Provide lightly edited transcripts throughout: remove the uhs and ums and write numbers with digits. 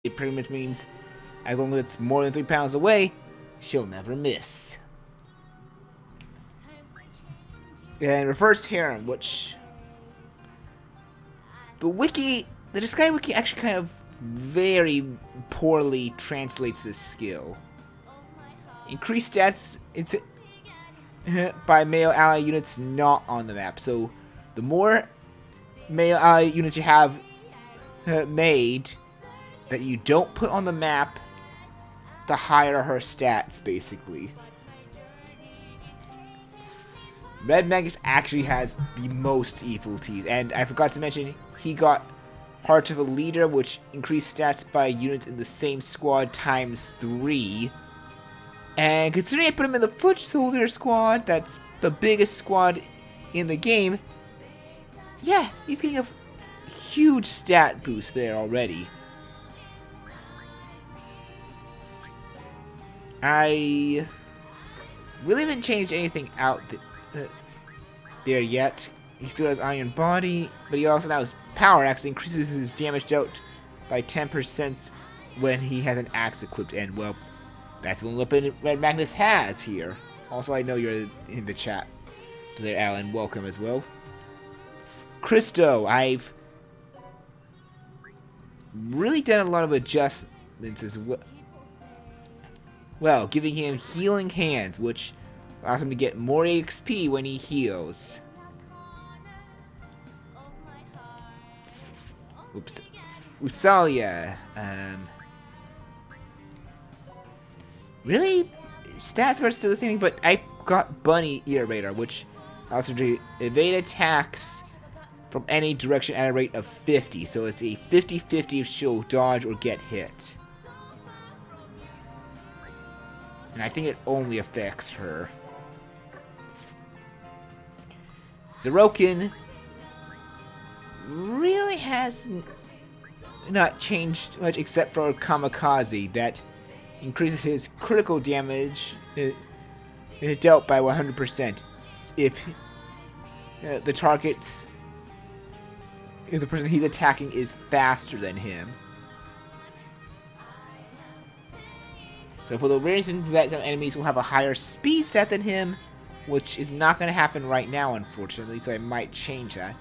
It pretty much means as long as it's more than 3 pounds away, she'll never miss. And reverse harem, which the Disgaea wiki actually kind of very poorly translates this skill. Increased stats by male ally units not on the map. So the more male ally units you have made that you don't put on the map, the higher her stats, basically. Red Magus actually has the most evilties, and I forgot to mention, he got Heart of a Leader, which increased stats by units in the same squad times 3. And considering I put him in the Foot Soldier squad, that's the biggest squad in the game, yeah, he's getting a huge stat boost there already. I really haven't changed anything out there yet. He still has Iron Body, but he also now has Power Axe that increases his damage dealt by 10% when he has an axe equipped. And, well, that's the only weapon Red Magnus has here. Also, I know you're in the chat. So there, Alan. Welcome as well. Christo, I've really done a lot of adjustments as well. Well, giving him Healing Hands, which allows him to get more XP when he heals. Oops. Usalia. Really? Stats are still the same, but I got Bunny Ear Radar, which allows her to evade attacks from any direction at a rate of 50. So it's a 50-50 if she'll dodge or get hit. And I think it only affects her. Zerokin really has not changed much except for Kamikaze, that increases his critical damage dealt by 100% if the person he's attacking is faster than him. So for the reasons that some enemies will have a higher speed stat than him, which is not going to happen right now, unfortunately, so I might change that.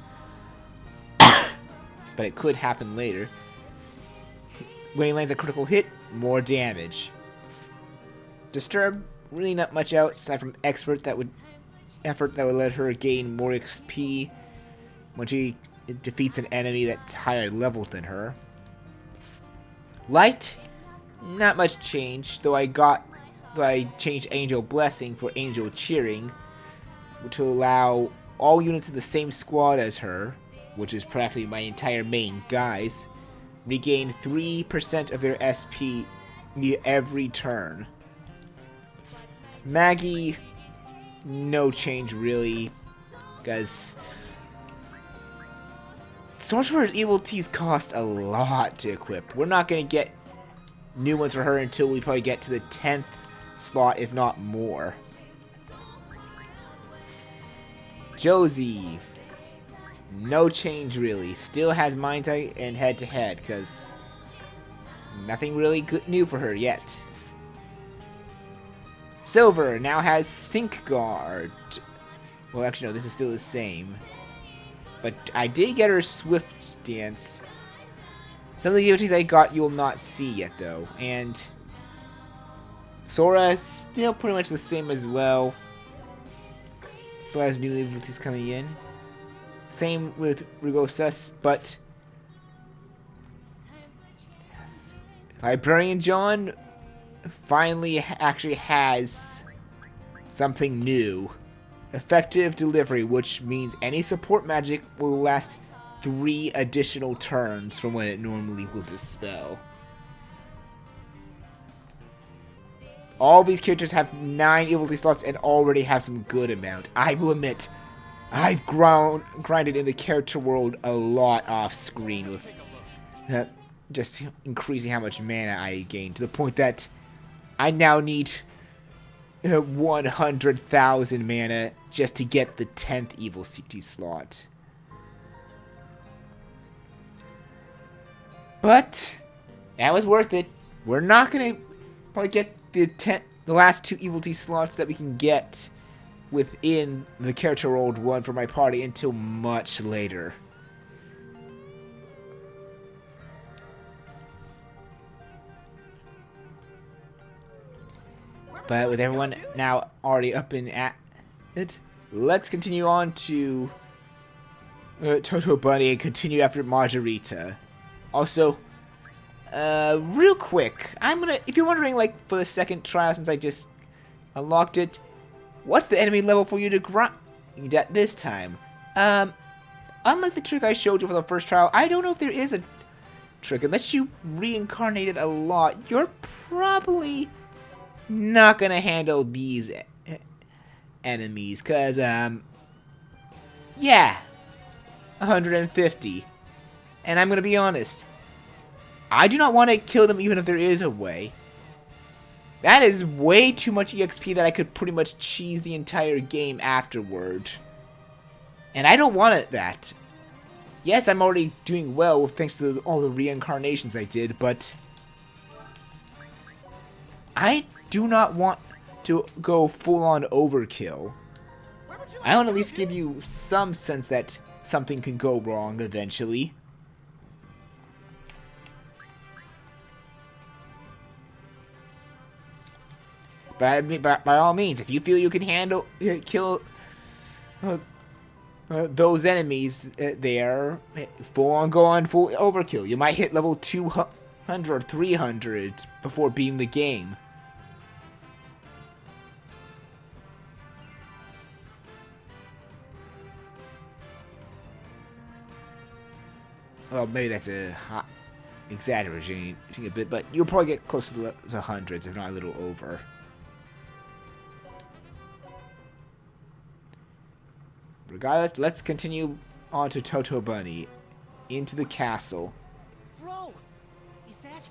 But it could happen later. When he lands a critical hit, more damage. Disturb, really not much else aside from effort that would let her gain more XP when she defeats an enemy that's higher level than her. Light, not much change, though I changed Angel Blessing for Angel Cheering, which will allow all units in the same squad as her, which is practically my entire main guys, regain 3% of their SP every turn. Maggie, no change really, because Sorcerer's Evil Teas cost a lot to equip. We're not going to get new ones for her until we probably get to the 10th slot, if not more. Josie, no change really. Still has Mind Tight and Head to Head, because nothing really good new for her yet. Silver now has Sync Guard. Well, actually, no, this is still the same. But I did get her Swift Dance. Some of the abilities I got you will not see yet, though. And Sora is still pretty much the same as well. Still has new abilities coming in. Same with Rugosas, but Librarian John finally actually has something new. Effective Delivery, which means any support magic will last 3 additional turns from when it normally will dispel. All these characters have 9 ability slots and already have some good amount. I will admit, I've grinded in the character world a lot off screen with just increasing how much mana I gain, to the point that I now need 100,000 mana just to get the 10th Evil CT slot. But That was worth it. We're not gonna probably get the last 2 Evil T slots that we can get within the character rolled one for my party until much later. But with everyone now already up and at it, let's continue on to Toto Bunny and continue after Margarita. Also, real quick, if you're wondering, like, for the second trial since I just unlocked it, what's the enemy level for you to grind at this time? Unlike the trick I showed you for the first trial, I don't know if there is a trick. Unless you reincarnated a lot, you're probably not gonna handle these enemies, cause yeah, 150. And I'm gonna be honest, I do not want to kill them even if there is a way. That is way too much EXP that I could pretty much cheese the entire game afterward. And I don't want that. Yes, I'm already doing well thanks to all the reincarnations I did, but I do not want to go full-on overkill. I want to at least give you some sense that something can go wrong eventually. But by all means, if you feel you can kill those enemies there, full overkill. You might hit level 200 or 300 before beating the game. Well, maybe that's a hot exaggerating a bit, but you'll probably get close to the hundreds, if not a little over. Regardless, let's continue on to Toto Bunny, into the castle. Bro, is that?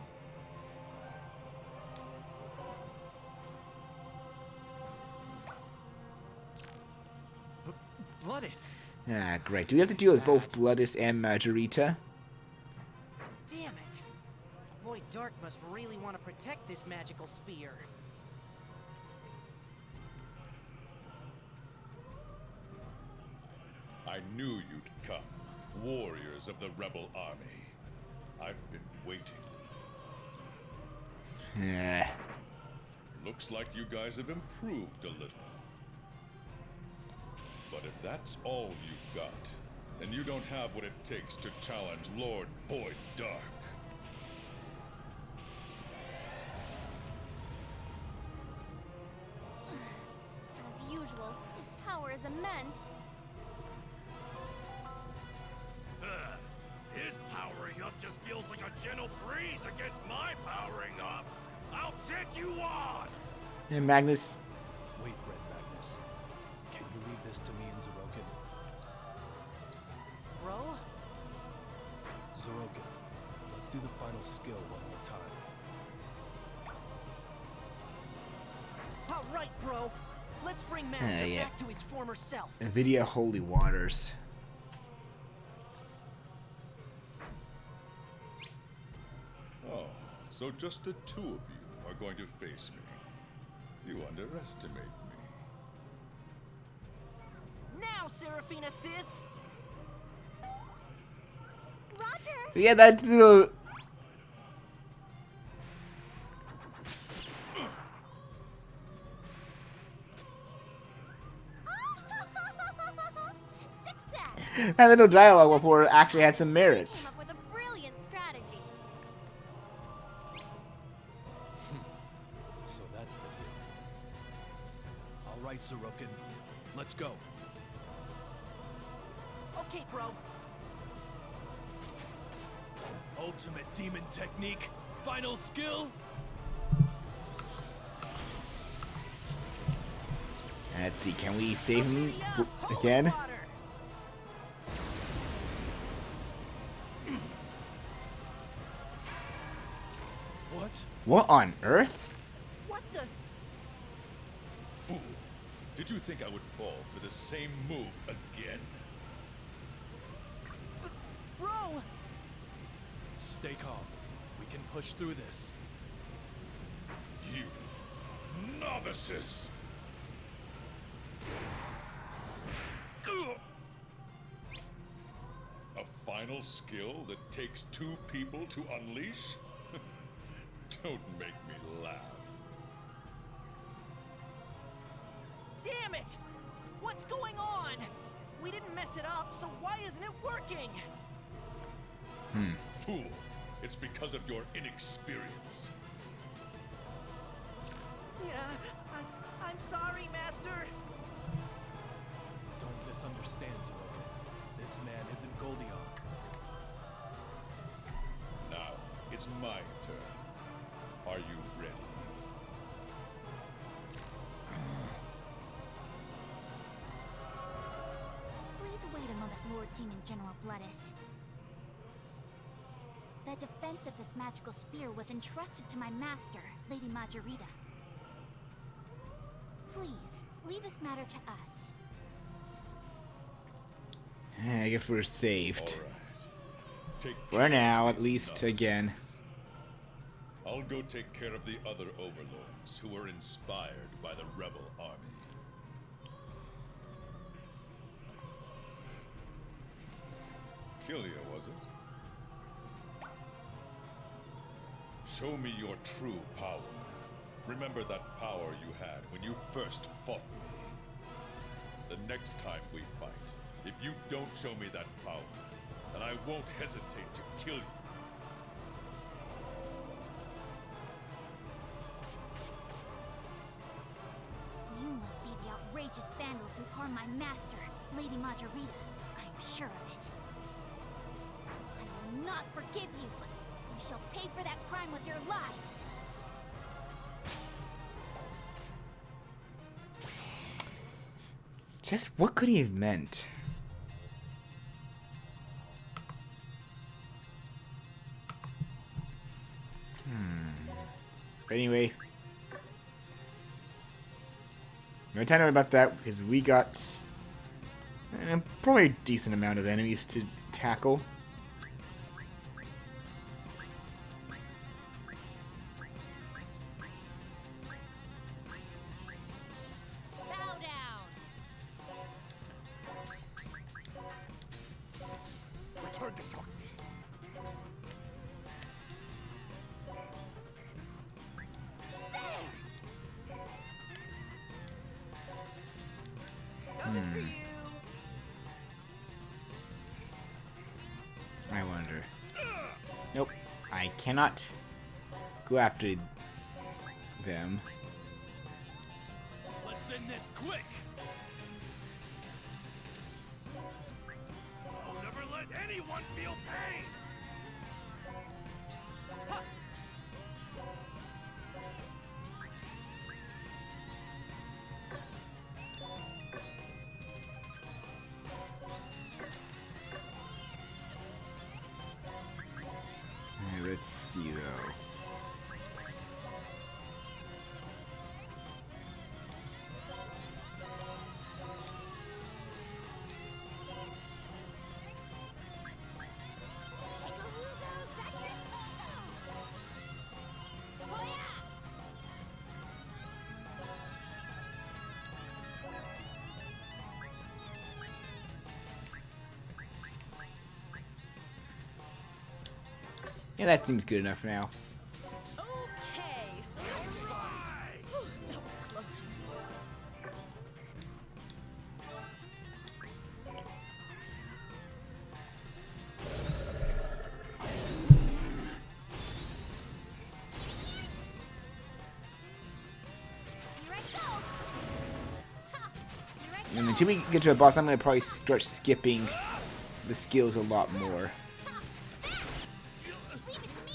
Bloodus. Ah, great. Do we have to deal with both Bloodus and Margarita? Damn it! Void Dark must really want to protect this magical spear. I knew you'd come, warriors of the rebel army. I've been waiting. Yeah. Looks like you guys have improved a little. But if that's all you've got, then you don't have what it takes to challenge Lord Void Dark. As usual, his power is immense. His powering up just feels like a gentle breeze against my powering up. I'll take you on! And Magnus. Wait, Red Magnus. Can you leave this to me and Zerokin? Bro? Zerokin, let's do the final skill one more time. Alright, bro. Let's bring Master Yeah. back to his former self. Nvidia Holy Waters. Oh, so just the two of you are going to face me. You underestimate me. Now, Seraphina sis! Roger! So yeah, that little. Success! That little dialogue before actually had some merit. Came up with a brilliant strategy. So that's the deal. All right, Zerokin, let's go. Okay, bro. Ultimate demon technique, final skill. Let's see, can we save him Holy again? water. What? What on earth? What the? Fool! Did you think I would fall for the same move again? Bro! Stay calm. We We can push through this. You novices! A final skill that takes 2 people to unleash? Don't make me laugh. Damn it! What's going on? We didn't mess it up, so why isn't it working? Fool! It's because of your inexperience. Yeah, I'm sorry, Master. Don't misunderstand, Sorokin. This man isn't Goldion. Now, it's my turn. Are you ready? Please wait a moment, Lord Demon General Bloodus. The defense of this magical spear was entrusted to my master, Lady Margarita. Please, leave this matter to us. I guess we're saved. All right. Take For care now, of at these least nuts. again. I'll go take care of the other overlords who were inspired by the rebel army. Killia, was it? Show me your true power. Remember that power you had when you first fought me. The next time we fight, if you don't show me that power, then I won't hesitate to kill you. You must be the outrageous vandals who harmed my master, Lady Margarita. I am sure of it. I will not forgive you. You shall pay for that crime with your lives. Just what could he have meant? But anyway, no time to worry about that because we got probably a decent amount of enemies to tackle. Bow down. Return to darkness. Coming for you. I wonder. Nope, I cannot go after them. Let's end this quick! I'll never let anyone feel pain! Let's see though. Yeah, that seems good enough now. Okay. That was close. Here I go. Ta. Here I go. And until we get to a boss, I'm gonna probably start skipping the skills a lot more. Ta. That. Leave it to me.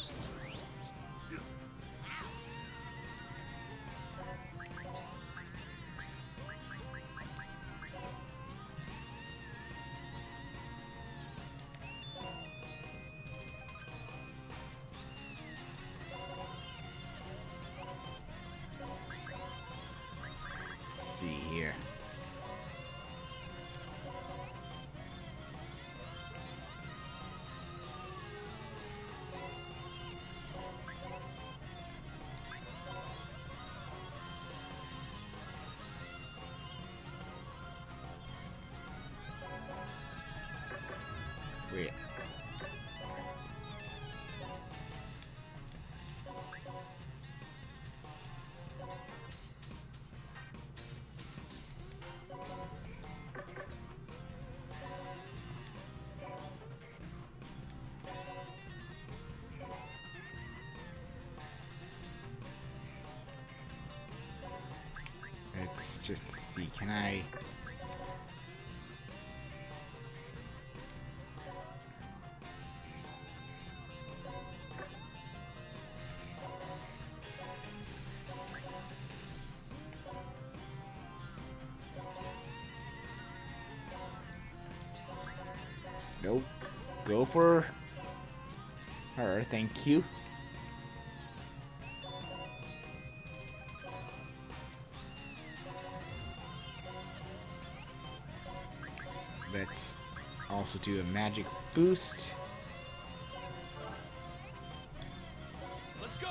Let's see here. just see. Can I? Nope. Go for her. Thank you. Let's also do a magic boost. Let's go.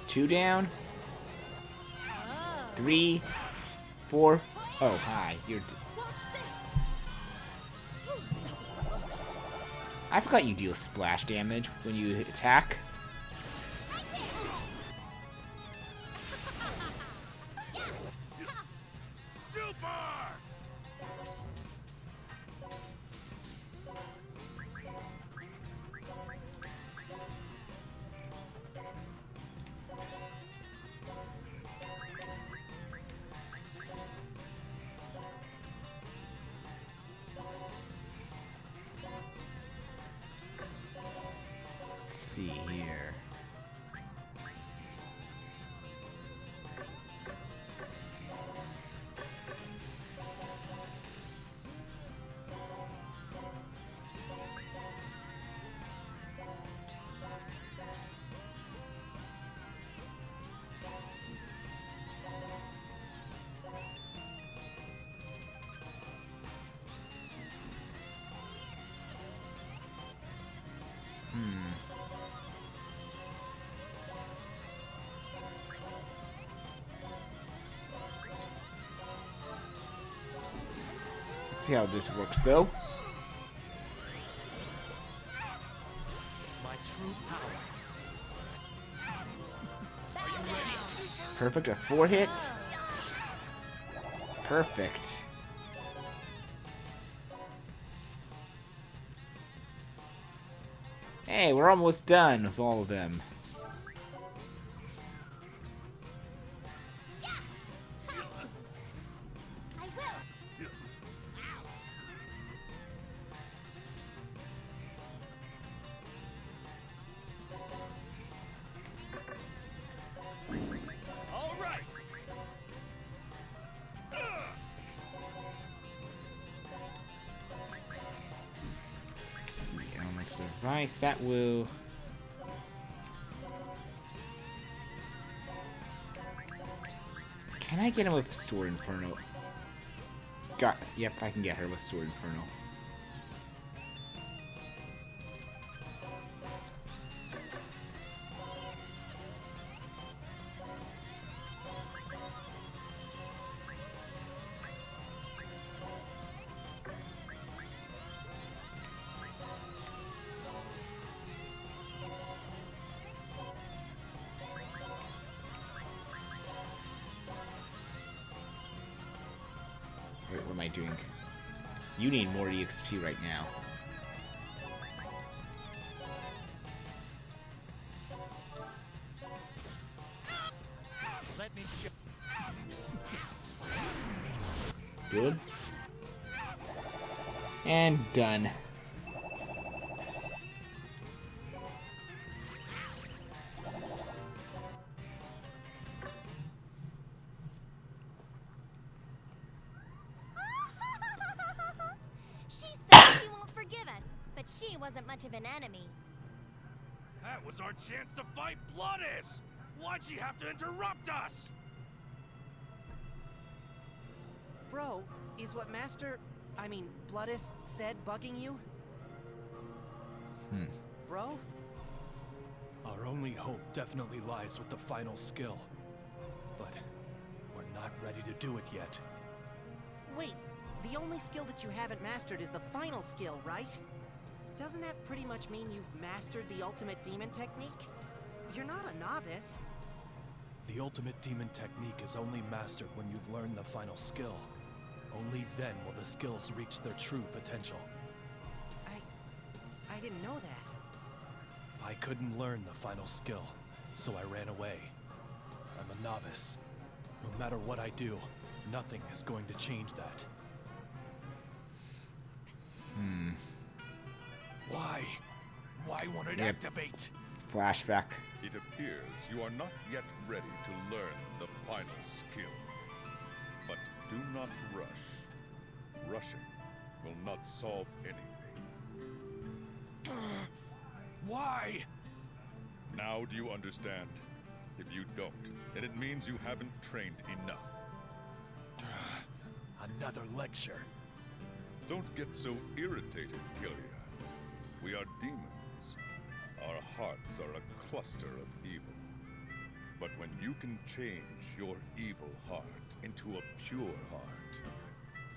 2 down. 3, 4. Oh, hi. You're. Watch this. Ooh, that was close. I forgot you deal splash damage when you attack. Super! Let's see here. Let's see how this works, though. My true power. Perfect. A 4 hit. Perfect. Hey, we're almost done with all of them. I will. All right. Let's see, elemental device. That will. Can I get him with Sword Inferno? Yep, I can get her with Sword Inferno. Wait, what am I doing? You need more EXP right now. Let me show. Good. And done. She said she won't forgive us, but she wasn't much of an enemy. That was our chance to fight Bloodis! Why'd she have to interrupt us? Bro, is what Bloodis said bugging you? Bro? Our only hope definitely lies with the final skill. But we're not ready to do it yet. Wait, the only skill that you haven't mastered is the final skill, right? Doesn't that pretty much mean you've mastered the ultimate demon technique? You're not a novice. The ultimate demon technique is only mastered when you've learned the final skill. Only then will the skills reach their true potential. I didn't know that. I couldn't learn the final skill, so I ran away. I'm a novice. No matter what I do, nothing is going to change that. Why? Why won't it activate? Flashback. It appears you are not yet ready to learn the final skill. But do not rush. Rushing will not solve anything. Why? Now do you understand? If you don't, then it means you haven't trained enough. Another lecture. Don't get so irritated, Gilead. We are demons. Our hearts are a cluster of evil. But when you can change your evil heart into a pure heart,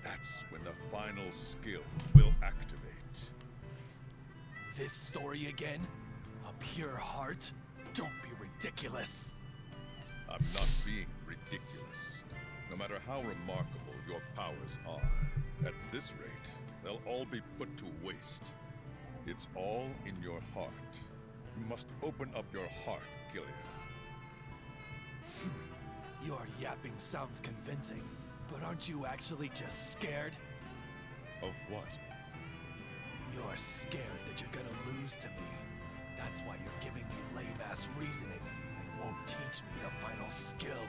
that's when the final skill will activate. This story again? A pure heart? Don't be ridiculous. I'm not being ridiculous. No matter how remarkable your powers are, at this rate, they'll all be put to waste. It's all in your heart. You must open up your heart, Gilead. Your yapping sounds convincing, but aren't you actually just scared? Of what? You're scared that you're gonna lose to me. That's why you're giving me lame-ass reasoning and won't teach me the final skill.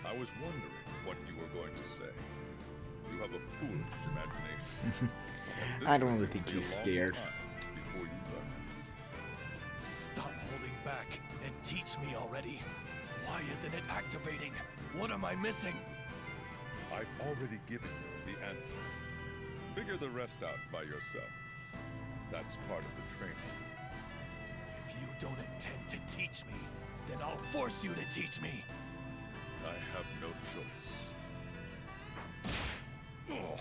I was wondering what you were going to say. You have a foolish imagination. I don't really think he's scared. Before you learn. Stop holding back and teach me already. Why isn't it activating? What am I missing? I've already given you the answer. Figure the rest out by yourself. That's part of the training. If you don't intend to teach me, then I'll force you to teach me. I have no choice. Oh.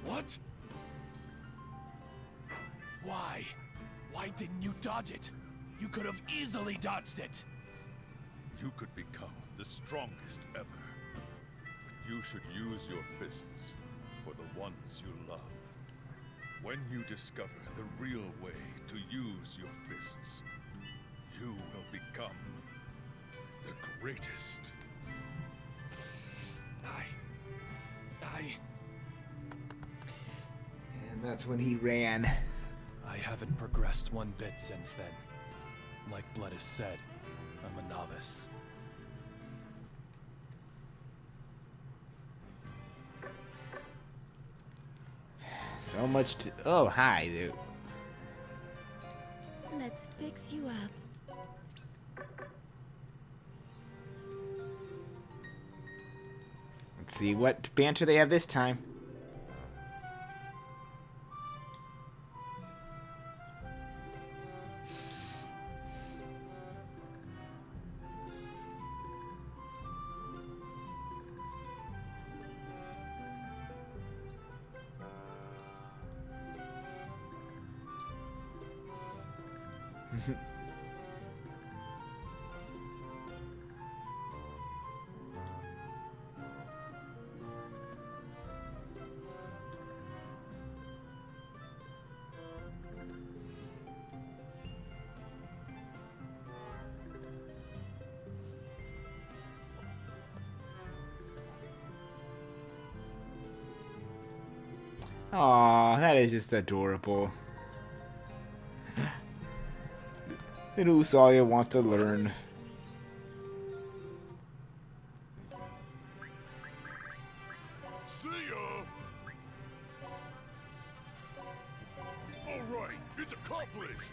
What? Why? Why didn't you dodge it? You could have easily dodged it. You could become the strongest ever. But you should use your fists for the ones you love. When you discover the real way to use your fists, you will become the greatest. And that's when he ran. I haven't progressed one bit since then. Like Blood has said, I'm a novice. So much to... Oh, hi, dude. Let's fix you up. Let's see what banter they have this time. Aw, that is just adorable. And Usalia wants to learn. See ya! Alright, it's accomplished!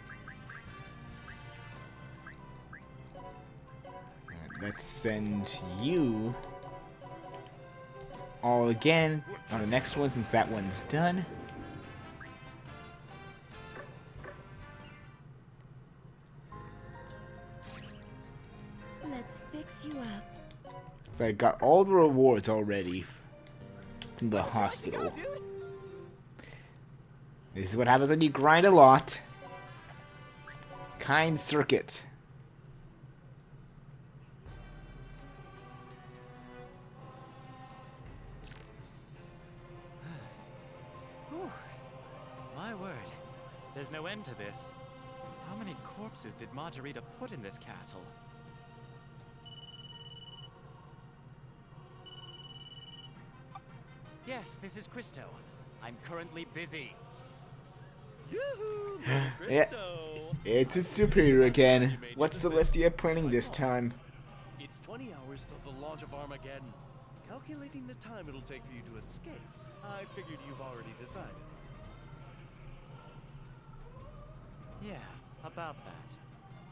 Let's send you all again on the next one since that one's done. Let's fix you up. So I got all the rewards already from the hospital. This is what happens when you grind a lot. Kind circuit. Whew. My word. There's no end to this. How many corpses did Margarita put in this castle? Yes, this is Christo. I'm currently busy. Yoo-hoo! Yeah. Christo! It's a superhero again. What's Celestia planning this time? It's 20 hours till the launch of Armageddon. Calculating the time it'll take for you to escape, I figured you've already decided. Yeah, about that.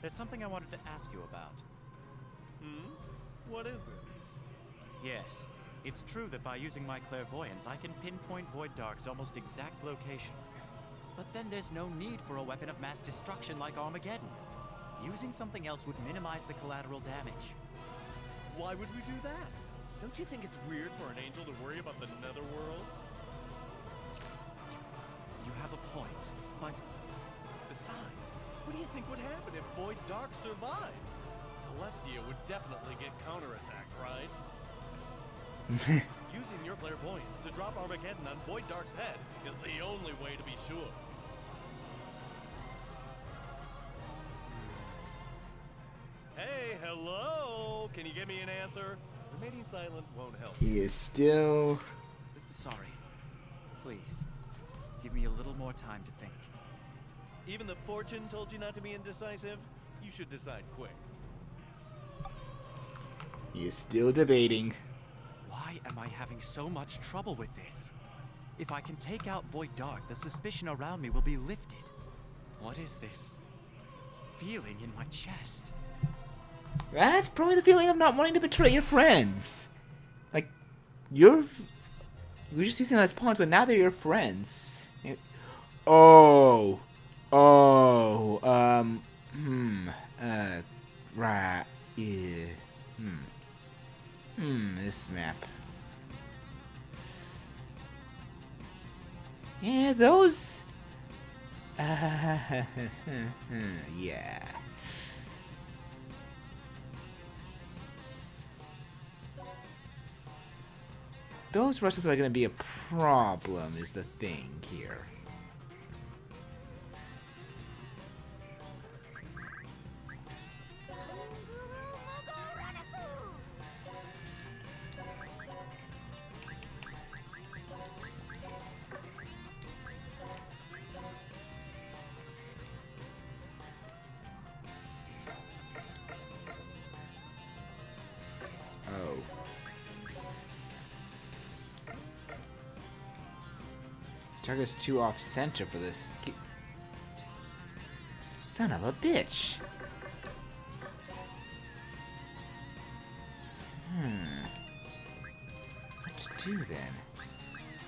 There's something I wanted to ask you about. What is it? Yes, it's true that by using my clairvoyance, I can pinpoint Void Dark's almost exact location. But then there's no need for a weapon of mass destruction like Armageddon. Using something else would minimize the collateral damage. Why would we do that? Don't you think it's weird for an angel to worry about the netherworlds? You have a point, but Besides, what do you think would happen if Void Dark survives? Celestia would definitely get counterattacked, right? Using your clairvoyance to drop Armageddon on Void Dark's head is the only way to be sure. Hey, hello! Can you give me an answer? Remaining silent won't help. He is still... sorry. Please, give me a little more time to think. Even the fortune told you not to be indecisive? You should decide quick. He is still debating. Why am I having so much trouble with this? If I can take out Void Dark, the suspicion around me will be lifted. What is this feeling in my chest? That's probably the feeling of not wanting to betray your friends. Like, you're just using them as pawns, but now they're your friends. Oh. Oh. Right. Yeah. This map. Yeah, those... yeah. Those rushes are going to be a problem, is the thing here. Oh. Target's too off center for this. Son of a bitch. What to do then?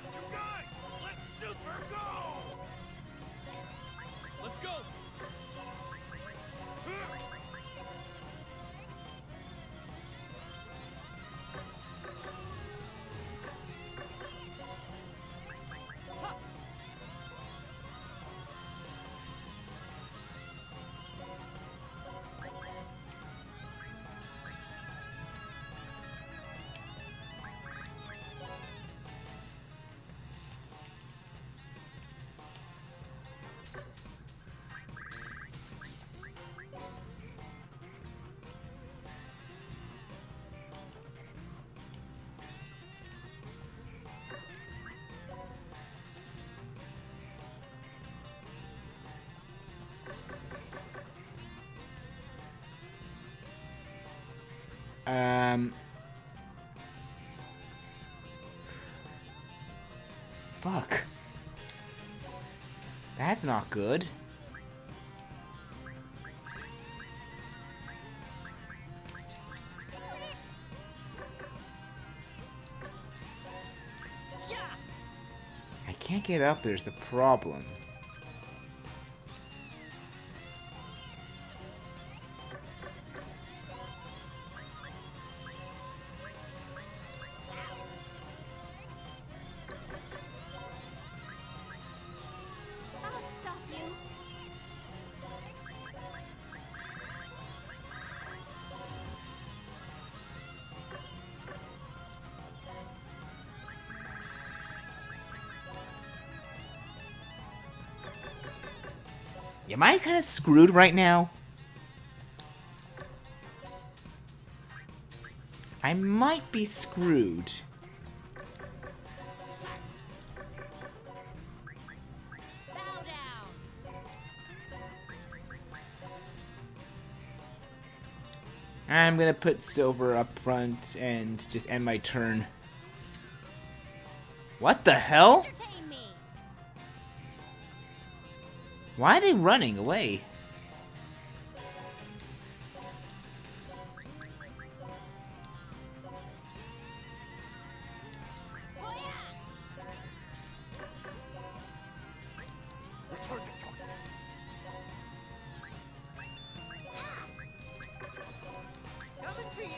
You guys, let's super go! Let's go! Fuck. That's not good. I can't get up, there's the problem. I'll stop you. Am I kind of screwed right now? I might be screwed. I'm gonna put silver up front and just end my turn. What the hell? Entertain me. Why are they running away? Return to darkness. Coming for you!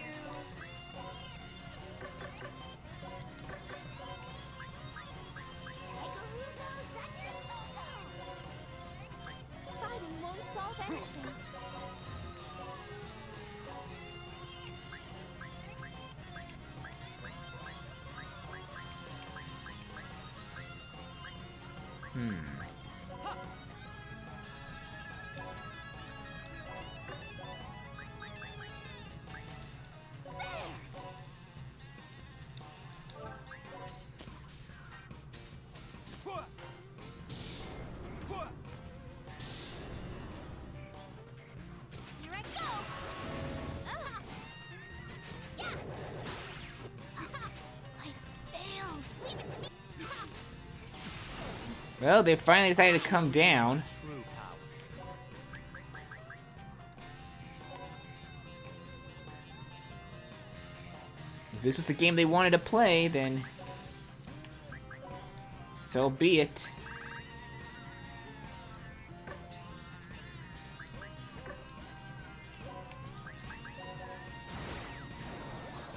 Fighting won't solve anything. Here I go. Yeah. I failed. Leave it to me. Well, they finally decided to come down. True powers. If this was the game they wanted to play, then so be it.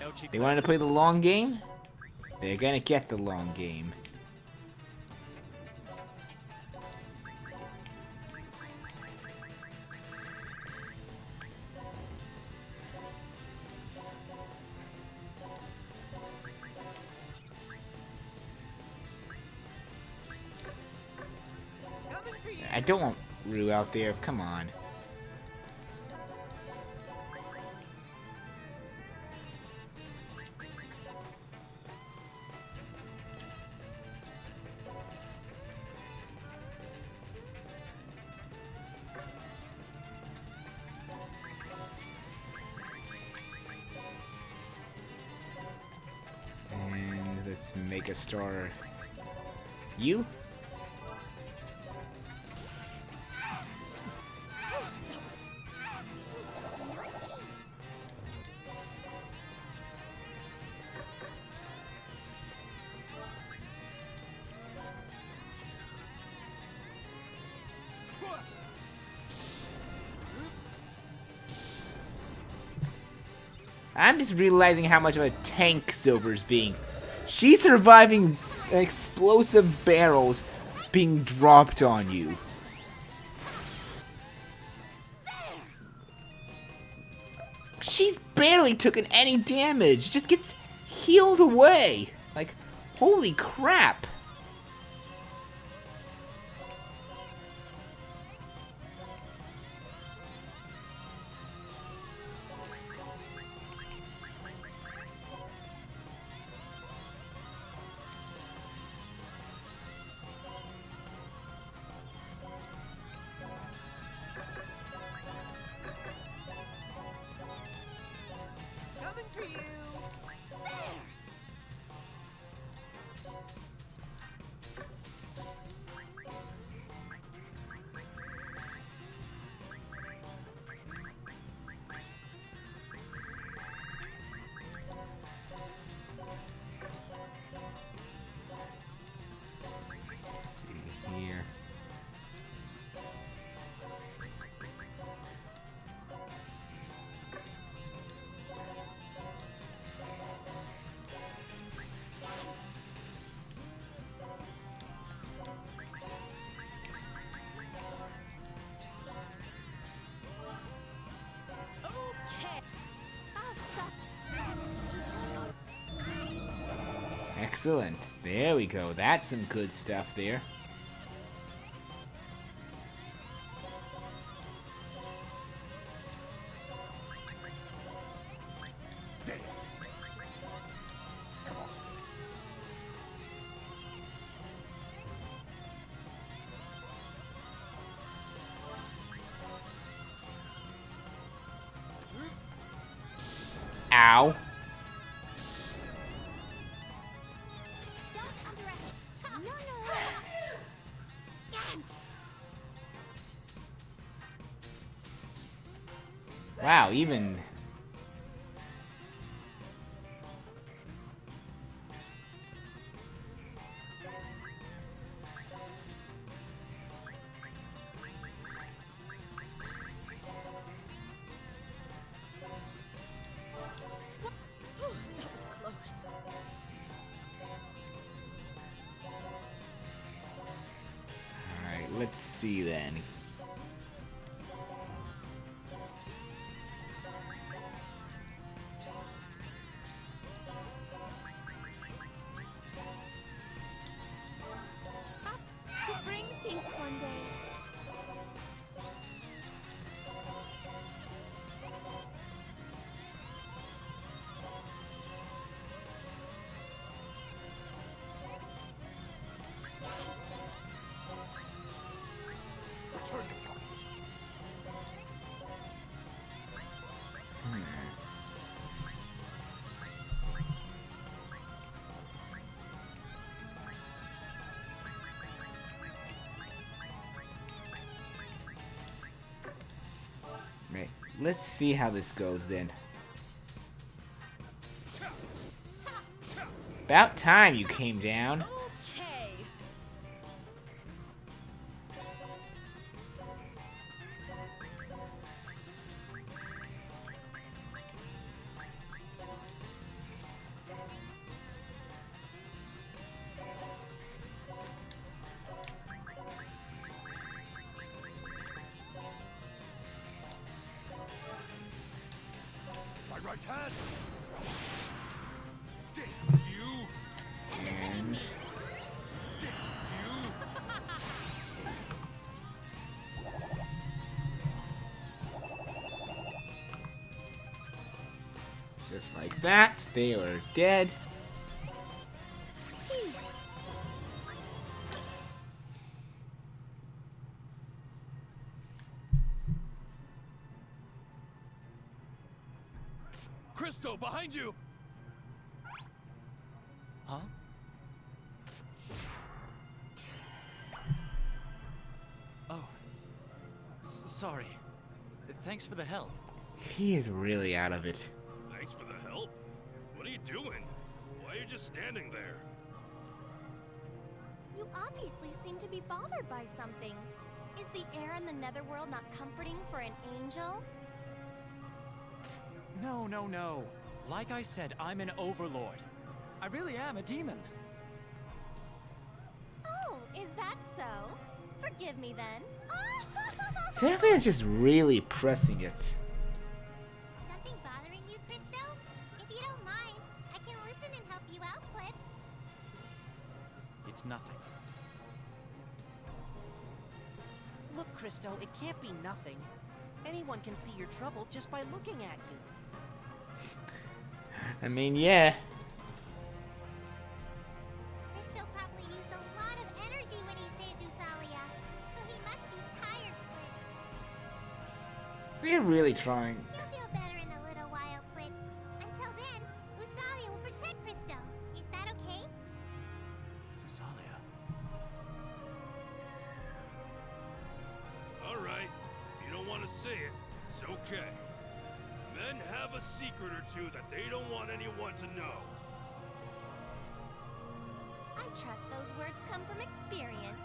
No cheap. They wanted to play the long game. They're gonna get the long game. Coming for you! I don't want Rue out there. Come on. And let's make a star. You? I'm just realizing how much of a tank Silver's being. She's surviving explosive barrels being dropped on you. She's barely taken any damage. Just gets healed away. Like, holy crap. Coming for you! Let's see here. Okay. I'll stop. Excellent. There we go. That's some good stuff there. Ow. Don't underestimate. No. Yes. Wow, even... That was close. Alright, let's see then. To bring peace one day. Return to darkness. Right, let's see how this goes then. About time you came down. Okay. My right hand. Damn you! And... Damn you! just like that, they are dead. Peace. Christo, behind you! Huh? Oh. Sorry. Thanks for the help. He is really out of it. Thanks for the help. What are you doing? Why are you just standing there? You obviously seem to be bothered by something. Is the air in the netherworld not comforting for an angel? No. Like I said, I'm an overlord. I really am a demon. Oh, is that so? Forgive me then. Seraphine is just really pressing it. Something bothering you, Christo? If you don't mind, I can listen and help you out, Clip. It's nothing. Look, Christo, it can't be nothing. Anyone can see your trouble just by looking at you. I mean, yeah. Christo probably used a lot of energy when he saved Usalia, so he must be tired, Clip. We're really trying. You'll feel better in a little while, Clip. Until then, Usalia will protect Christo. Is that okay? Usalia. All right. If you don't want to say it, it's okay. Men have a secret or two that they don't want anyone to know. I trust those words come from experience.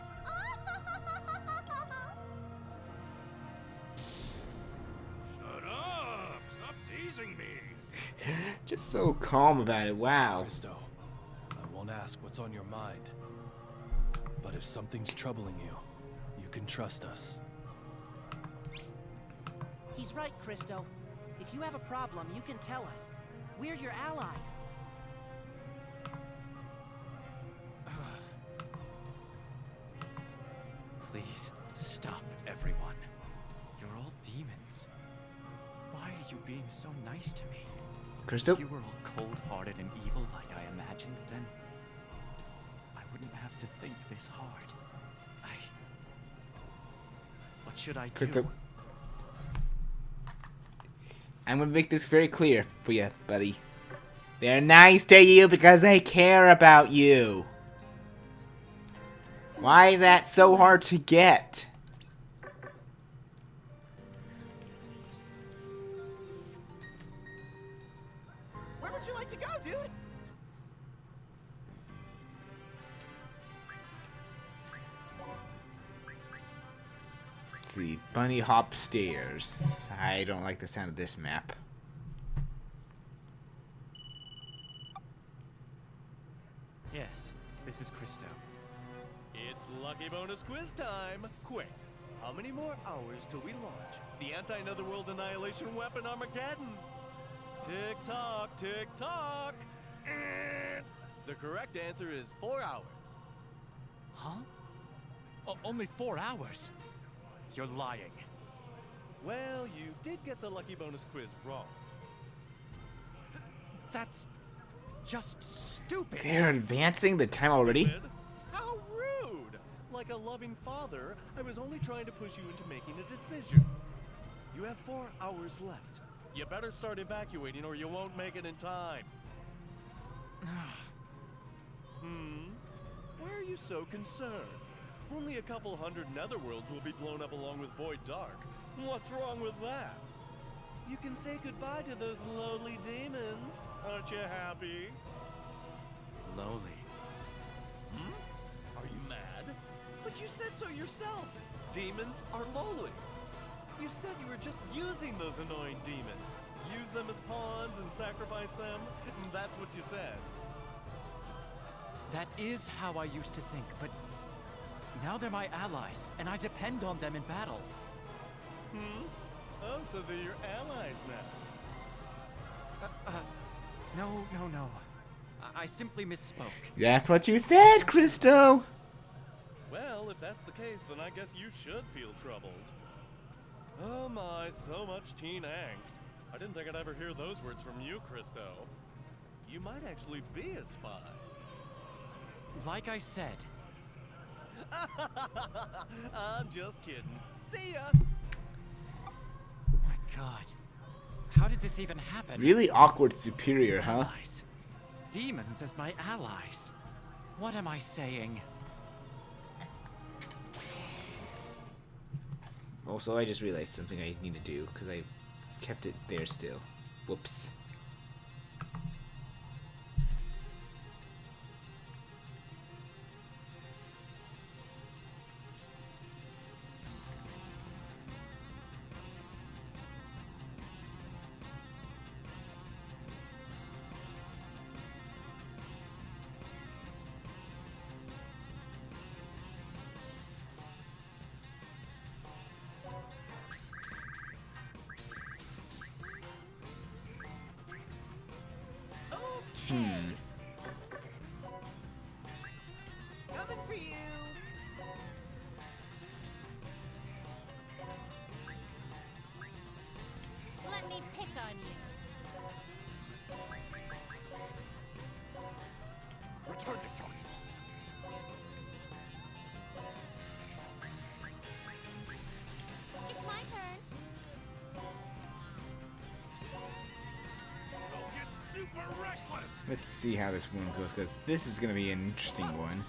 Shut up! Stop teasing me! Just so calm about it. Wow. Christo, I won't ask what's on your mind. But if something's troubling you, you can trust us. He's right, Christo. If you have a problem, you can tell us. We're your allies. Please, stop, everyone. You're all demons. Why are you being so nice to me? Christo? If you were all cold-hearted and evil like I imagined, then I wouldn't have to think this hard. What should I do? Christo. I'm gonna make this very clear for you, buddy. They're nice to you because they care about you. Why is that so hard to get? Where would you like to go, dude? Let's see, bunny hop stairs. I don't like the sound of this map. Yes, this is Christo. It's Lucky Bonus Quiz time! Quick, how many more hours till we launch the anti-Netherworld annihilation weapon Armageddon? Tick-tock, tick-tock! The correct answer is 4 hours. Huh? Only 4 hours? You're lying. Well, you did get the Lucky Bonus Quiz wrong. That's just stupid. They're advancing the time already? Stupid? How rude! Like a loving father, I was only trying to push you into making a decision. You have 4 hours left. You better start evacuating or you won't make it in time. Why are you so concerned? Only a couple hundred netherworlds will be blown up along with Void Dark. What's wrong with that? You can say goodbye to those lowly demons. Aren't you happy? Lowly. Are you mad? But you said so yourself. Demons are lowly. You said you were just using those annoying demons. Use them as pawns and sacrifice them. That's what you said. That is how I used to think, but now they're my allies, and I depend on them in battle. Oh, so they're your allies now. No. I simply misspoke. That's what you said, Christo! Well, if that's the case, then I guess you should feel troubled. Oh my, so much teen angst. I didn't think I'd ever hear those words from you, Christo. You might actually be a spy. Like I said, I'm just kidding. See ya! my God. How did this even happen? Really awkward superior, huh? Allies. Demons as my allies. What am I saying? Also, I just realized something I need to do because I kept it there still. Whoops. Coming for you. Let me pick on you. Return to darkness. It's my turn. Don't get super reckless. Let's see how this one goes, because this is going to be an interesting one.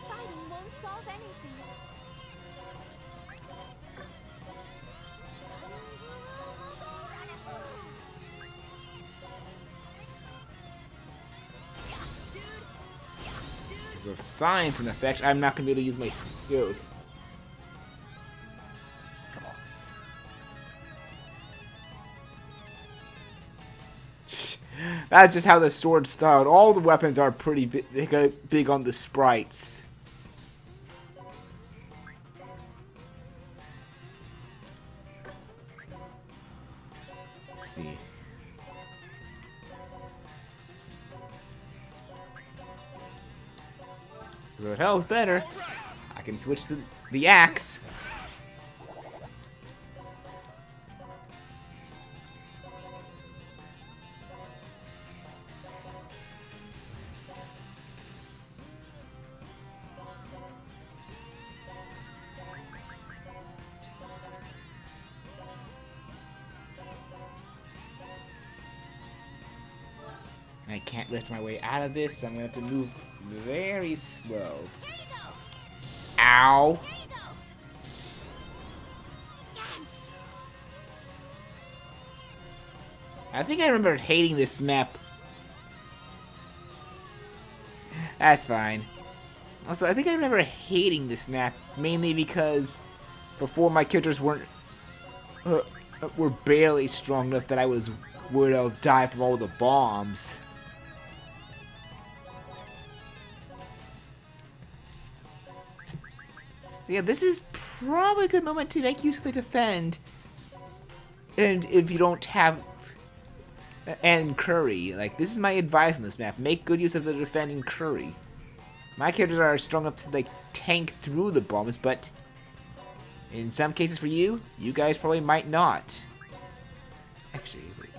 Fighting won't solve anything. So science and effects, I'm not going to be able to use my skills. Come on. That's just how the sword's styled. All the weapons are pretty big on the sprites. Let's see. The health better. I can switch to the axe. I can't lift my way out of this. I'm gonna have to move very slow. There you go. Ow! There you go. Yes. I think I remember hating this map. That's fine. Also, I think I remember hating this map mainly because before my characters were barely strong enough that I was worried I'll die from all the bombs. So yeah, this is probably a good moment to make use of the defend. And if you don't have and curry, like this is my advice on this map: make good use of the defending curry. My characters are strong enough to like tank through the bombs, but in some cases for you, you guys probably might not. Actually, wait.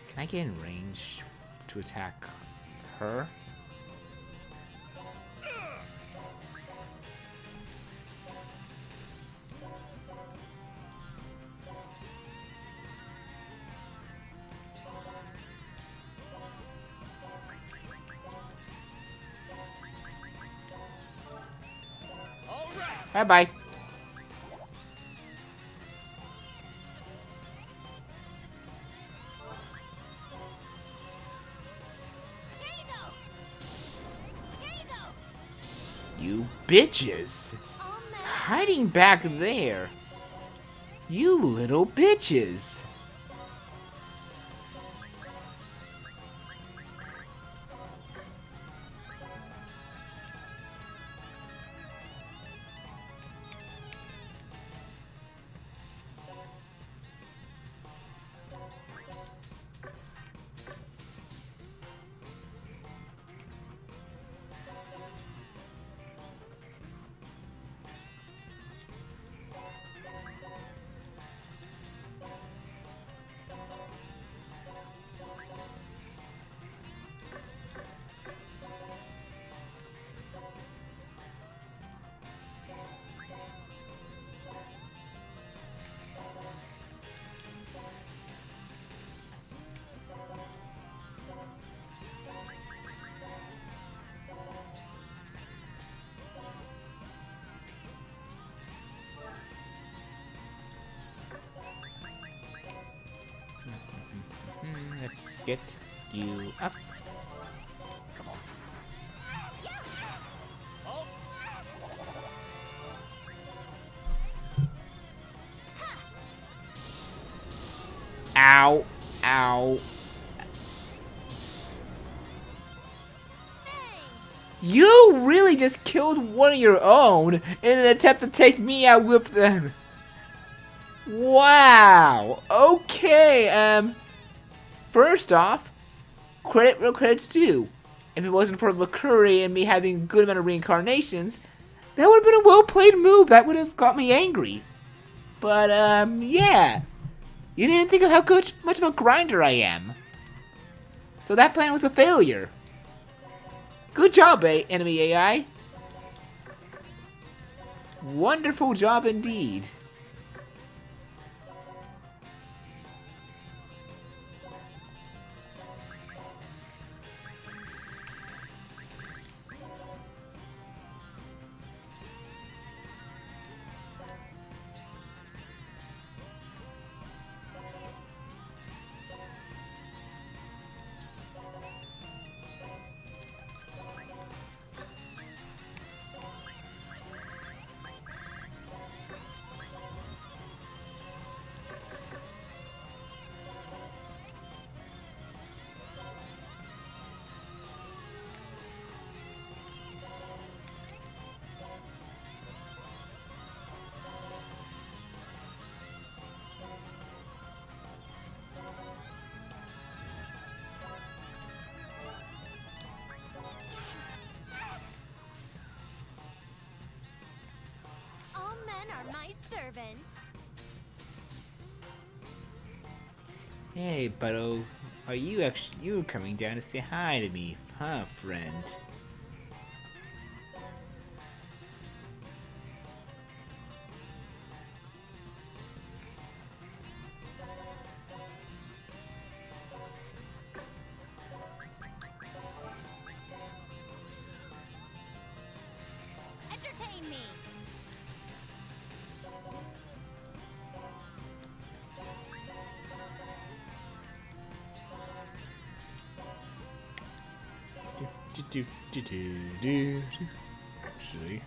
Can I get in range to attack her? Bye-bye. Here you go. Here you go. You bitches. All men. Hiding back there. You little bitches. Let's get you up. Come on. Ow. Ow. You really just killed one of your own in an attempt to take me out with them. Wow. Okay, first off, credit where credit's due. If it wasn't for McCurry and me having a good amount of reincarnations, that would have been a well-played move. That would have got me angry. But, yeah. You didn't think of how much of a grinder I am. So that plan was a failure. Good job, enemy AI. Wonderful job indeed. All men are my servants. Hey, Butto. Are you coming down to say hi to me, huh, friend? entertain me. Actually.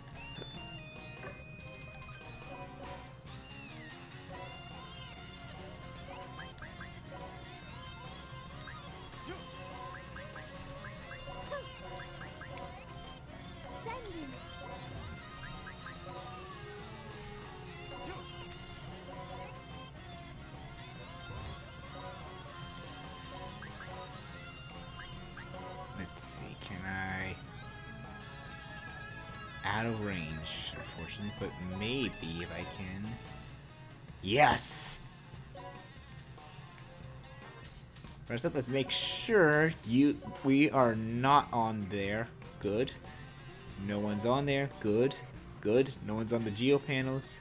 Sending. Let's see, can I... Out of range, unfortunately, but maybe if I can... Yes! First up, let's make sure we are not on there. Good. No one's on there. Good. Good. No one's on the geo panels.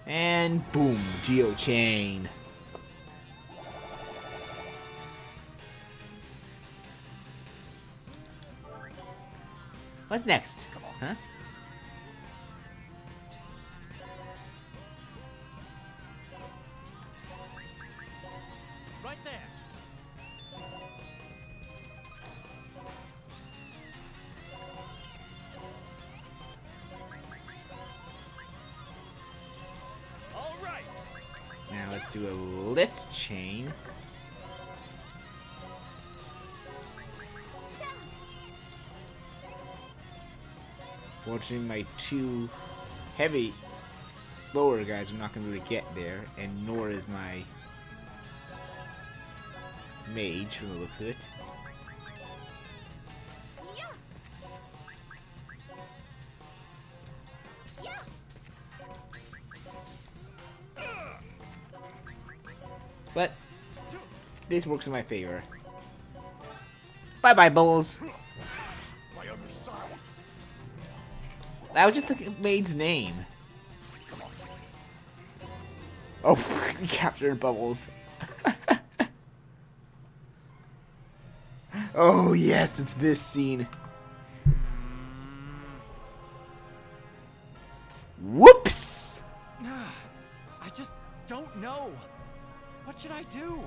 And boom, geo chain. What's next? Huh? Right there. All right. Now let's do a lift chain. Fortunately, my two heavy, slower guys are not going to really get there, and nor is my mage from the looks of it. Yeah. Yeah. But this works in my favor. Bye bye, Bulls. My other side. That was just the maid's name. Oh, he captured Bubbles. Oh yes, it's this scene. Whoops! I just don't know. What should I do?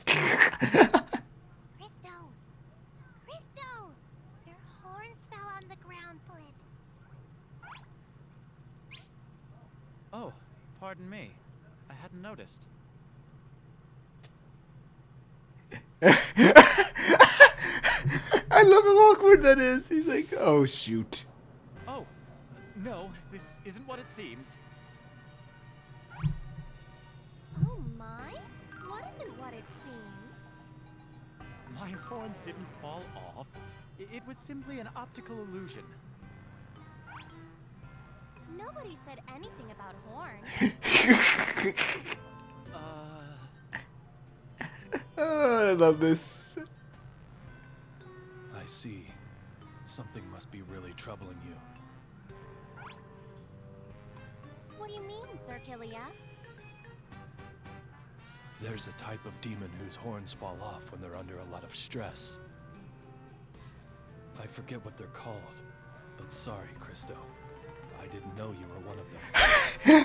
Christo! Christo! Your horns fell on the ground, Blib. Oh, pardon me. I hadn't noticed. I love how awkward that is. He's like, oh shoot. Oh, no, this isn't what it seems. Oh my? What isn't what it seems? My horns didn't fall off. It was simply an optical illusion. Nobody said anything about horns. Oh, I love this. I see. Something must be really troubling you. What do you mean, Sir Killia? There's a type of demon whose horns fall off when they're under a lot of stress. I forget what they're called, but sorry, Christo. I didn't know you were one of them.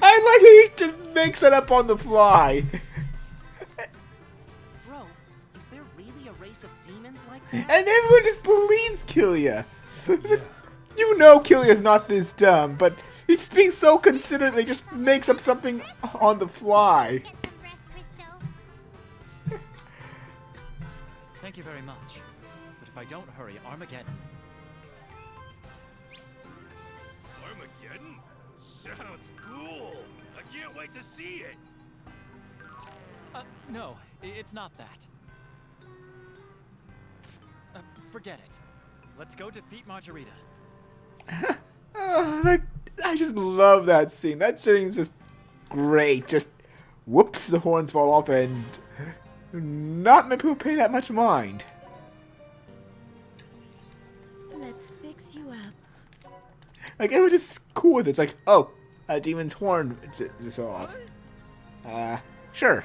I like he just makes it up on the fly. Bro, is there really a race of demons like that? And everyone just believes Killia. Yeah. You know Killia's not this dumb, but he's just being so considerate that he just makes up something on the fly. Get some rest, Christo. Thank you very much. But if I don't hurry, Armageddon. Armageddon? Sounds cool. I can't wait to see it. No, it's not that. Forget it. Let's go defeat Margarita. Oh, I just love that scene. That scene's just great. Just whoops, the horns fall off, and not many people pay that much mind. Let's fix you up. Like, it was just cool with it. It's like, oh, a demon's horn just fell off. Sure.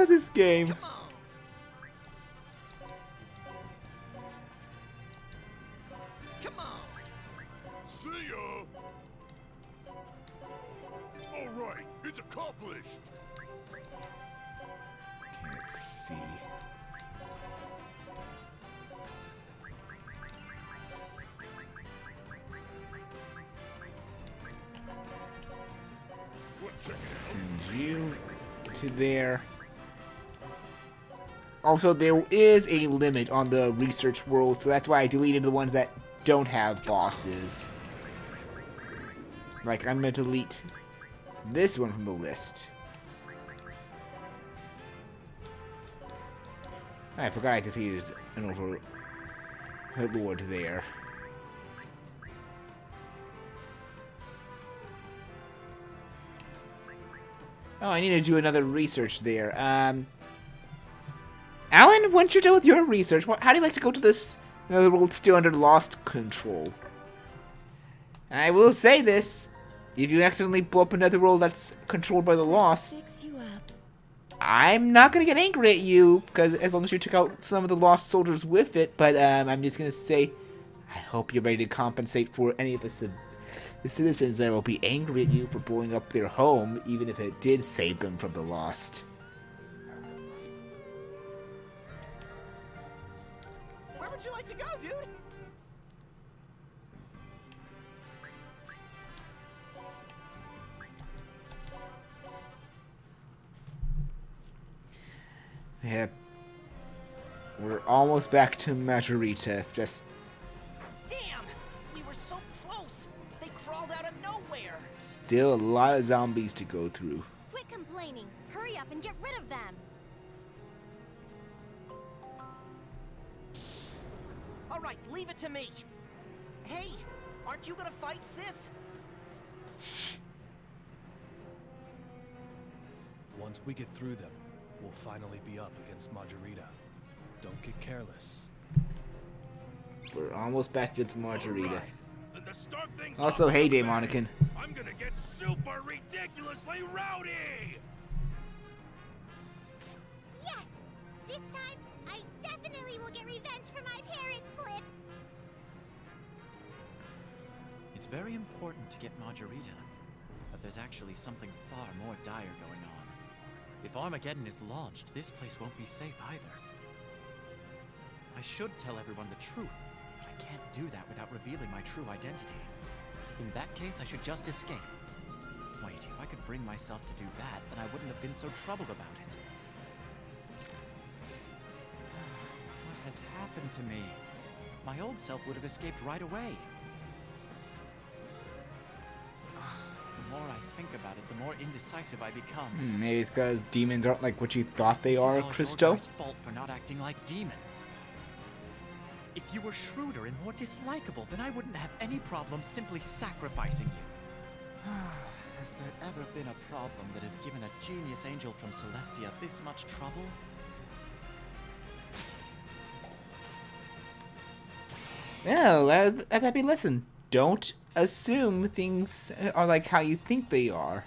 This game. Come on. See ya! Alright, it's accomplished! Can't see. Send you to there. Also, there is a limit on the research world, so that's why I deleted the ones that don't have bosses. Like, I'm gonna delete this one from the list. I forgot I defeated an overlord there. Oh, I need to do another research there. Alan, once you're done with your research, how do you like to go to this another world still under Lost control? And I will say this, if you accidentally blow up another world that's controlled by the Lost, Fix you up. I'm not gonna get angry at you, because as long as you took out some of the Lost soldiers with it, but I'm just gonna say, I hope you're ready to compensate for any of the citizens that will be angry at you for blowing up their home, even if it did save them from the Lost. Where would you like to go, dude? Yep. We're almost back to Majorita. Just Damn! We were so close! They crawled out of nowhere! still a lot of zombies to go through. Quit complaining. Hurry up and get rid of them. Alright, leave it to me! Hey! Aren't you gonna fight, sis? Once we get through them, we'll finally be up against Majorita. Don't get careless. We're almost back to Majorita. Alright, then to start things Also, off hey, with a bang, Daemonican. I'm gonna get super ridiculously rowdy! Yes! This time, I definitely will get revenge for my parents, Flip! It's very important to get Margarita, but there's actually something far more dire going on. If Armageddon is launched, this place won't be safe either. I should tell everyone the truth, but I can't do that without revealing my true identity. In that case, I should just escape. Wait, if I could bring myself to do that, then I wouldn't have been so troubled about it. What has happened to me? My old self would have escaped right away. The more I think about it, the more indecisive I become. Maybe it's because demons aren't like what you thought they This are, is all your Christo. guys' fault for not acting like demons. If you were shrewder and more dislikable, then I wouldn't have any problem simply sacrificing you. Has there ever been a problem that has given a genius angel from Celestia this much trouble? Well, I mean, listen. Don't assume things are like how you think they are.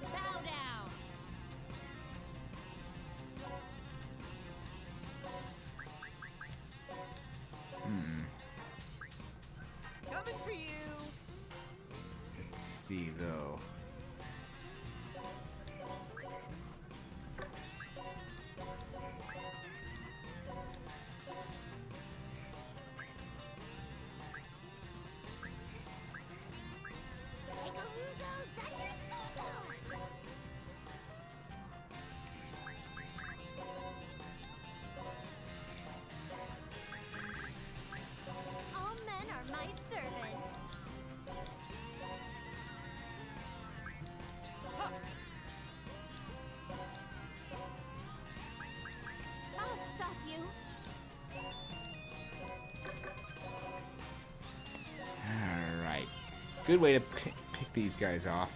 Bow down! Coming for you! Let's see, though. All men are my servants. Good way to pick these guys off.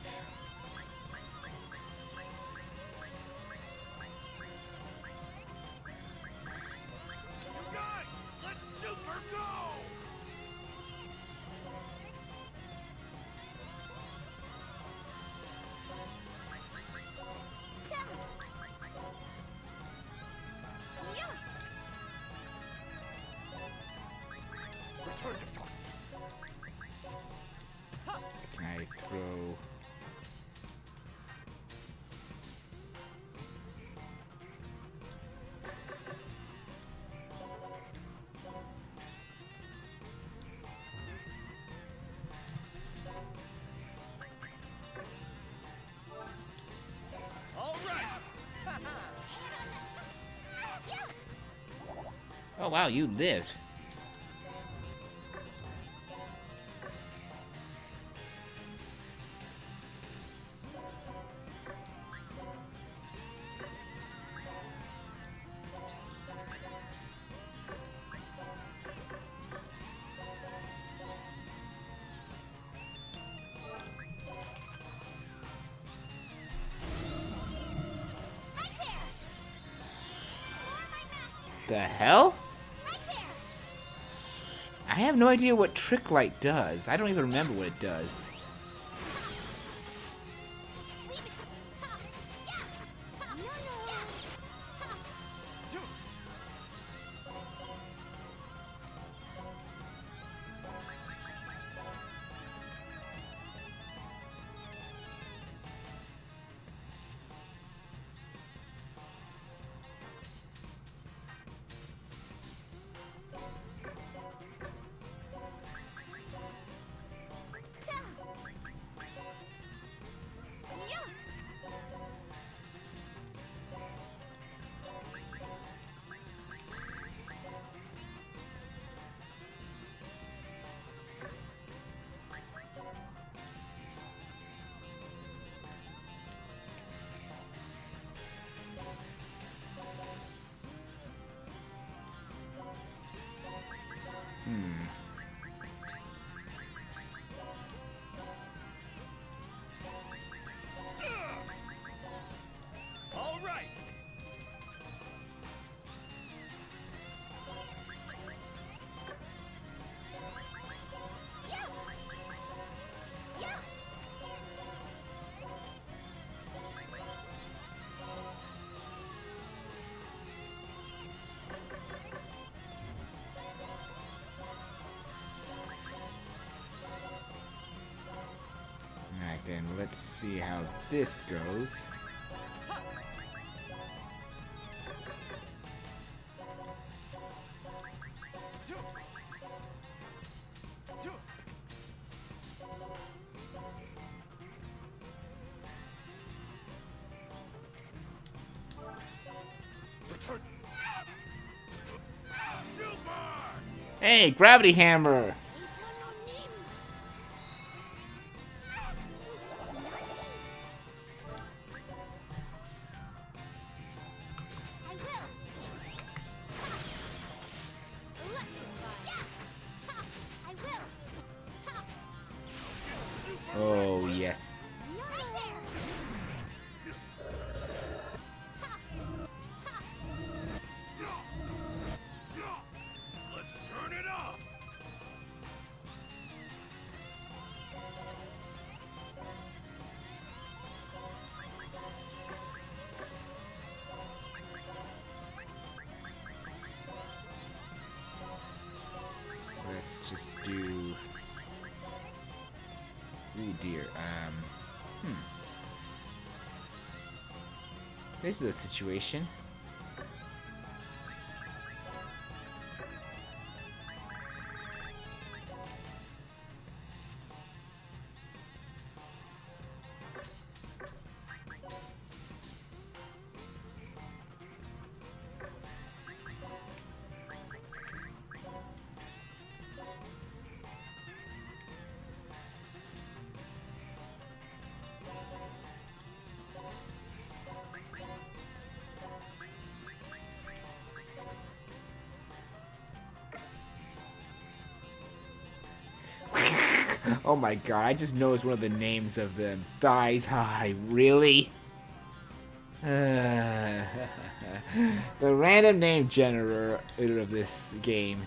You guys, let's super go! Return to darkness. Can I throw? All right. Oh wow, you lived. The hell? I have no idea what Trick Light does. I don't even remember what it does. All right. Alright then, let's see how this goes. Return. Hey, Gravity Hammer! Oh, yes. Let's turn it up. Let's just do... Ooh, dear. This is a situation. Oh my god, I just noticed one of the names of them. Thighs High, really? The random name generator of this game.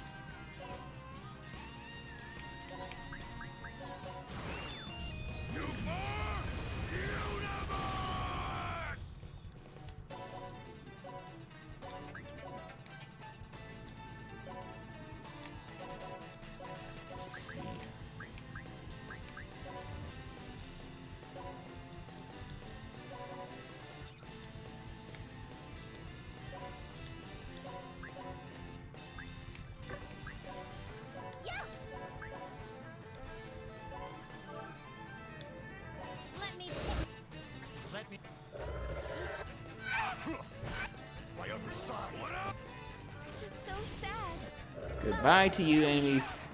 Yeah. Let me. My other side. What up? This is so sad. Goodbye to you, enemies.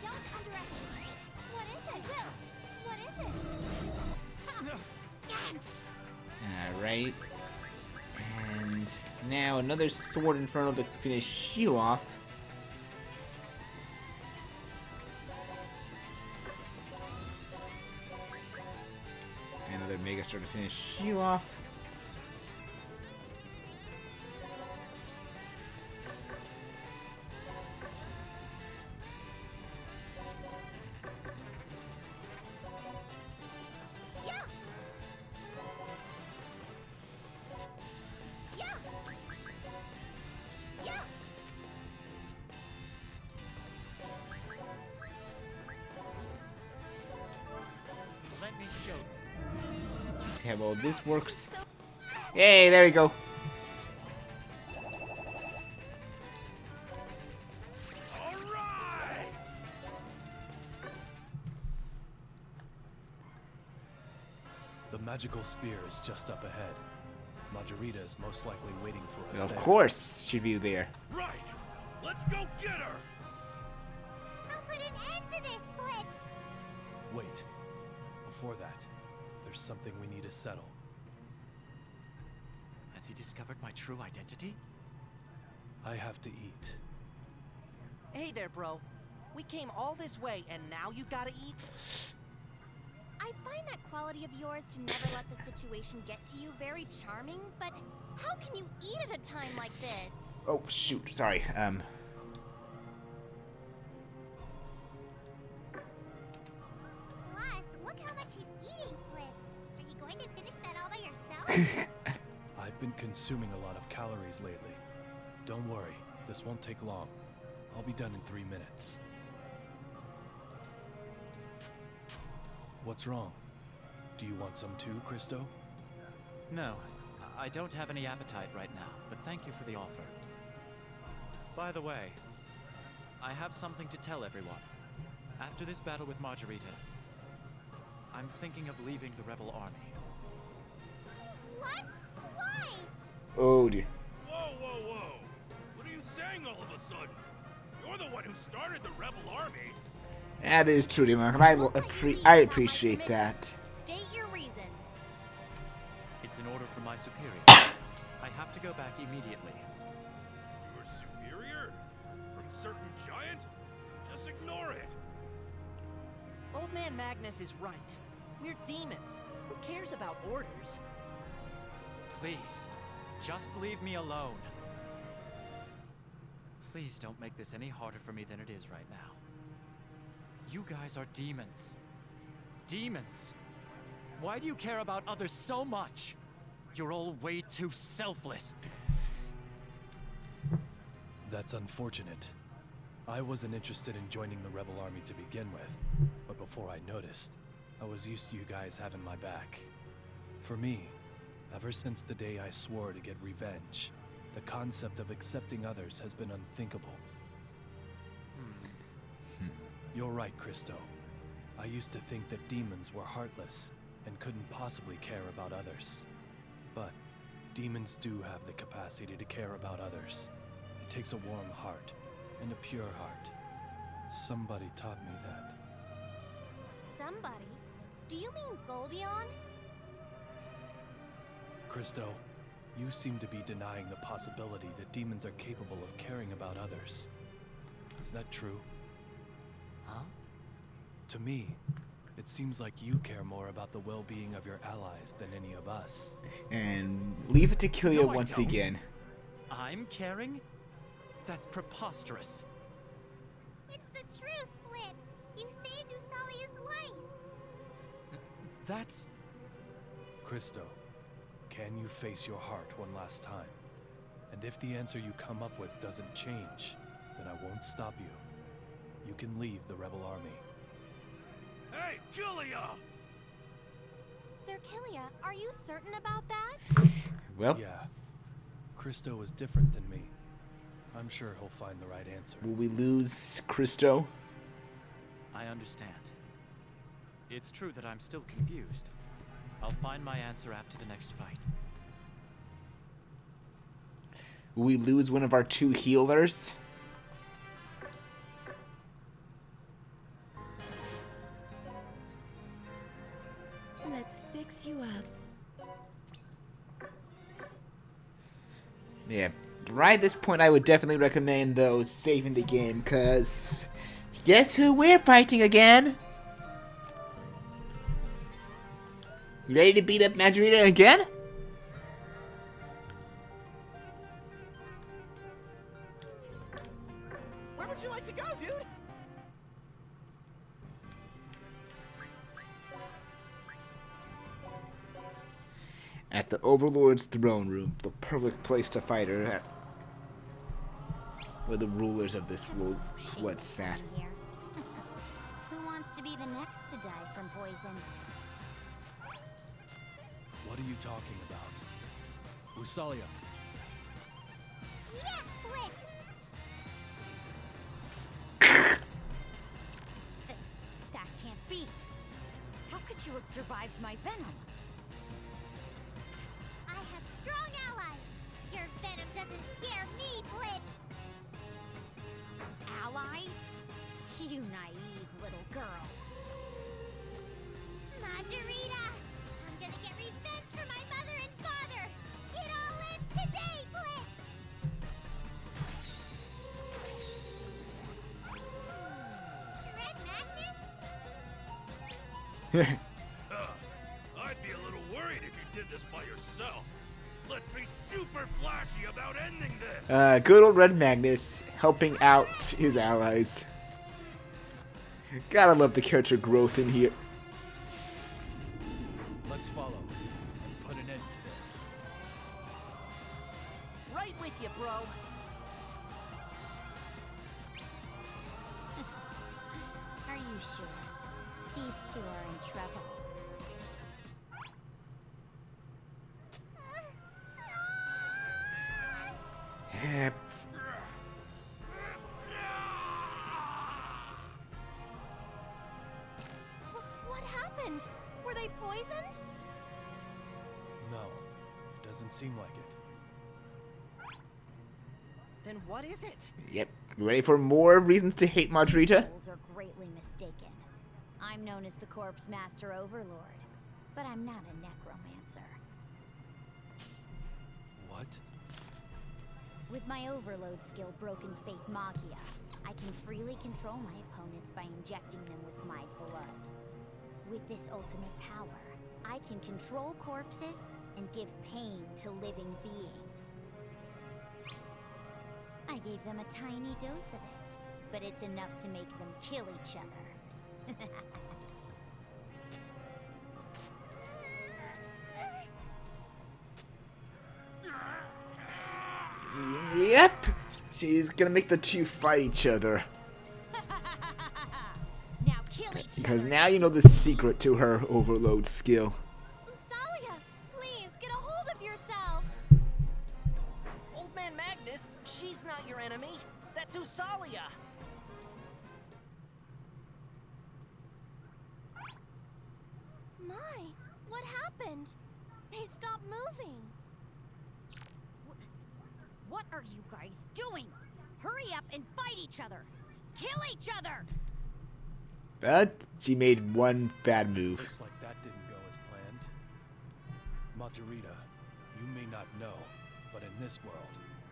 Don't underestimate. What is it? Will, what is it? Tough. Dance. Alright. And now another sword inferno to finish you off. Another Mega Sword to finish you off. Yeah. Yeah. Yeah. Let me show you. Let's see how well this works. Hey, there we go. All right. The magical spear is just up ahead. Majorita is most likely waiting for us Of there. course, she'd be there. Right. Let's go get her. I'll put an end to this split. Wait. Before that, there's something we need to settle. Has he discovered my true identity? I have to eat. Hey there, bro. We came all this way, and now you've got to eat? I find that quality of yours to never let the situation get to you very charming, but how can you eat at a time like this? Oh, shoot. Sorry. Plus, look how much he's eating, Flip. Are you going to finish that all by yourself? I've been consuming a lot of calories lately. Don't worry, this won't take long. I'll be done in 3 minutes. What's wrong? Do you want some too, Christo? No, I don't have any appetite right now, but thank you for the offer. By the way, I have something to tell everyone. After this battle with Margarita, I'm thinking of leaving the rebel army. What? Why? Oh, dear. Whoa, whoa, whoa. What are you saying all of a sudden? You're the one who started the rebel army. That is true, Demon. I appreciate that. State your reasons. It's an order from my superior. I have to go back immediately. Your superior? From certain giant? Just ignore it. Old Man Magnus is right. We're demons. Who cares about orders? Please, just leave me alone. Please don't make this any harder for me than it is right now. You guys are demons. Demons! Why do you care about others so much? You're all way too selfless. That's unfortunate. I wasn't interested in joining the rebel army to begin with, but before I noticed, I was used to you guys having my back. For me, ever since the day I swore to get revenge, the concept of accepting others has been unthinkable. You're right, Christo. I used to think that demons were heartless and couldn't possibly care about others. But demons do have the capacity to care about others. It takes a warm heart and a pure heart. Somebody taught me that. Somebody? Do you mean Goldion? Christo, you seem to be denying the possibility that demons are capable of caring about others. Is that true? Huh? To me, it seems like you care more about the well-being of your allies than any of us. And leave it to Killia No, I once don't. again. I'm caring? That's preposterous. It's the truth, Flip. You saved Usalia's life. That's... Christo, can you face your heart one last time? And if the answer you come up with doesn't change, then I won't stop you. You can leave the rebel army. Hey, Killia! Sir Killia, are you certain about that? Well, Yeah. Christo is different than me. I'm sure he'll find the right answer. will we lose Christo? I understand. It's true that I'm still confused. I'll find my answer after the next fight. Will we lose one of our 2 healers? Let's fix you up. Yeah, right at this point I would definitely recommend, though, saving the game, because guess who we're fighting again? You ready to beat up Majorita again? Where would you like to go, dude? At the Overlord's throne room, the perfect place to fight her at. Where the rulers of this world what's sat. Here. Who wants to be the next to die from poison? What are you talking about? Usalia, Yes, Flip! That can't be. How could you have survived my venom? I have strong allies. Your venom doesn't scare me, Flip. Allies? You naive little girl. Majorita! I'm gonna get revenge for my mother and father! It all ends today, Flip! Red Magnus? I'd be a little worried if you did this by yourself. Let's be super flashy about ending this. Good old Red Magnus helping out his allies. Gotta love the character growth in here. let's follow and put an end to this. Right with you, bro. Are you sure? These two are in trouble. Yep. What happened? Were they poisoned? No, it doesn't seem like it. Then what is it? Yep. You ready for more reasons to hate Majorita? Fools are greatly mistaken. I'm known as the Corpse Master Overlord, but I'm not a necromancer. What? With my overload skill, Broken Faith Magia, I can freely control my opponents by injecting them with my blood. With this ultimate power, I can control corpses and give pain to living beings. I gave them a tiny dose of it, but it's enough to make them kill each other. Yep. She's gonna make the two fight each other. Now kill each Because other. now you know the secret to her overload skill. Usalia, please get a hold of yourself. Old Man Magnus, she's not your enemy. That's Usalia. happened? They stopped moving. What are you guys doing? Hurry up and fight each other. Kill each other. But she made one bad move. Looks like that didn't go as planned. Majorita, you may not know, but in this world,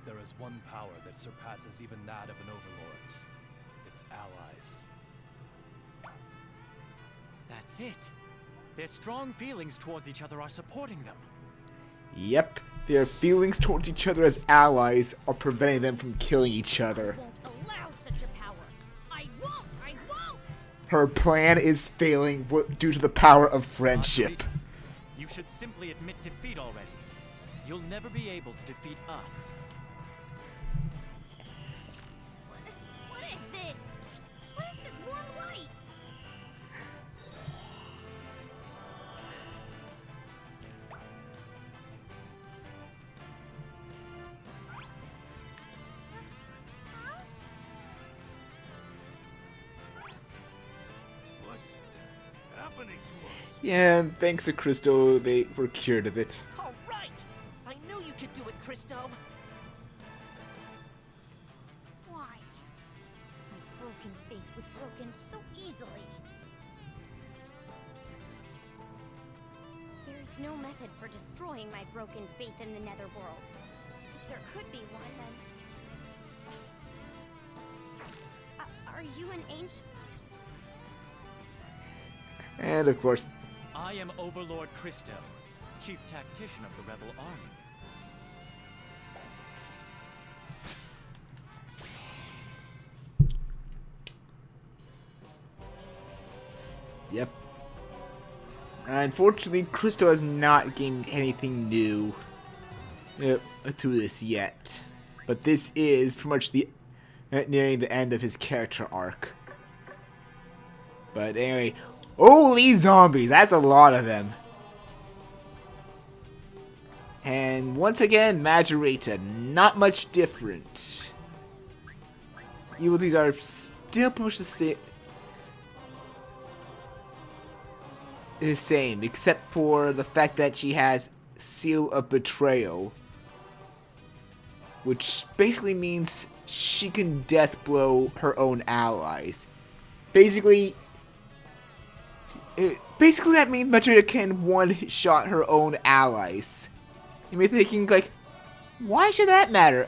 there is one power that surpasses even that of an overlord's. Its allies. That's it. Their strong feelings towards each other are supporting them. Yep, their feelings towards each other as allies are preventing them from killing each other. I won't allow such a power. I won't! I won't! Her plan is failing due to the power of friendship. Margarita, you should simply admit defeat already. You'll never be able to defeat us. What is this? What is this warm light? Huh? What's happening to us? Yeah, and thanks to Christo, they were cured of it. All right! I knew you could do it, Christo! Why? My broken faith was broken so easily. There's no method for destroying my broken faith in the Netherworld. If there could be one, then... are you an ancient? And of course, I am Overlord Christo, chief tactician of the rebel army. yep. Unfortunately, Christo has not gained anything new through this yet. But this is pretty much the nearing the end of his character arc. But anyway, holy zombies! That's a lot of them. And once again, Majorita, not much different. Evilities are still pretty much the same, except for the fact that she has Seal of Betrayal, which basically means she can death blow her own allies. Basically that means Majorita can one-shot her own allies. You may be thinking, like, why should that matter?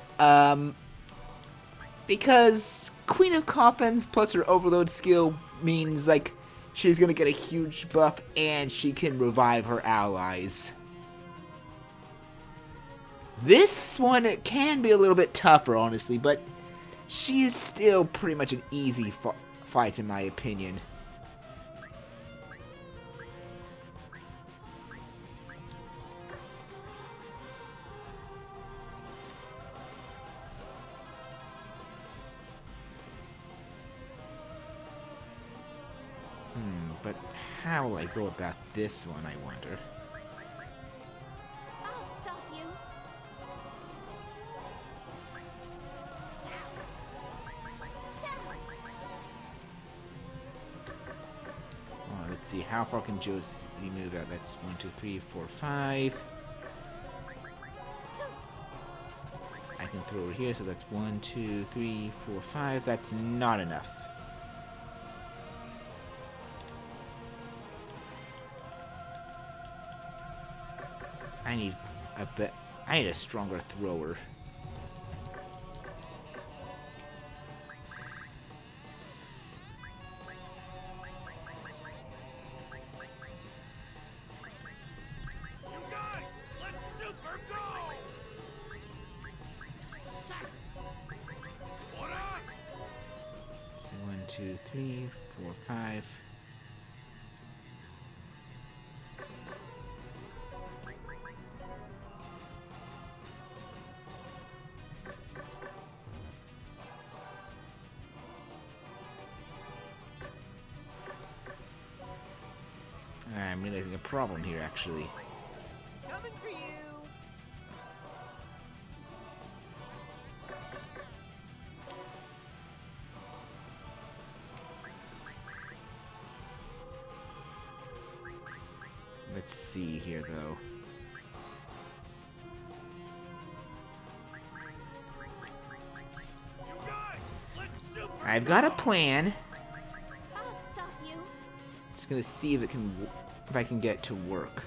Because Queen of Coffins plus her Overload skill means, like, she's gonna get a huge buff and she can revive her allies. This one can be a little bit tougher, honestly, but she is still pretty much an easy fight in my opinion. But how will I go about this one, I wonder? I'll stop you. Oh, let's see, how far can Josie move out? That's 1, 2, 3, 4, 5. I can throw her here, so that's 1, 2, 3, 4, 5. That's not enough. I need a stronger thrower. You guys, let's super go! What up? So 1, 2, 3, 4, 5. I'm realizing a problem here, actually. Coming for you! Let's see here, though. You guys, let's super I've got a plan. I'll stop you. Just gonna see if I can get it to work.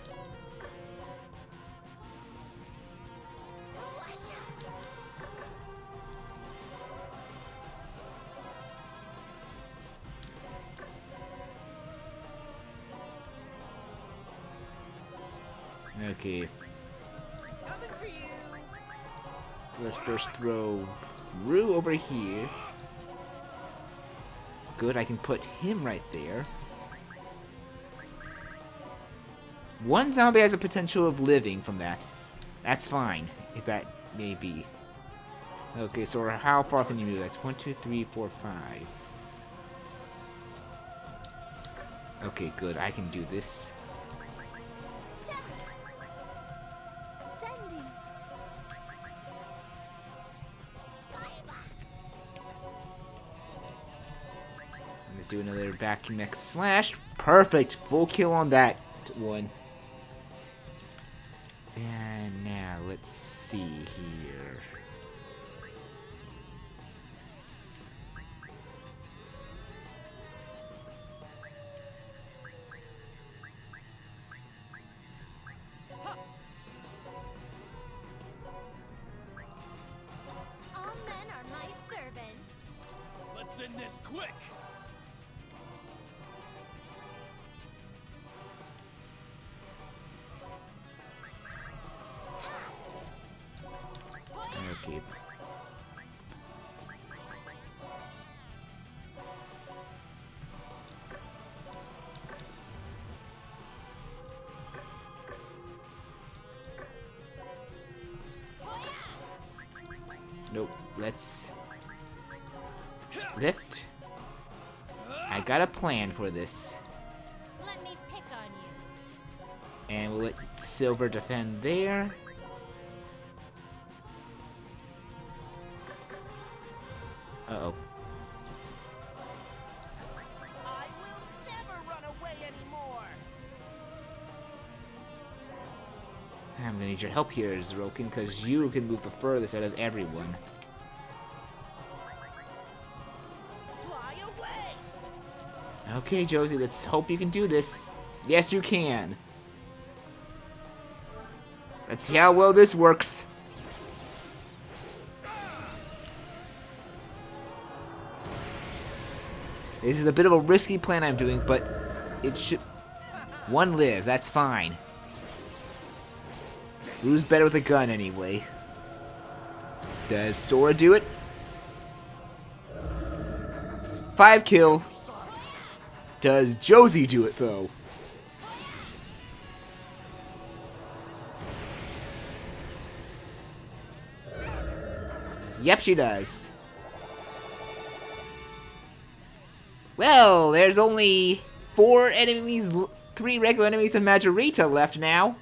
Okay, Coming for you. let's first throw Rue over here. Good, I can put him right there. One zombie has a potential of living from that. That's fine, if that may be. Okay, so how far can you move? That's 1, 2, 3, 4, 5. Okay, good, I can do this. Sending. I'm gonna do another vacuum X slash. Perfect! Full kill on that one. And now, let's see here. All men are my servants. Let's end this quick. Okay. Nope. Let's lift. I got a plan for this. Let me pick on you. And we'll let Silver defend there. Uh-oh. I will never run away anymore. I'm gonna need your help here, Zerokin, because you can move the furthest out of everyone. Fly away. Okay, Josie, let's hope you can do this. Yes, you can. Let's see how well this works. This is a bit of a risky plan I'm doing, but it should... One lives, that's fine. Rue's better with a gun anyway. Does Sora do it? 5 kill. Does Josie do it, though? Yep, she does. Well, there's only 4 enemies, 3 regular enemies and Majorita left now.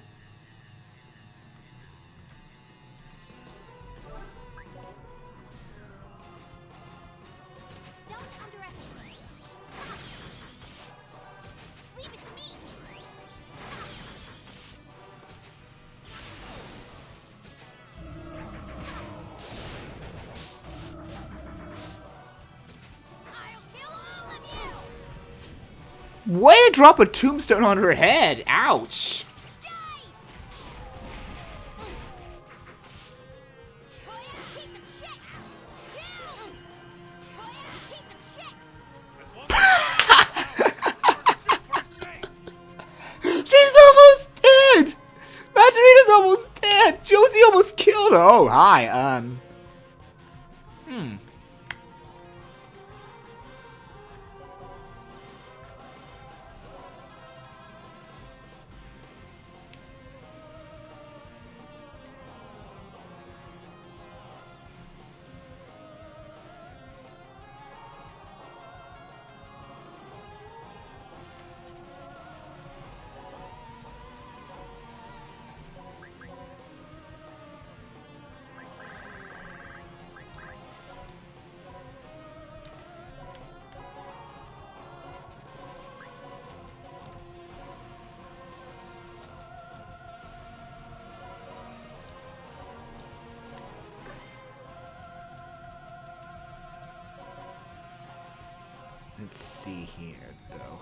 Don't underestimate. Top. Leave it to me. I'll kill all of you. Way to drop a tombstone on her head. Ouch. Die. Toya, piece of shit. Kill. Toya, piece of shit. As long as super safe. She's almost dead. Majorita's almost dead. Josie almost killed her. Oh, hi. Let's see here, though.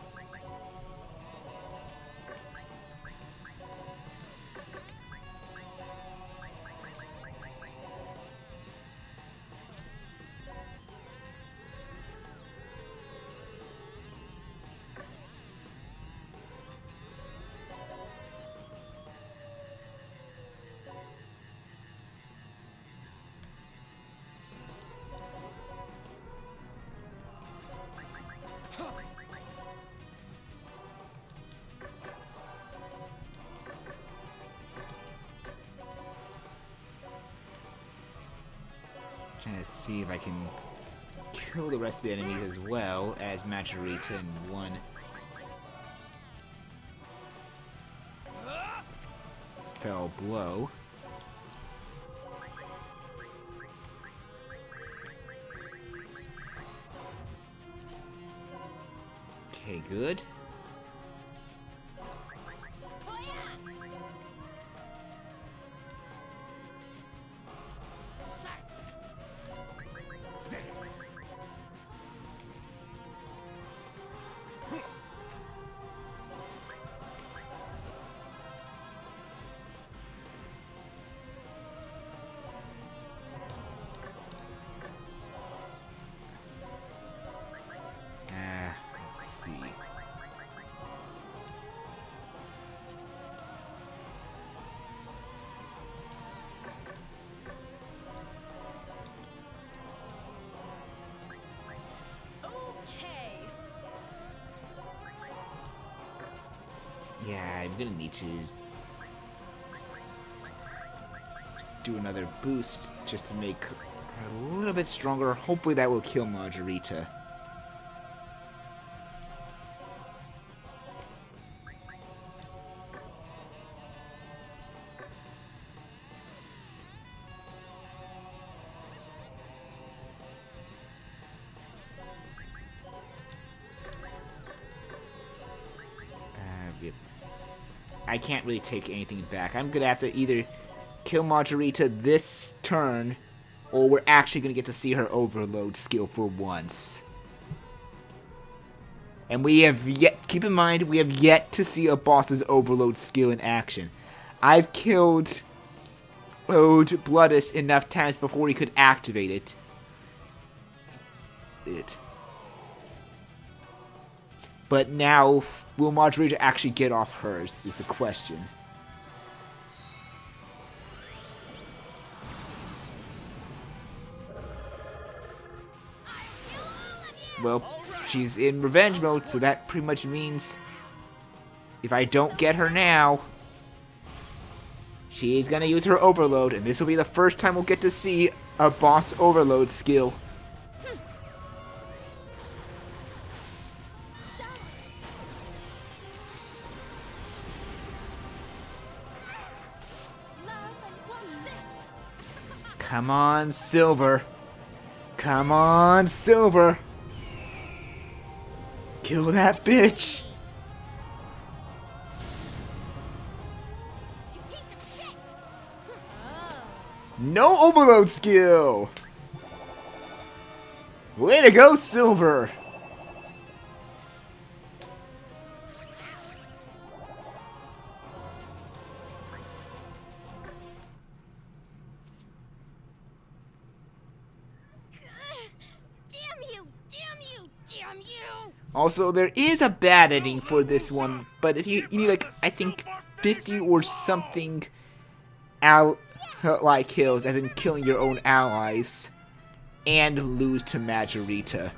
Trying to see if I can kill the rest of the enemies as well as Majorita in one fell blow. Okay, good. Let's see. Yeah, I'm gonna need to do another boost just to make her a little bit stronger. Hopefully that will kill Majorita. I can't really take anything back. I'm gonna have to either kill Majorita this turn, or we're actually gonna get to see her overload skill for once. And we have yet, keep in mind, we have yet to see a boss's overload skill in action. I've killed Bloodus enough times before he could activate it. But now, will Majorita actually get off hers, is the question. Well, she's in revenge mode, so that pretty much means if I don't get her now, she's gonna use her overload, and this will be the first time we'll get to see a boss overload skill. Come on, Silver. Come on, Silver. Kill that bitch. No overload skill. Way to go, Silver. Also, there is a bad ending for this one, but if you need like, I think 50 or something ally kills, as in killing your own allies, and lose to Majorita.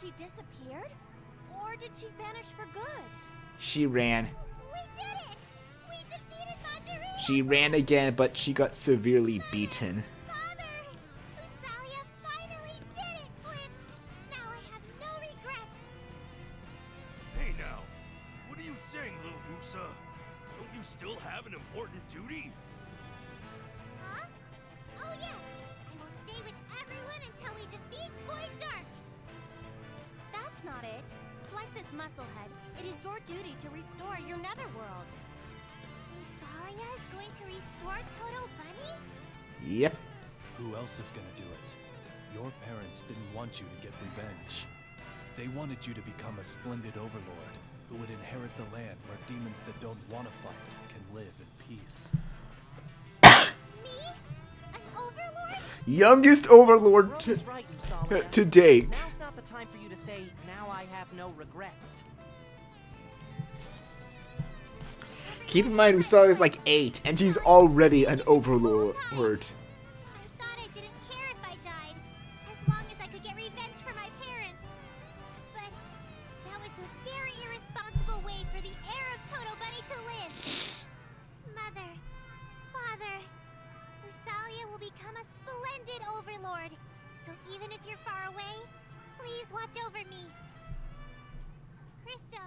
She disappeared? Or did she vanish for good? She ran. We did it! We defeated Majorita! She ran again, but she got severely beaten. Duty? Huh? Oh yes! I will stay with everyone until we defeat Void Dark! That's not it. Like this musclehead, it is your duty to restore your netherworld. Lusalia is going to restore Toto Bunny? Yep. Who else is gonna do it? Your parents didn't want you to get revenge. They wanted you to become a splendid overlord who would inherit the land where demons that don't want to fight can live in peace. Me? An overlord? Youngest overlord Rome is right, Usalia. to date. Now's not the time for you to say, now I have no regrets. Keep in mind, Usalia is like 8, and she's already an overlord. I thought I didn't care if I died, as long as I could get revenge for my parents. But that was a very irresponsible way for the heir of Toto Bunny to live. Mother, Father, Usalia will become a splendid overlord. So even if you're far away, please watch over me. Christo,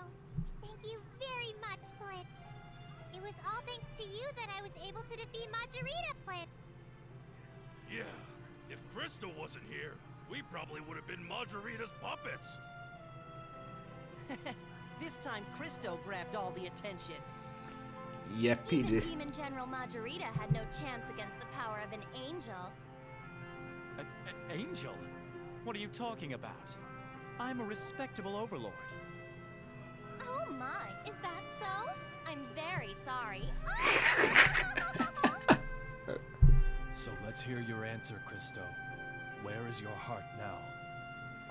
thank you very much, Blip. It was all thanks to you that I was able to defeat Majorita, Blip. Yeah, if Krista wasn't here, we probably would have been Margarita's puppets. This time, Christo grabbed all the attention. Yep, he Even did. Demon General Majorita had no chance against the power of an angel. Angel? What are you talking about? I'm a respectable overlord. Oh my, is that so? I'm very sorry. So let's hear your answer, Christo. Where is your heart now?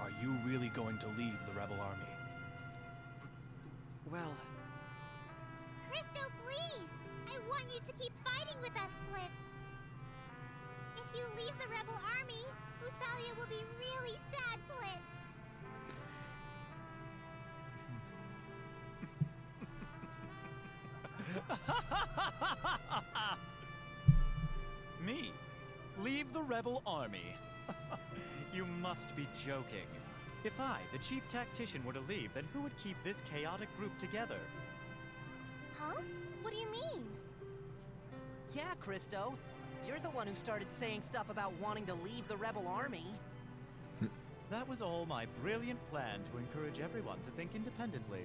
Are you really going to leave the rebel army? Well, Christo, please! I want you to keep fighting with us, Flip. If you leave the rebel army, Usalia will be really sad, Flip. Me? Leave the rebel army? You must be joking. If I, the chief tactician, were to leave, then who would keep this chaotic group together? Huh? What do you mean? yeah, Christo. You're the one who started saying stuff about wanting to leave the rebel army. That was all my brilliant plan to encourage everyone to think independently.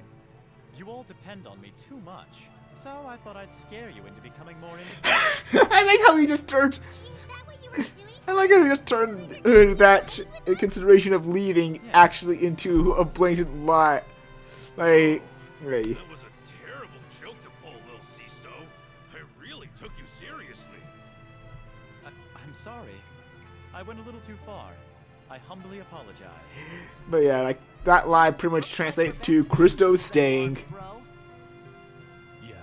You all depend on me too much, so I thought I'd scare you into becoming more independent. I like how he just turned. Is that what you were doing? I like how he just turned that consideration of leaving actually into a blatant lie. Like, hey. That was a terrible joke to pull, Lil Sisto. I really took you seriously. I'm sorry. I went a little too far. I humbly apologize. But yeah, like that lie pretty much translates to Christo staying. Bro, Yeah.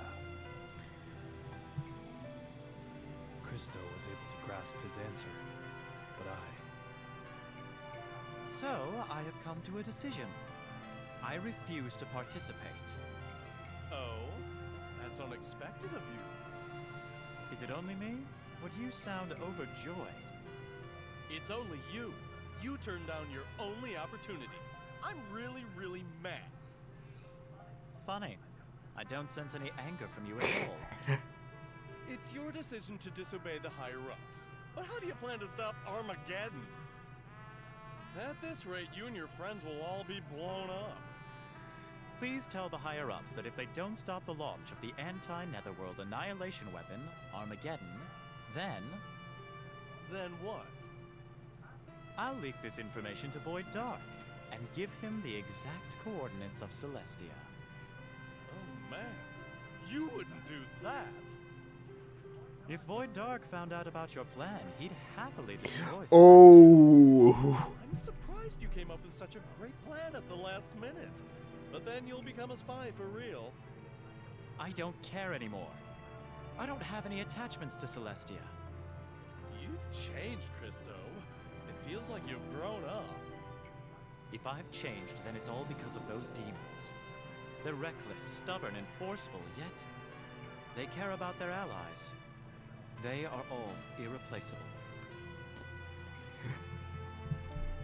Christo was able to grasp his answer, but So, I have come to a decision. I refuse to participate. Oh, that's unexpected of you. Is it only me? Or do you sound overjoyed? It's only you. You turned down your only opportunity. I'm really, really mad. Funny. I don't sense any anger from you at all. It's your decision to disobey the higher-ups. But how do you plan to stop Armageddon? At this rate, you and your friends will all be blown up. Please tell the higher-ups that if they don't stop the launch of the anti-Netherworld annihilation weapon, Armageddon, then Then what? I'll leak this information to Void Dark and give him the exact coordinates of Celestia. Oh man, you wouldn't do that. If Void Dark found out about your plan, he'd happily destroy Celestia. Oh. I'm surprised you came up with such a great plan at the last minute. But then you'll become a spy for real. I don't care anymore. I don't have any attachments to Celestia. You've changed, Christo. It feels like you've grown up. If I've changed, then it's all because of those demons. They're reckless, stubborn, and forceful, yet they care about their allies. They are all irreplaceable.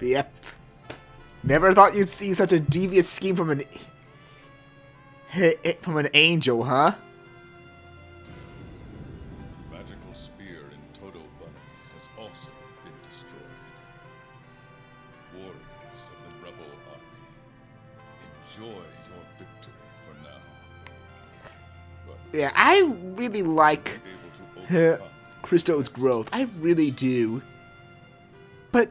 Yep. Never thought you'd see such a devious scheme from an angel, huh? The magical spear in Toto Bunny has also been destroyed. Warriors of the rebel army, enjoy your victory for now. But Yeah, I really like be able to overcome Christo's growth. I really do. But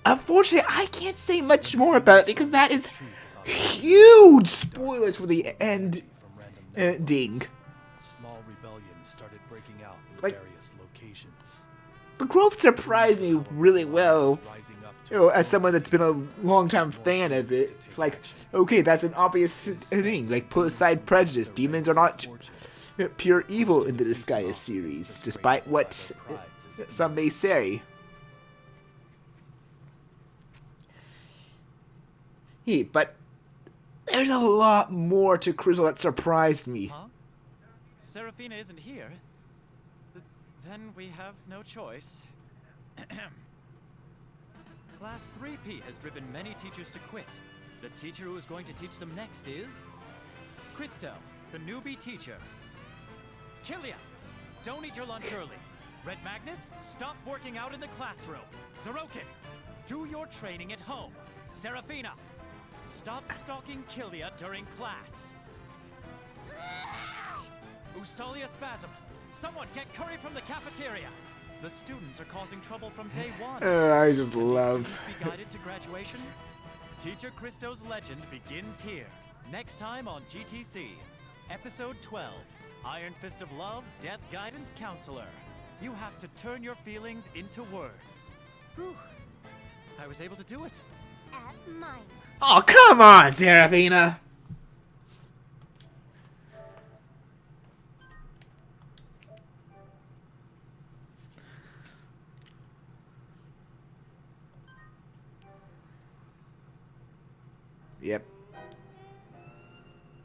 unfortunately, I can't say much more about it because that is huge spoilers for the ending. Small rebellions started breaking out in Like- various locations. The growth surprised me really well. You know, as someone that's been a long-time fan of it, it's like, okay, that's an obvious thing. Like, put aside prejudice. Demons are not pure evil in the Disgaea series, despite what some may say. Hey, but there's a lot more to Crystal that surprised me. Huh? Seraphina isn't here? Then we have no choice. Class 3P has driven many teachers to quit. The teacher who is going to teach them next is... Christo, the newbie teacher. Killia, don't eat your lunch early. Red Magnus, stop working out in the classroom. Zerokin, do your training at home. Seraphina, stop stalking Killia during class. Usalia Spasm, someone get curry from the cafeteria. The students are causing trouble from day one. I just Can these love... students be guided to graduation? Teacher Christo's legend begins here. Next time on GTC. Episode 12. Iron Fist of Love, Death Guidance Counselor. You have to turn your feelings into words. Whew. I was able to do it. F mine. Oh, come on, Seraphina! Yep.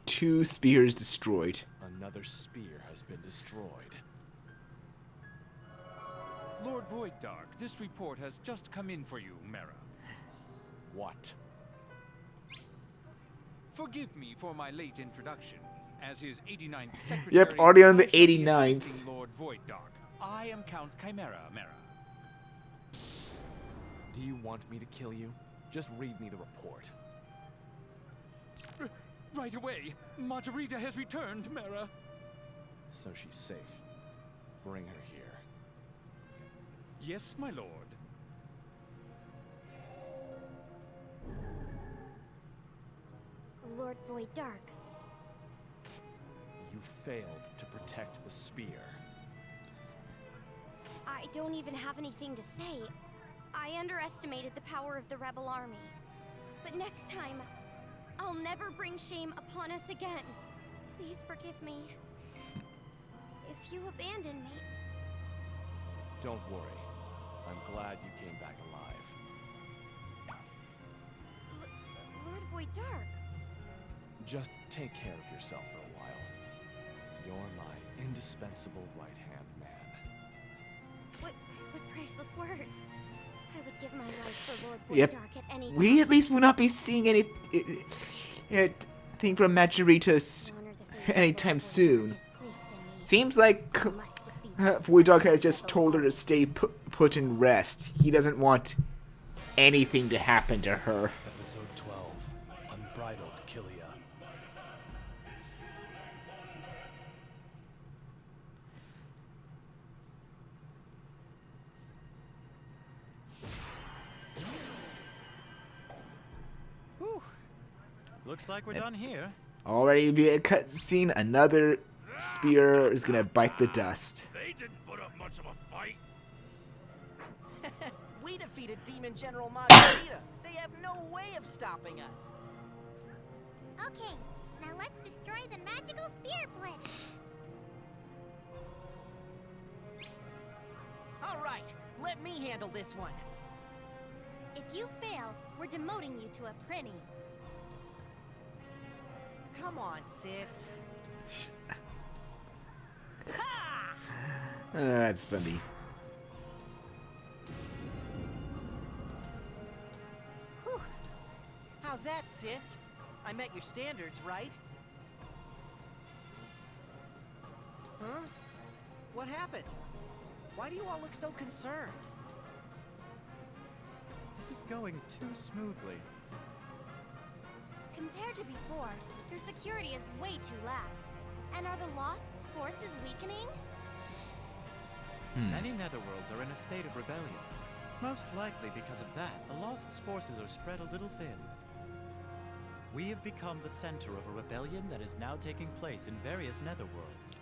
2 spears destroyed. Another spear has been destroyed. Lord Voiddark, this report has just come in for you, Mera. What? Forgive me for my late introduction. As his 89th secretary, Yep, already on the I shall be 89th. assisting Lord Voiddark. I am Count Chimera, Mera. Do you want me to kill you? Just read me the report. Right away. Margarita has returned, Mera. So she's safe. Bring her here. Yes, my lord. Lord Voiddark. You failed to protect the spear. I don't even have anything to say. I underestimated the power of the rebel army. But next time, I'll never bring shame upon us again. Please forgive me. If you abandon me... Don't worry. I'm glad you came back alive. Lord Voiddark. Just take care of yourself for a while. You're my indispensable right-hand man. What priceless words. I would give my life for Lord Yep. Voiddark at any time. We at least will not be seeing anything from Margarita anytime soon. Seems like Voiddark has just told her to stay put in rest. He doesn't want anything to happen to her. Episode 12. Unbridled Killia. Whew. Looks like we're done here. Already via cutscene, another spear is gonna bite the dust. They didn't put up much of a fight. We defeated Demon General Margarita. They have no way of stopping us. Okay, now let's destroy the magical spear blitz. All right, let me handle this one. If you fail, we're demoting you to a prinny. Come on, sis. That's funny. Whew. How's that, sis? I met your standards, right? Huh? What happened? Why do you all look so concerned? This is going too smoothly. Compared to before, your security is way too lax. And are the Lost's forces weakening? Many netherworlds are in a state of rebellion. Most likely because of that, the Lost's forces are spread a little thin. We have become the center of a rebellion that is now taking place in various netherworlds.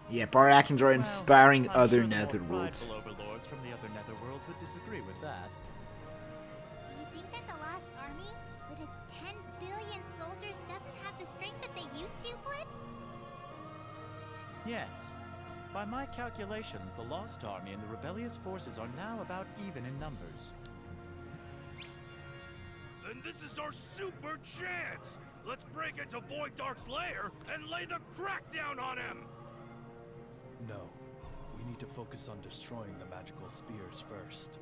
Yep, our actions are inspiring I'm other sure the more netherworlds. prideful overlords from the other netherworlds would disagree with that. Do you think that the Lost Army, with its 10 billion soldiers, doesn't have the strength that they used to, Blip? Yes. By my calculations, the Lost Army and the rebellious forces are now about even in numbers. Then this is our super chance! Let's break into Void Dark's lair and lay the crackdown on him! No. We need to focus on destroying the magical spears first.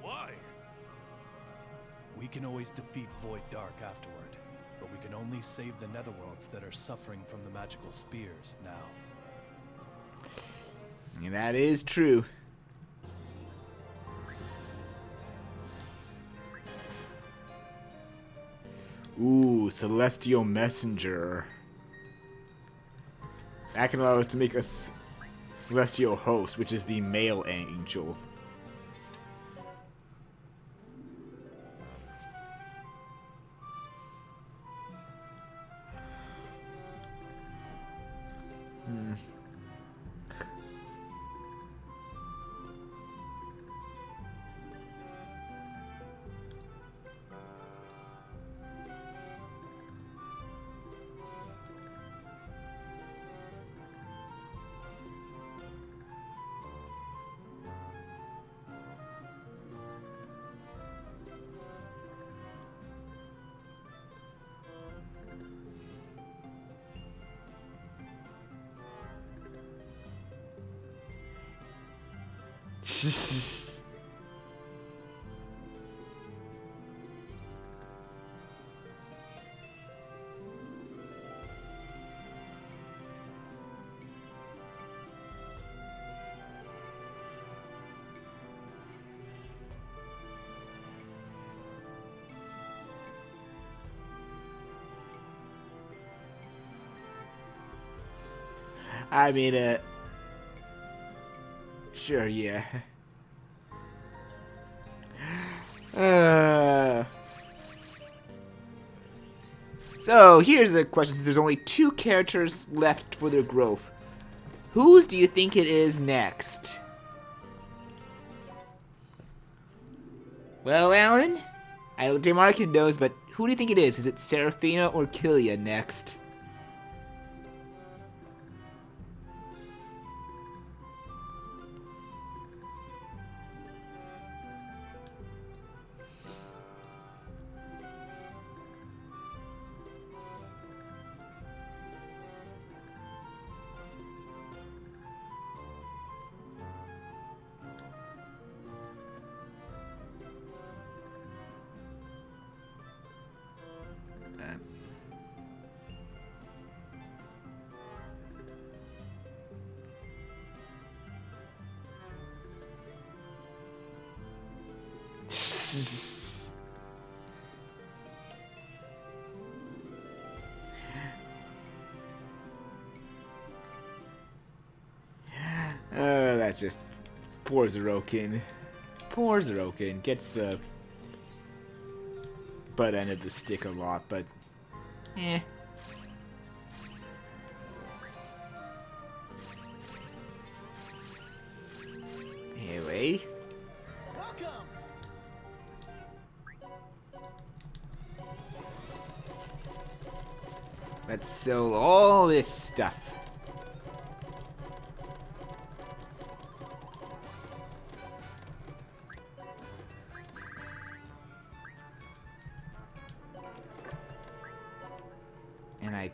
Why? We can always defeat Void Dark afterward, but we can only save the netherworlds that are suffering from the magical spears now. And that is true. Ooh, Celestial Messenger. That can allow us to make a Celestial Host, which is the male angel. I mean, sure, yeah. So, here's a question, since there's only 2 characters left for their growth. Whose do you think it is next? Well, Alan, I know J-Markin knows, but who do you think it is? Is it Seraphina or Killia next? That's just poor Zerokin. Poor Zerokin gets the butt end of the stick a lot, but eh. Anyway. Welcome. Let's sell all this stuff. And I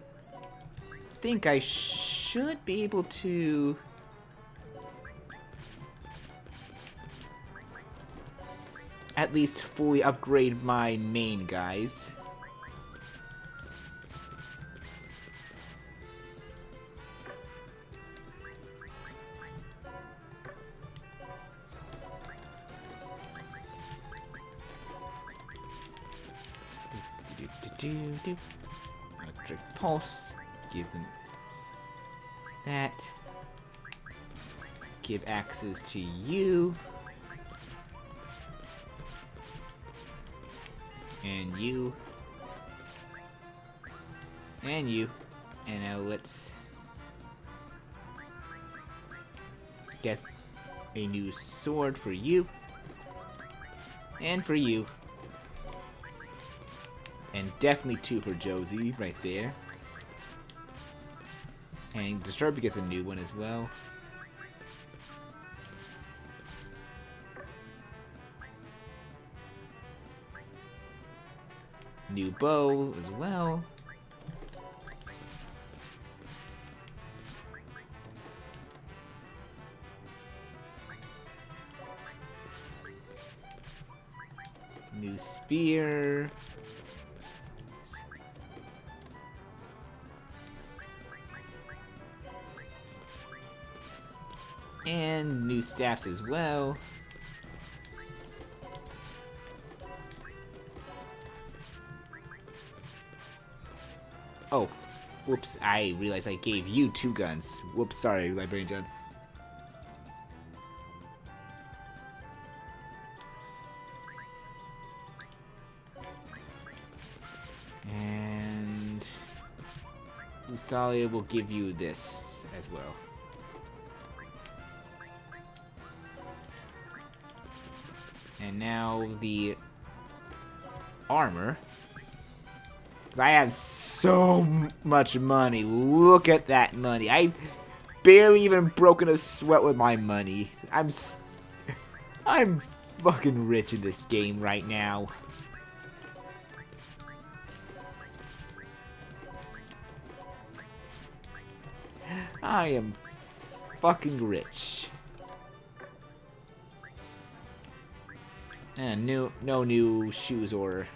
think I should be able to at least fully upgrade my main guys. Electric pulse, give them that. give access to you. And you. And you. And now let's get a new sword for you. And for you. And definitely 2 for Josie right there. And Disturber gets a new one as well. New bow as well. New spear. And new staffs as well. Oh, whoops, I realized I gave you 2 guns. Whoops, sorry, Librarian John. And Usalia will give you this as well. And now the armor. I have so much money. Look at that money. I barely even broken a sweat with my money. I'm fucking rich in this game right now. I am fucking rich. And no new shoes or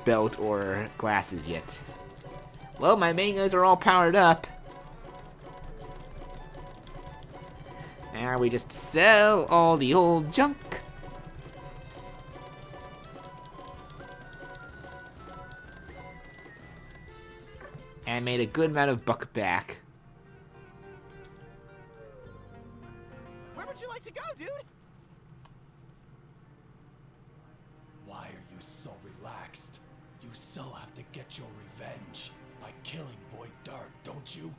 belt or glasses yet. Well, my main guns are all powered up. Now we just sell all the old junk. And made a good amount of buck back. Where would you like to go, dude? Why are you so relaxed? You still have to get your revenge by killing Void Dark, don't you?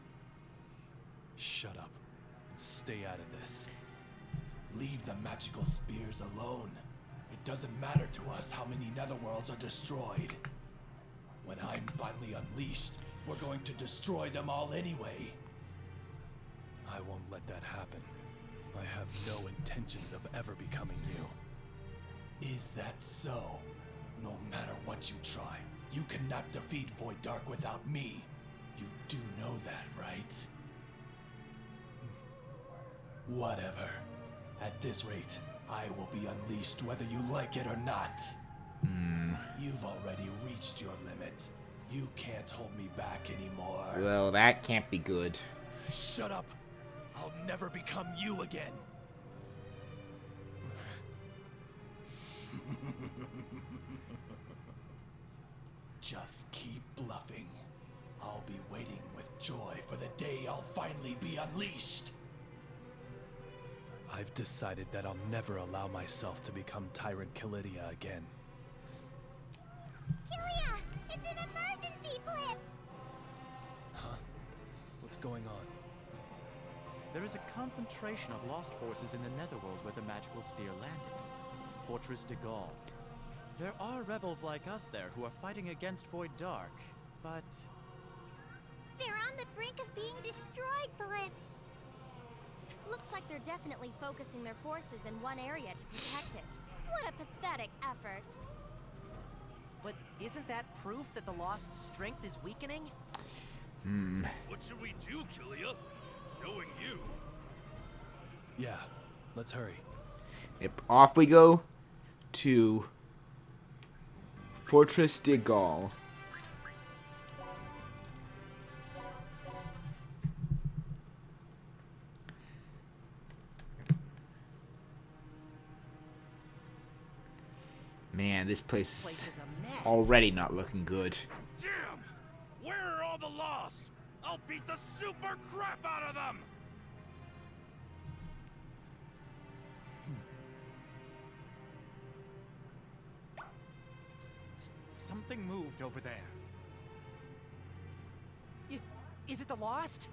Shut up and stay out of this. Leave the magical spears alone. It doesn't matter to us how many netherworlds are destroyed. When I'm finally unleashed, we're going to destroy them all anyway. I won't let that happen. I have no intentions of ever becoming you. Is that so? No matter what you try, you cannot defeat Void Dark without me. You do know that, right? Whatever. At this rate, I will be unleashed whether you like it or not. You've already reached your limit. You can't hold me back anymore. Well, that can't be good. Shut up! I'll never become you again. Just keep bluffing. I'll be waiting with joy for the day I'll finally be unleashed. I've decided that I'll never allow myself to become Tyrant Calidia again. Kilia! It's an emergency blip! Huh? What's going on? There is a concentration of lost forces in the Netherworld where the magical spear landed. Fortress Disgaea. There are rebels like us there who are fighting against Void Dark, but... They're on the brink of being destroyed, Blip! Looks like they're definitely focusing their forces in one area to protect it. What a pathetic effort. But isn't that proof that the Lost's strength is weakening? What should we do, Kilia? Knowing you. Yeah, let's hurry. Yep, off we go to Fortress Disgaea. Man, this place Place is is a mess. already not looking good. Damn! Where are all the lost? I'll beat the super crap out of them! Something moved over there. Is it the Lost?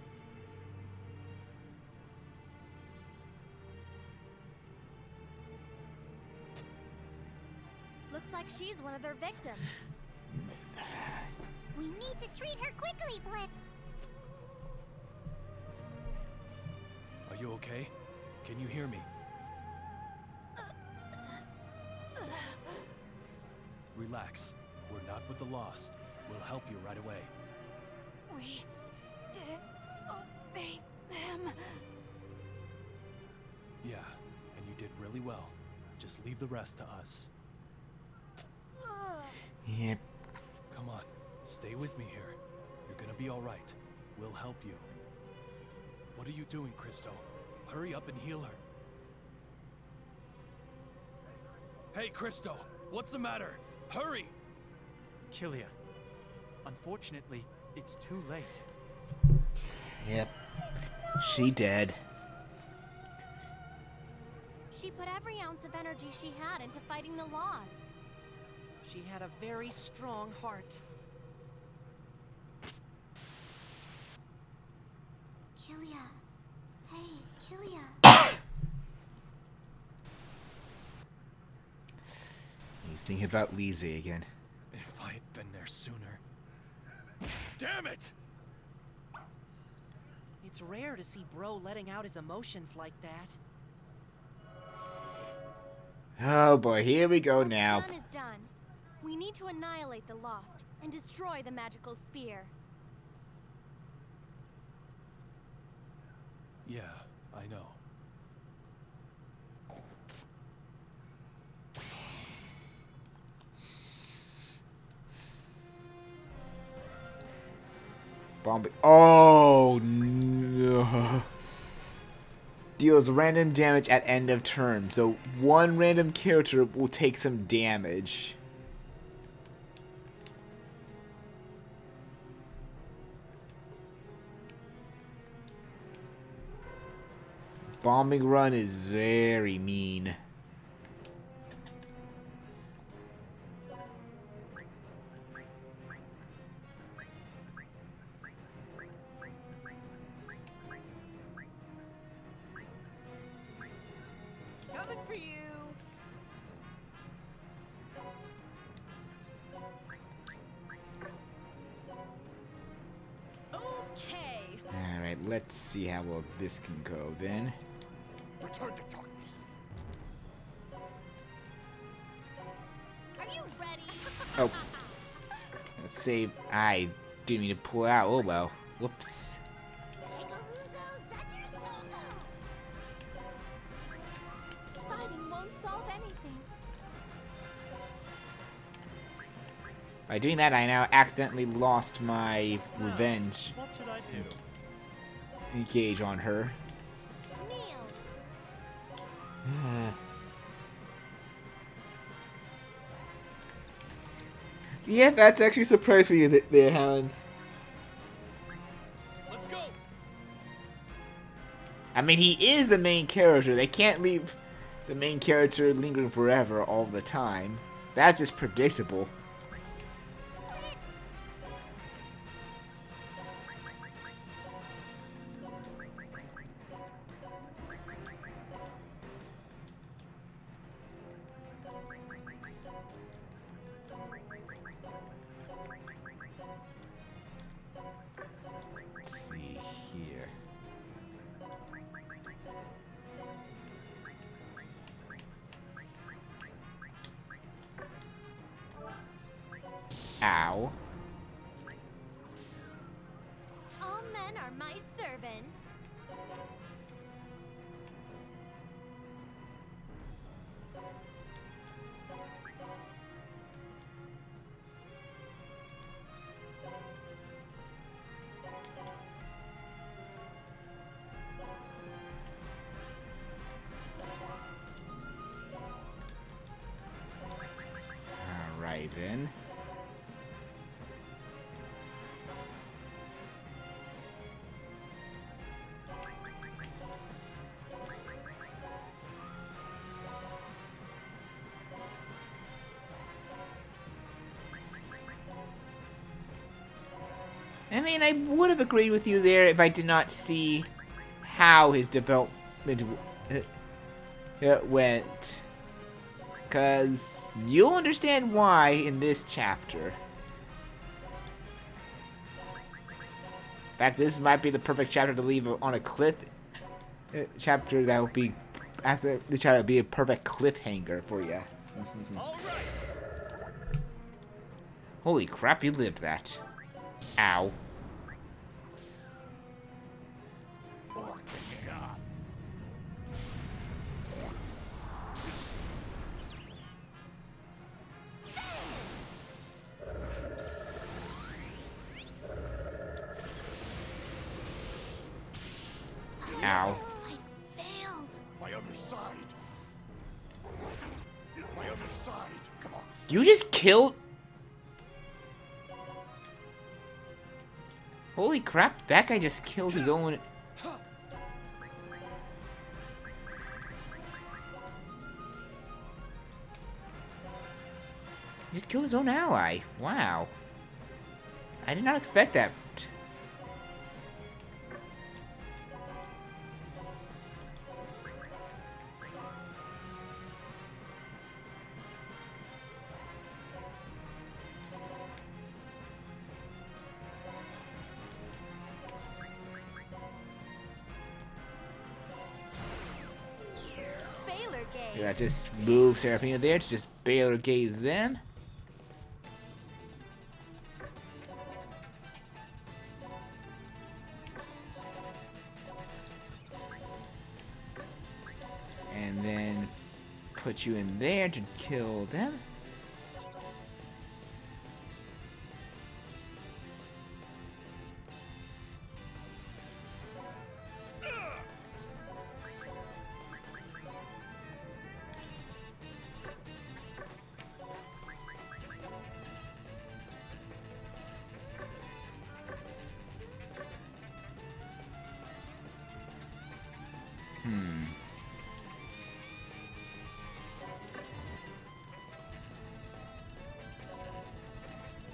Looks like she's one of their victims. We need to treat her quickly, Blip. Are you okay? Can you hear me? Relax. We're not with the Lost. We'll help you right away. We didn't obey them. Yeah, and you did really well. Just leave the rest to us. Yep. Come on, stay with me here. You're gonna be all right. We'll help you. What are you doing, Christo? Hurry up and heal her. Hey, Christo! What's the matter? Hurry! Kilia. Unfortunately, it's too late. Yep. She dead. She put every ounce of energy she had into fighting the Lost. She had a very strong heart. Kilia. Hey, Kilia. He's thinking about Lise again. If I had been there sooner. Damn it! It's rare to see Bro letting out his emotions like that. Oh boy, here we go now. What's done is done. We need to annihilate the Lost and destroy the magical spear. Yeah, I know. Bombing. Oh no. Deals random damage at end of turn. So one random character will take some damage. Bombing run is very mean. Coming for you! Okay. Alright, let's see how well this can go then. Return to darkness. Are you ready? Oh. Let's save. I didn't mean to pull out. Oh well. Whoops. Fighting won't solve anything. By doing that, I now accidentally lost my revenge What should I do? engage on her. Kneel. Yeah, that's actually surprised me there, Helen. Let's go! I mean, he is the main character. They can't leave the main character lingering forever all the time. That's just predictable. Let's see here. Ow. All men are my servants. Alright then. I mean, I would have agreed with you there if I did not see how his development went. Because you'll understand why in this chapter. In fact, this might be the perfect chapter to leave on a cliff. Chapter that will be, after this chapter will be a perfect cliffhanger for you. All right. Holy crap, you lived that. Ow. Ow. I failed. My other side. My other side. Come on. You just killed... Holy crap, that guy just killed his own... He just killed his own ally. Wow. I did not expect that. Baylor gaze. Yeah, just move Seraphina there to just Baylor gaze them. And then put you in there to kill them.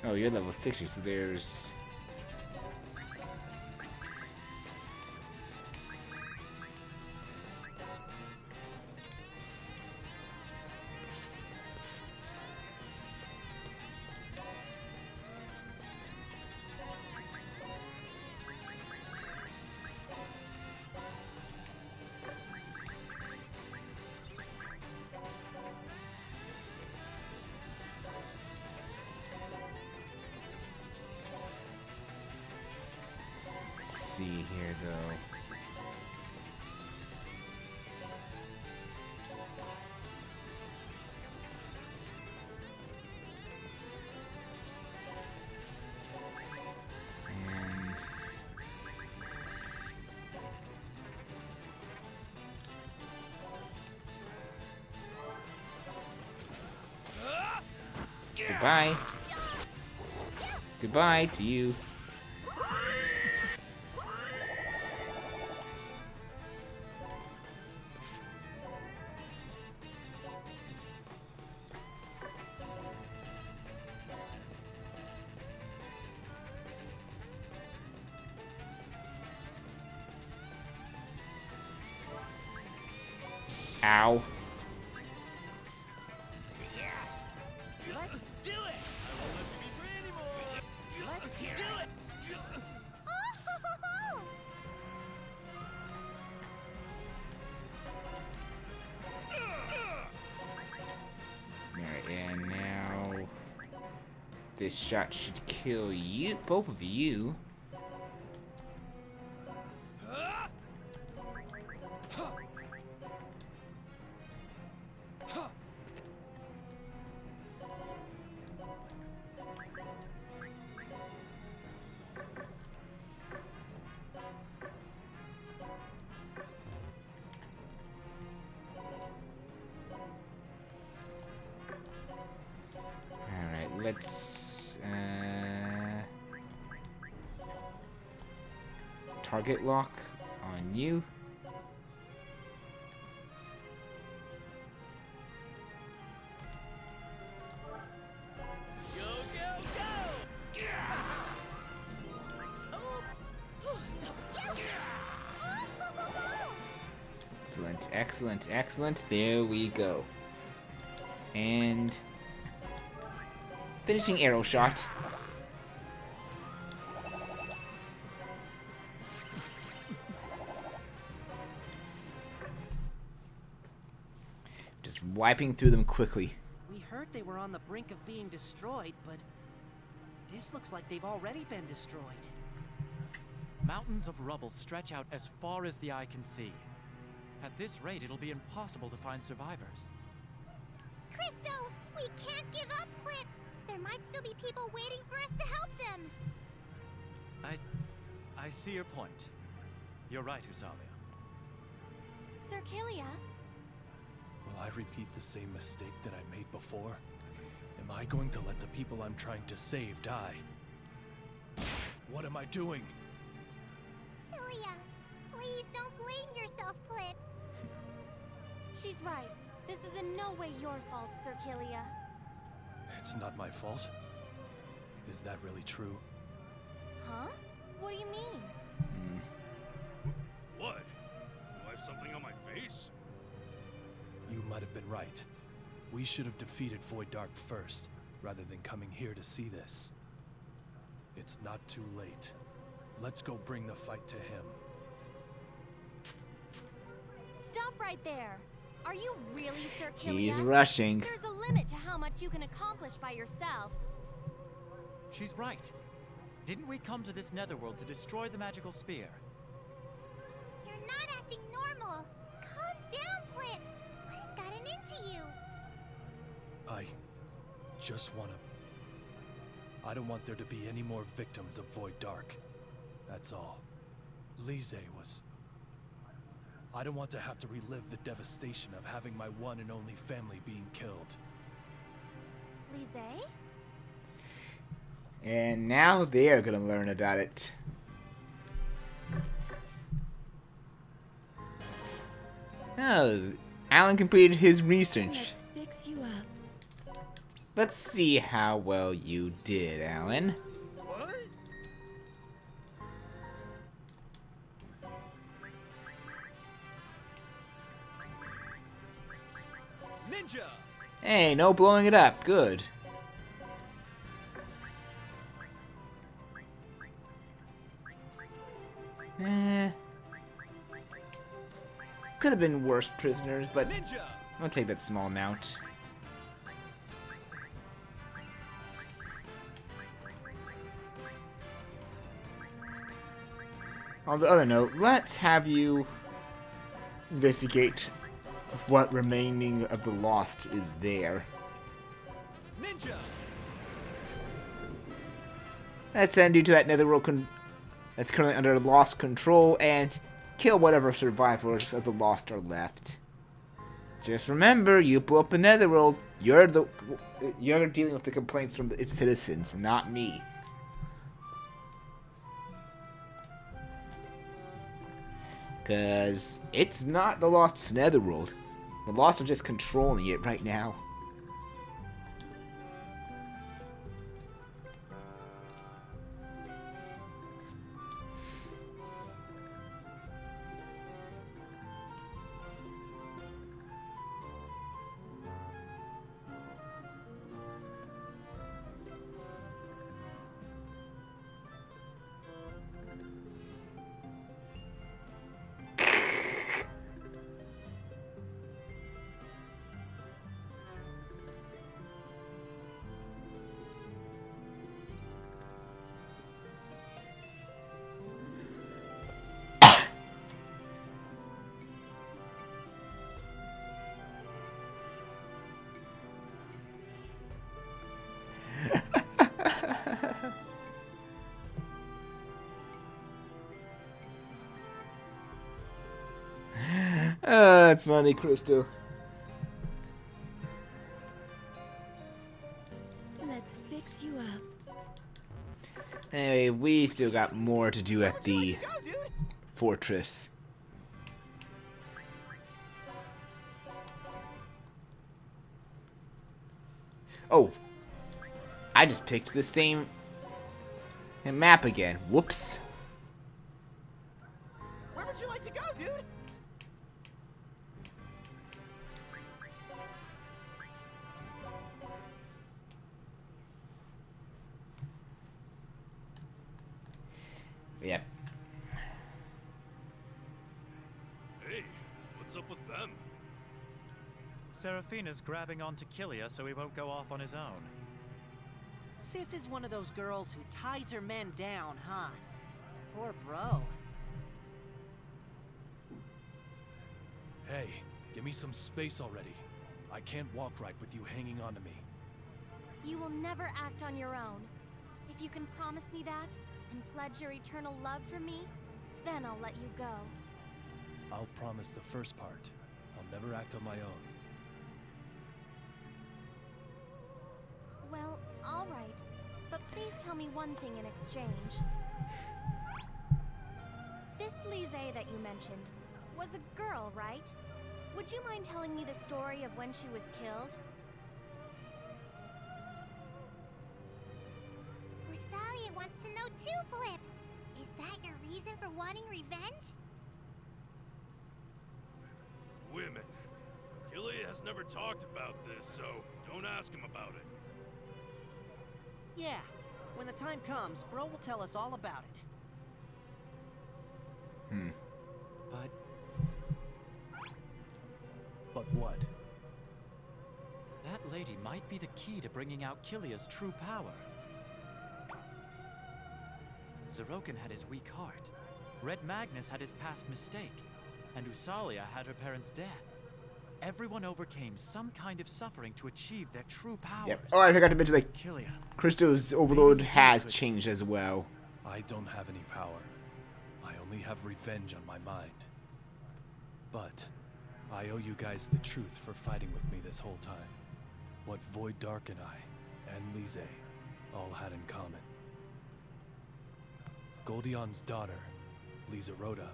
Oh, you're level 60, so there's... see here, though. And... Goodbye. Goodbye to you. Ow. Let's do it! I won't let you be free anymore. Let's do it! Alright, and now... This shot should kill you, both of you. Alright, let's... target lock on you. Go, go, go! Excellent, excellent, excellent. There we go. And finishing arrow shot. Just wiping through them quickly. We heard they were on the brink of being destroyed, but this looks like they've already been destroyed. Mountains of rubble stretch out as far as the eye can see. At this rate, it'll be impossible to find survivors. Christo, we can't give up, Clip. There might still be people waiting for us to help them. I see your point. You're right, Usalia. Sir Killia? Will I repeat the same mistake that I made before? Am I going to let the people I'm trying to save die? What am I doing? Killia, please don't blame yourself, Clip. She's right. This is in no way your fault, Sir Killia. It's not my fault? Is that really true? Huh? What do you mean? What? Do I have something on my face? You might have been right. We should have defeated Void Dark first, rather than coming here to see this. It's not too late. Let's go bring the fight to him. Stop right there. Are you really Sir Killia? He's rushing. There's a limit to how much you can accomplish by yourself. She's right. Didn't we come to this netherworld to destroy the magical spear? You're not acting normal. Calm down, Clip. What has gotten into you? I just wanna... I don't want there to be any more victims of Void Dark. That's all. Lise was... I don't want to have to relive the devastation of having my one and only family being killed. Lise? And now they're gonna learn about it. Oh, Alan completed his research. Let's fix you up. Let's see how well you did, Alan. What? Ninja! Hey, no blowing it up. Good. Could have been worse prisoners, but Ninja! I'll take that small amount. On the other note, let's have you investigate what remaining of the lost is there. Ninja! Let's send you to that netherworld that's currently under lost control and kill whatever survivors of the lost are left. Just remember, you blew up the netherworld. You're dealing with the complaints from its citizens, not me. Because it's not the Lost's netherworld. The Lost are just controlling it right now. That's funny, Crystal. Let's fix you up. Anyway, we still got more to do at the fortress. Oh, I just picked the same map again. Whoops. Where would you like to go, dude? Yep. Hey, what's up with them? Seraphina's grabbing onto Killia so he won't go off on his own. Sis is one of those girls who ties her men down, huh? Poor bro. Hey, give me some space already. I can't walk right with you hanging onto me. You will never act on your own. If you can promise me that, and pledge your eternal love for me, then I'll let you go. I'll promise the first part. I'll never act on my own. Well, all right. But please tell me one thing in exchange. This Disgaea that you mentioned was a girl, right? Would you mind telling me the story of when she was killed? Rosalia wants to know too, Blip. Is that your reason for wanting revenge? Women. Killia has never talked about this, so don't ask him about it. Yeah, when the time comes, bro will tell us all about it. But what? That lady might be the key to bringing out Killia's true power. Zeroken had his weak heart. Red Magnus had his past mistake. And Usalia had her parents' death. Everyone overcame some kind of suffering to achieve their true powers. Yep. Oh, I forgot to mention, like, Killia. Crystal's overload has changed as well. I don't have any power. I only have revenge on my mind. But I owe you guys the truth for fighting with me this whole time. What Void Dark and I, and Lise, all had in common. Goldion's daughter, Lisa Rhoda,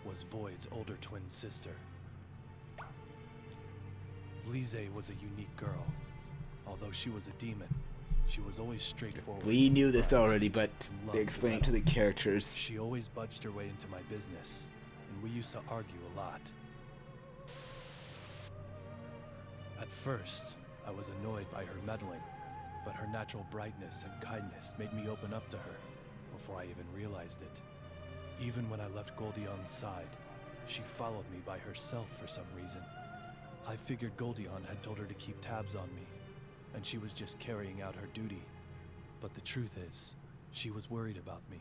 was Void's older twin sister. Lise was a unique girl. Although she was a demon, she was always straightforward. We knew this bright, already, but they explained it to the characters. She always budged her way into my business, and we used to argue a lot. At first, I was annoyed by her meddling, but her natural brightness and kindness made me open up to her before I even realized it. Even when I left Goldion's side, she followed me by herself for some reason. I figured Goldion had told her to keep tabs on me, and she was just carrying out her duty. But the truth is, she was worried about me.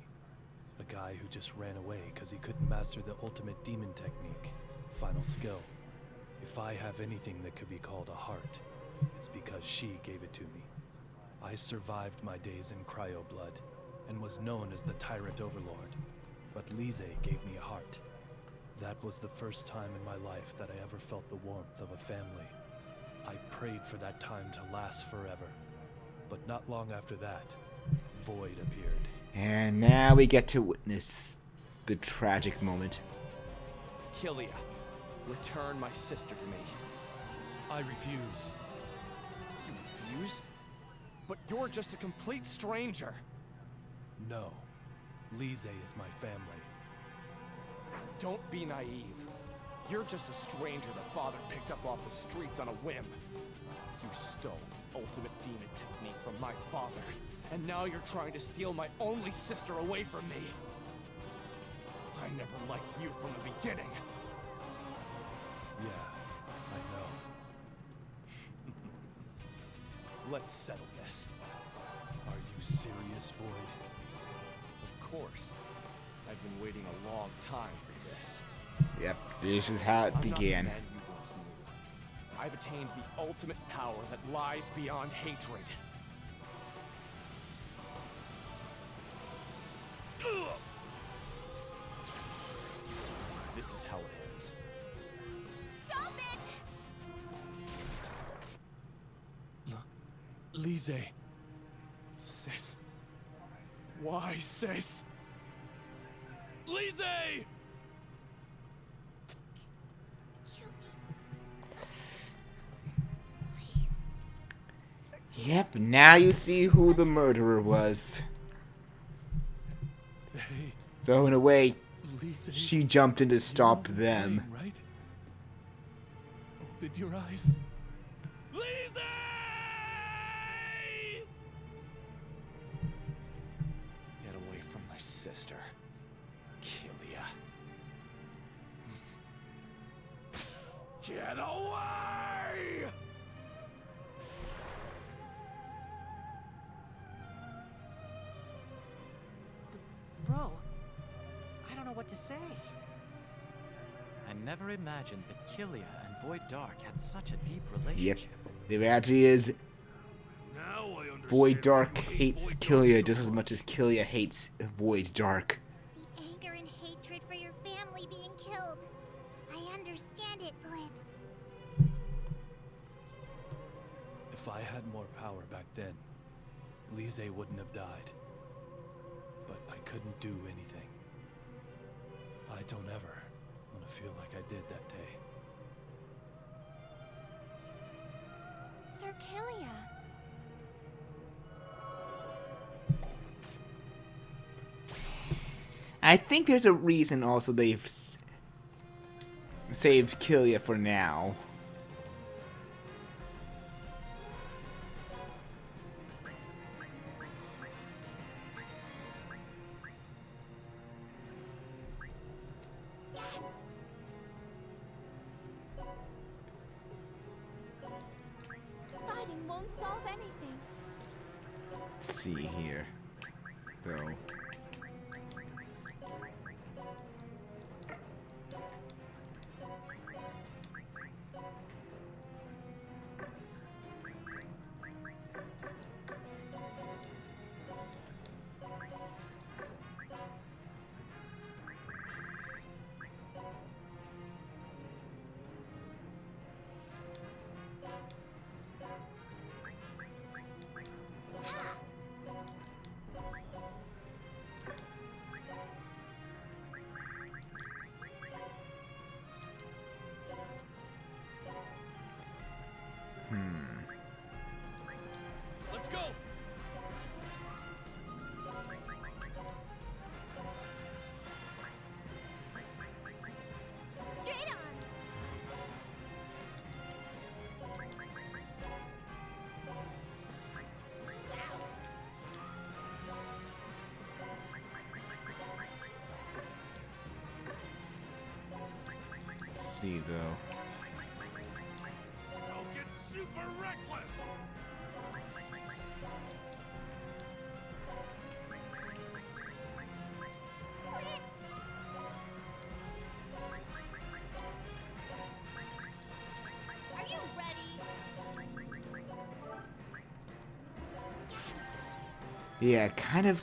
A guy who just ran away because he couldn't master the ultimate demon technique, final skill. If I have anything that could be called a heart, it's because she gave it to me. I survived my days in cryo blood, and was known as the Tyrant Overlord. But Lise gave me a heart. That was the first time in my life that I ever felt the warmth of a family. I prayed for that time to last forever. But not long after that, Void appeared. And now we get to witness the tragic moment. Killia, return my sister to me. I refuse. You refuse? But you're just a complete stranger. No. Lise is my family. Don't be naive. You're just a stranger the father picked up off the streets on a whim. You stole ultimate demon technique from my father, and now you're trying to steal my only sister away from me. I never liked you from the beginning. Yeah, I know. Let's settle this. Are you serious, Void? Of course. I've been waiting a long time for this. Yep, this is how it I'm began. not the man you once knew. I've attained the ultimate power that lies beyond hatred. This is how it ends. Stop it! Lise. Sis. Why, sis? Lise! Yep, now you see who the murderer was. Hey, Though in a way, Lise. she jumped in to stop You're them. playing, right? Open your eyes. Lise! Get away from my sister. Get away! Bro, I don't know what to say. I never imagined that Killia and Void Dark had such a deep Yep. relationship. The reality is, Now I understand Void why Dark you hate hates Void Dark Killia so just as much as Killia hates Void Dark. The anger and hatred for your family being killed. I understand it, Blip. If I had more power back then, Lise wouldn't have died. But I couldn't do anything. I don't ever want to feel like I did that day. Sir Killia. I think there's a reason also they've saved Killia for now. Fighting won't solve anything. Let's see here, though. Let's go! Straight on. Let's see, though. I'll get super reckless! Are you ready? Yeah, kind of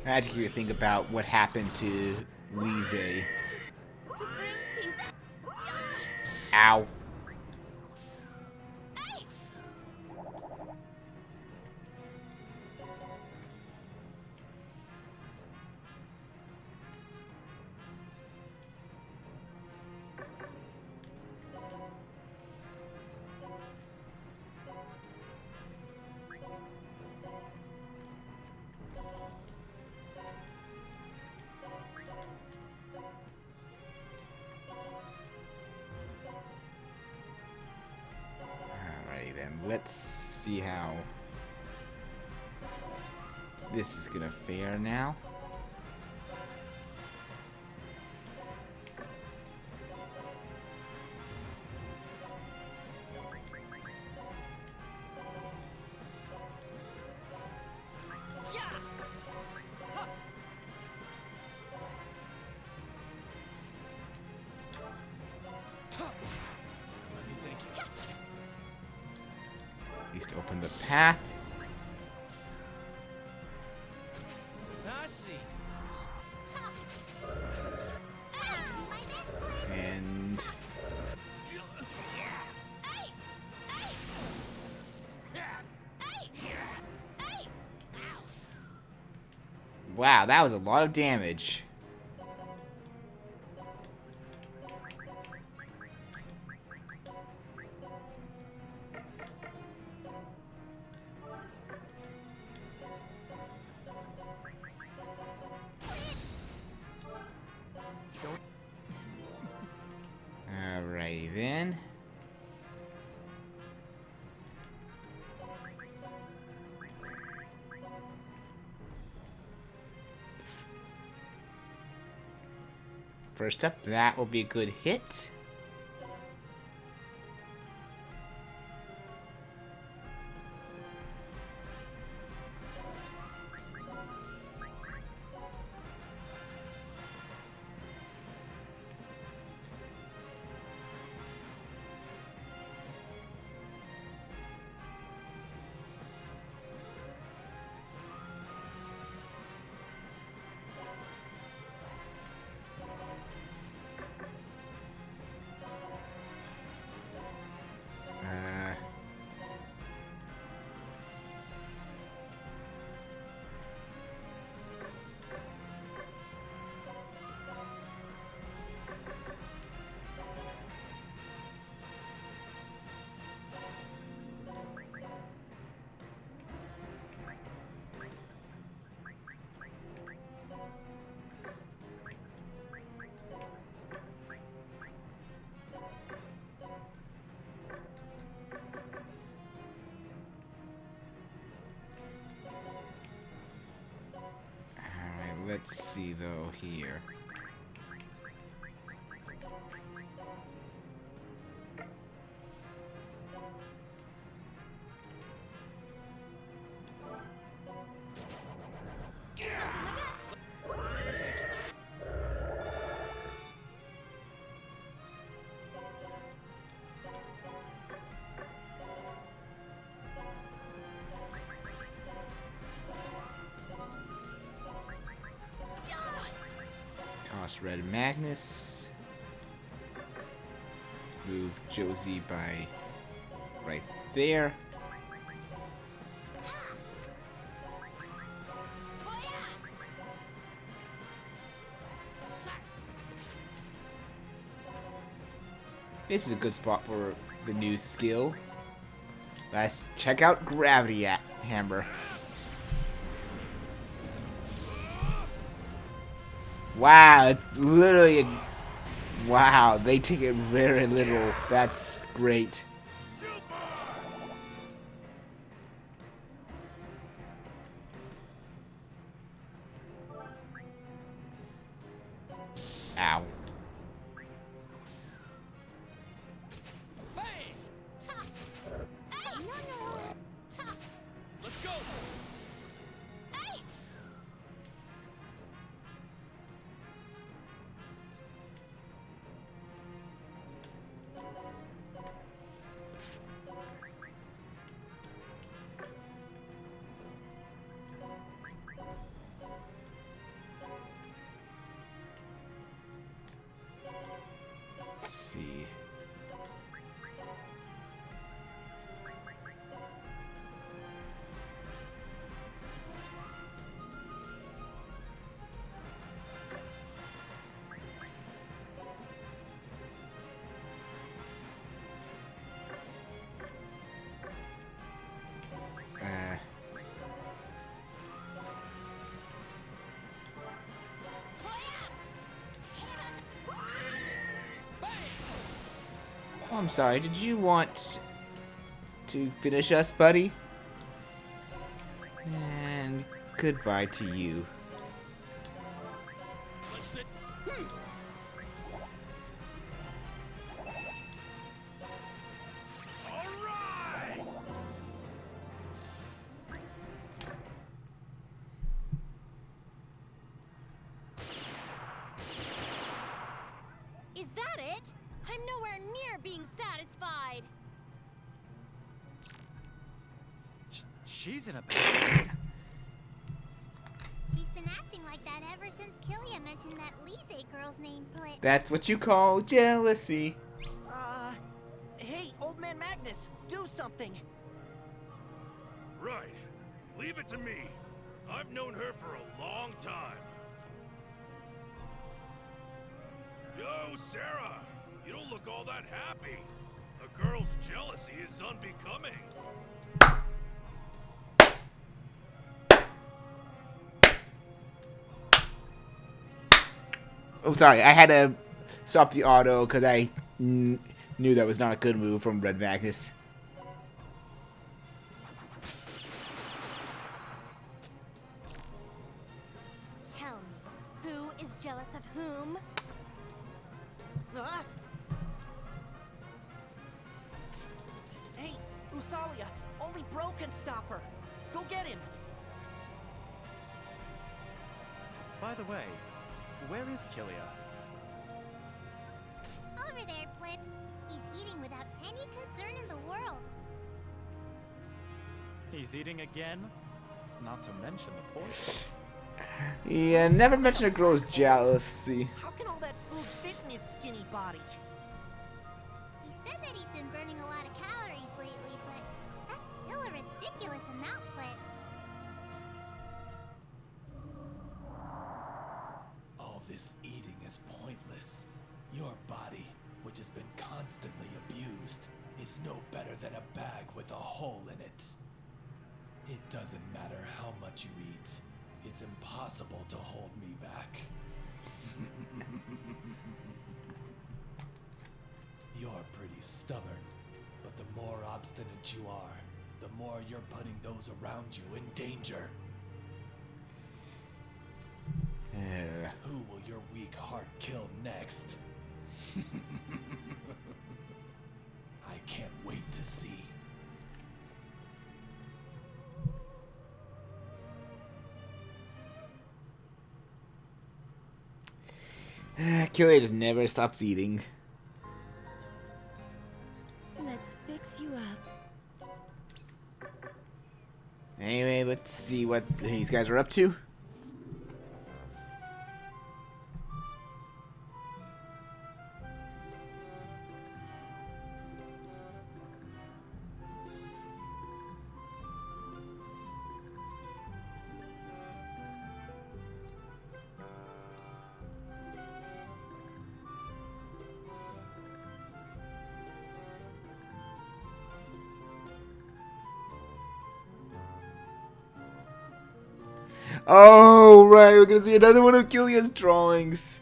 tragic to think about what happened to Lise. To bring peace. Ow. Hey! Alrighty then, let's see how this is gonna fare now. At least open the path. I see. And wow, that was a lot of damage. Alrighty then. First up, that will be a good hit. Let's see though here. Toss Red Magnus. Let's move Josie by right there. This is a good spot for the new skill. Let's check out Gravity Hammer. Wow, it's literally wow, they take it very literal. That's great. Ow. Let's go! Let's see. Oh, I'm sorry. Did you want to finish us, buddy? And goodbye to you. Is that it? I'm nowhere near being satisfied. She's in a bad. She's been acting like that ever since Killia mentioned that Lise girl's name, but... That's what you call jealousy. Hey, old man Magnus, do something! Right. Leave it to me. I've known her for a long time. Yo, Sarah! You don't look all that happy. A girl's jealousy is unbecoming. Oh, sorry. I had to stop the auto because I knew that was not a good move from Red Magnus. Tell me, who is jealous of whom? Hey, Usalia, only Bro can stop her. Go get him. By the way, where is Killia? Over there, Flip. He's eating without any concern in the world. He's eating again? Not to mention the portions. Yeah, never mention a girl's jealousy. How can all that food fit in his skinny body? He said that he's been burning a lot of calories lately, but that's still a ridiculous amount, Flip. All this eating is pointless. Your body, which has been constantly abused, is no better than a bag with a hole in it. It doesn't matter how much you eat. It's impossible to hold me back. You're pretty stubborn, but the more obstinate you are, the more you're putting those around you in danger. Who will your weak heart kill next? I can't wait to see. Killer just never stops eating. Let's fix you up. Anyway, let's see what these guys are up to. Oh, right, we're gonna see another one of Kilia's drawings.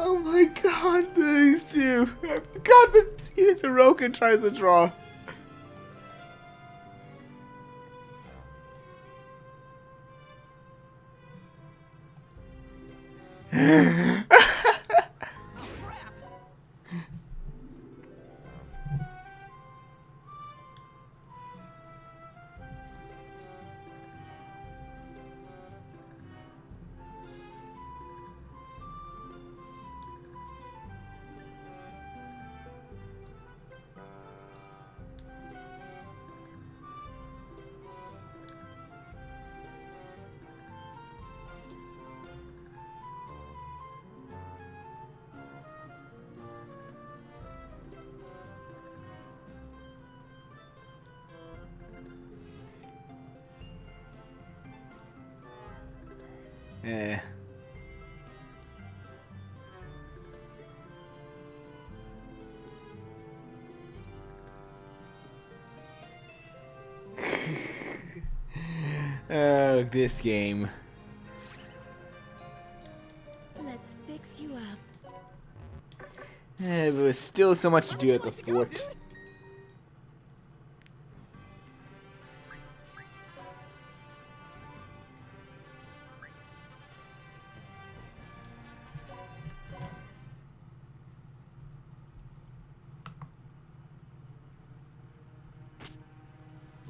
Oh my god, these two. I forgot that even Soroka tries to draw. Eh. Oh, this game. Let's fix you up. But there's still so much to do at the fort.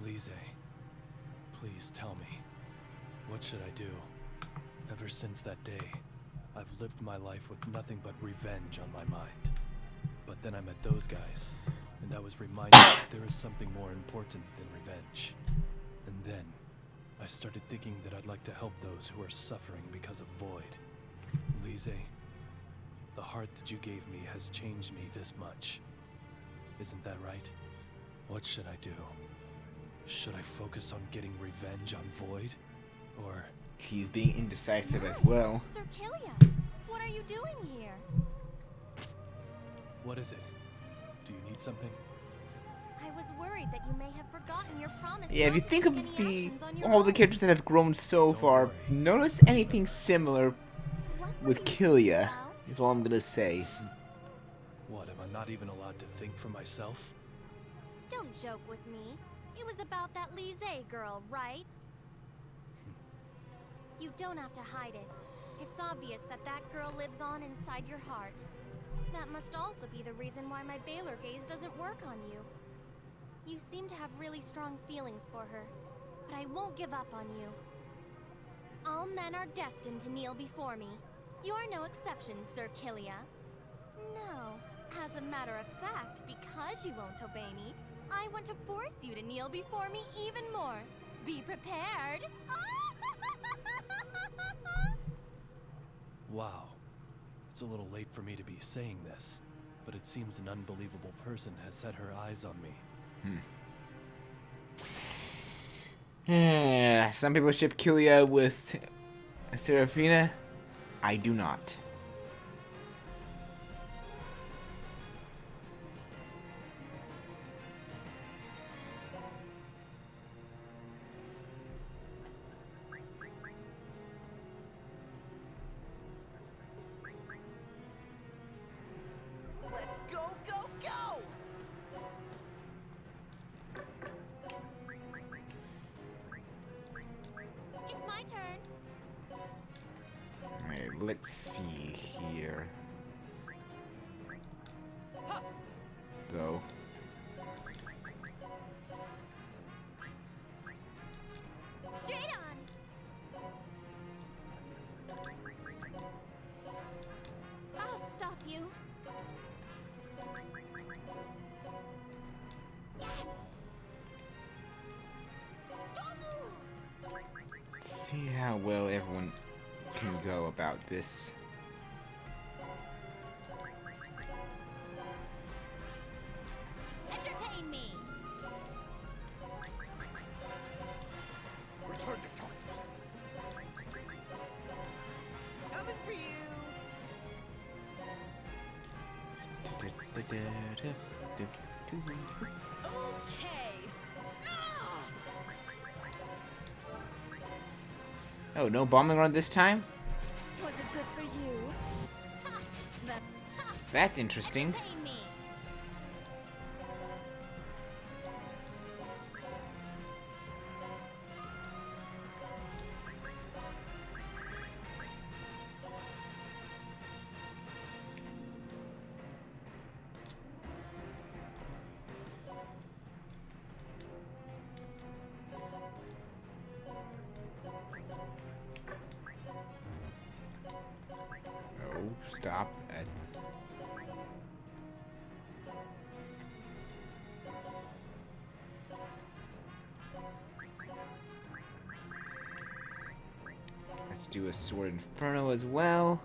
Lise, please tell me, what should I do? Ever since that day, I've lived my life with nothing but revenge on my mind. But then I met those guys, and I was reminded that there is something more important than revenge. And then, I started thinking that I'd like to help those who are suffering because of Void. Lise, the heart that you gave me has changed me this much. Isn't that right? What should I do? Should I focus on getting revenge on Void? Or... He's being indecisive as well. Sir Killia, what are you doing here? what is it? Do you need something? I was worried that you may have forgotten your promise. Yeah, if you not to think take of any actions on your all the own. characters that have grown so Don't far, worry. notice anything similar What were with you Killia, thinking about? is all I'm gonna say. What, am I not even allowed to think for myself? Don't joke with me. It was about that Lise girl, right? You don't have to hide it. It's obvious that that girl lives on inside your heart. That must also be the reason why my Baylor gaze doesn't work on you. You seem to have really strong feelings for her, but I won't give up on you. All men are destined to kneel before me. You're no exception, Sir Killia. No, as a matter of fact, because you won't obey me, I want to force you to kneel before me even more. Be prepared. Wow. It's a little late for me to be saying this, but it seems an unbelievable person has set her eyes on me. Some people ship Kilia with Seraphina. I do not. Let's go, go, go! It's my turn. Alright, let's see here. Go. Straight on. I'll stop you. See how well everyone can go about this. Entertain me. Return to darkness. Coming for you! Okay. Oh, no bombing run this time? Was it good for you? That's interesting. Entertain me. No, stop. Let's do a Sword Inferno as well.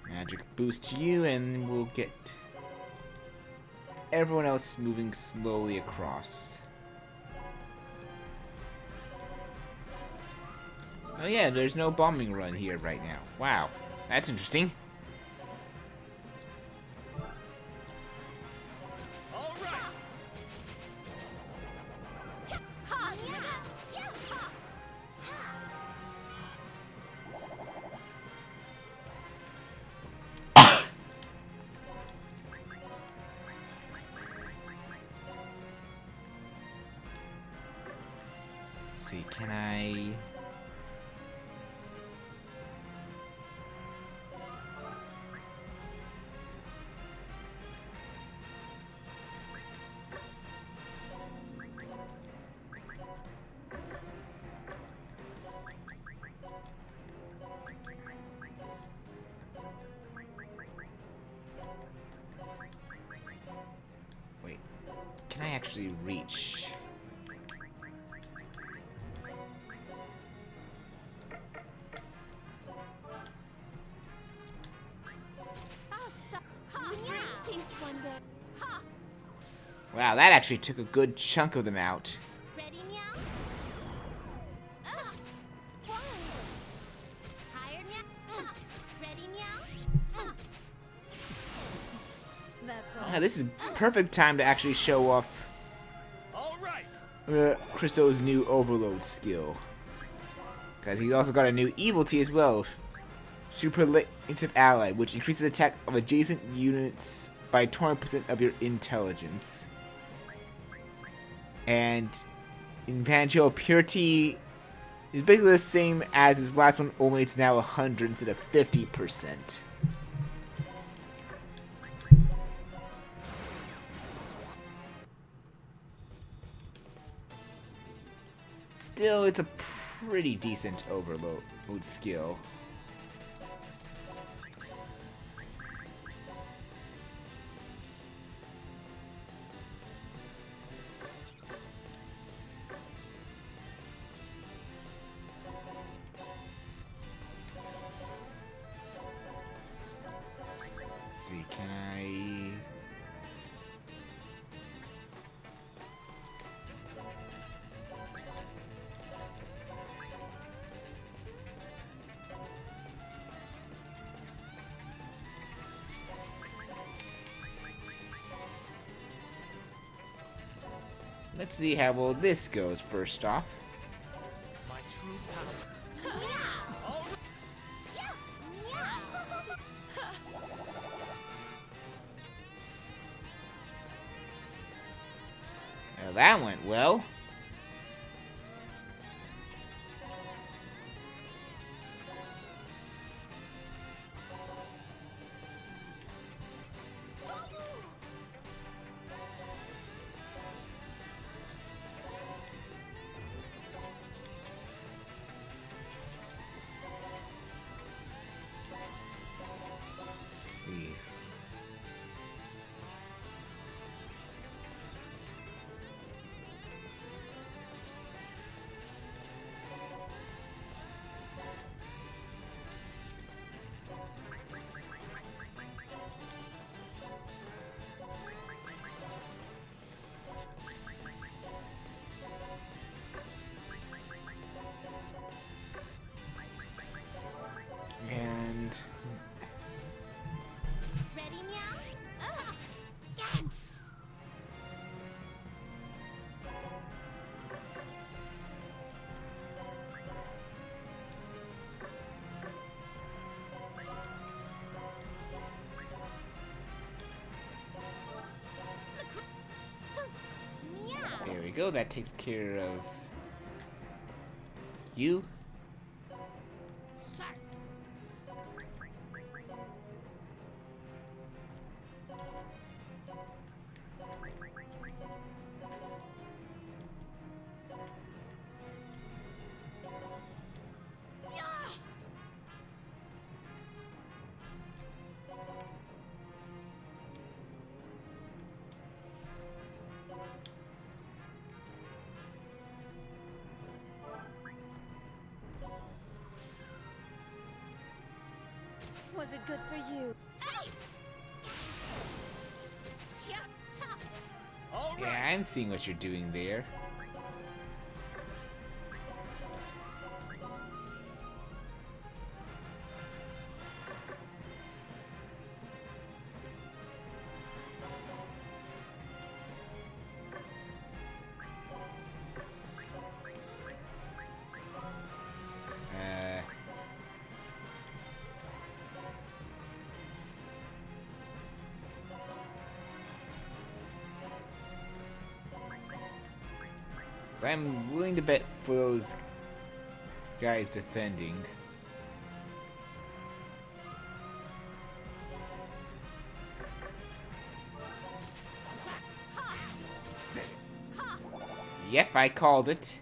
Magic boost to you, and we'll get everyone else moving slowly across. Oh yeah, there's no bombing run here right now. Wow, that's interesting. All right. Ha! Yeah! Ha! Let's see, can I... Wait, can I actually reach? I'll stop. Ha! Yeah! Peace one day. Ha! Wow, that actually took a good chunk of them out. Ready, meow? Why? Tired, meow? Ready, meow? That's all. Ah, this is perfect time to actually show off All right. Christo's new overload skill. Because he's also got a new evil T as well. Superlative Ally, which increases attack of adjacent units by 20% of your intelligence. And Evangel Purity is basically the same as his last one, only it's now 100 instead of 50%. Still, it's a pretty decent overload skill. see, can I... Let's see how well this goes first off. My true power. Well, that went well. Let's see. And Ready, meow? Yes! Meow! there we go. That takes care of you. Was it good for you? Yeah, I'm seeing what you're doing there. I'm willing to bet for those guys defending. Yep, I called it.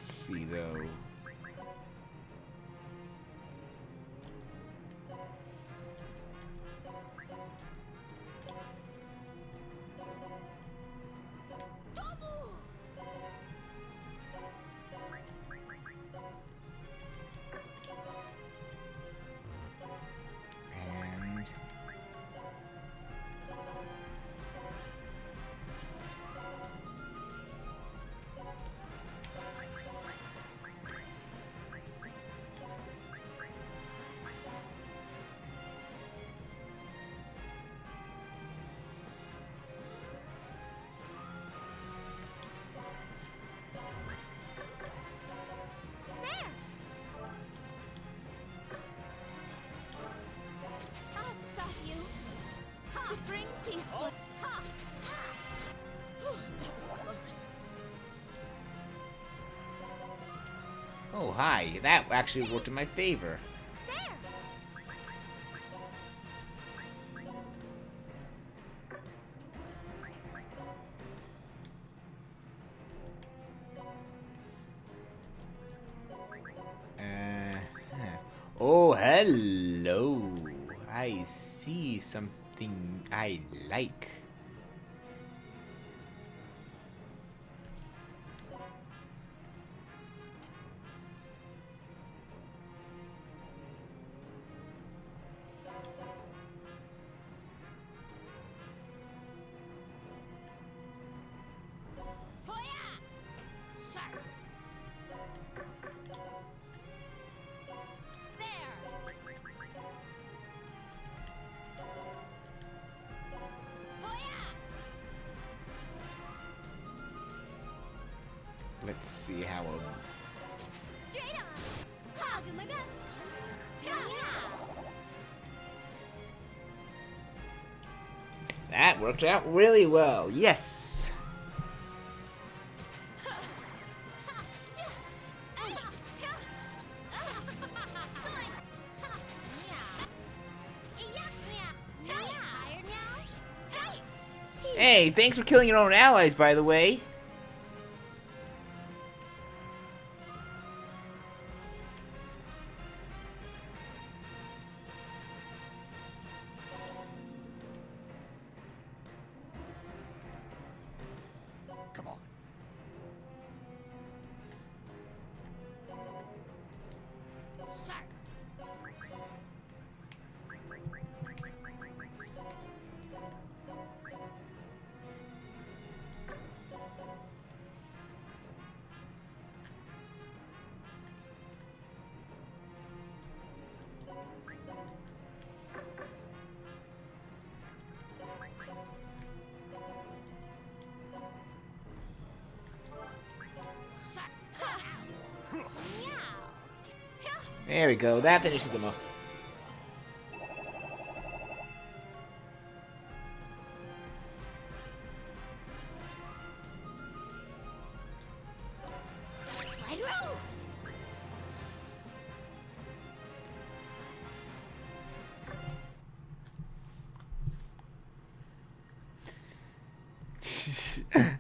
Let's see though. And I'll stop you. To bring peace with... That was close. oh, hi. That actually worked in my favor. There! Hello. I see something I like. Let's see how Straight on! I'll do my best! Yeah! that worked out really well. Yes. Hey, thanks for killing your own allies, by the way. Come on. There we go. That finishes them off.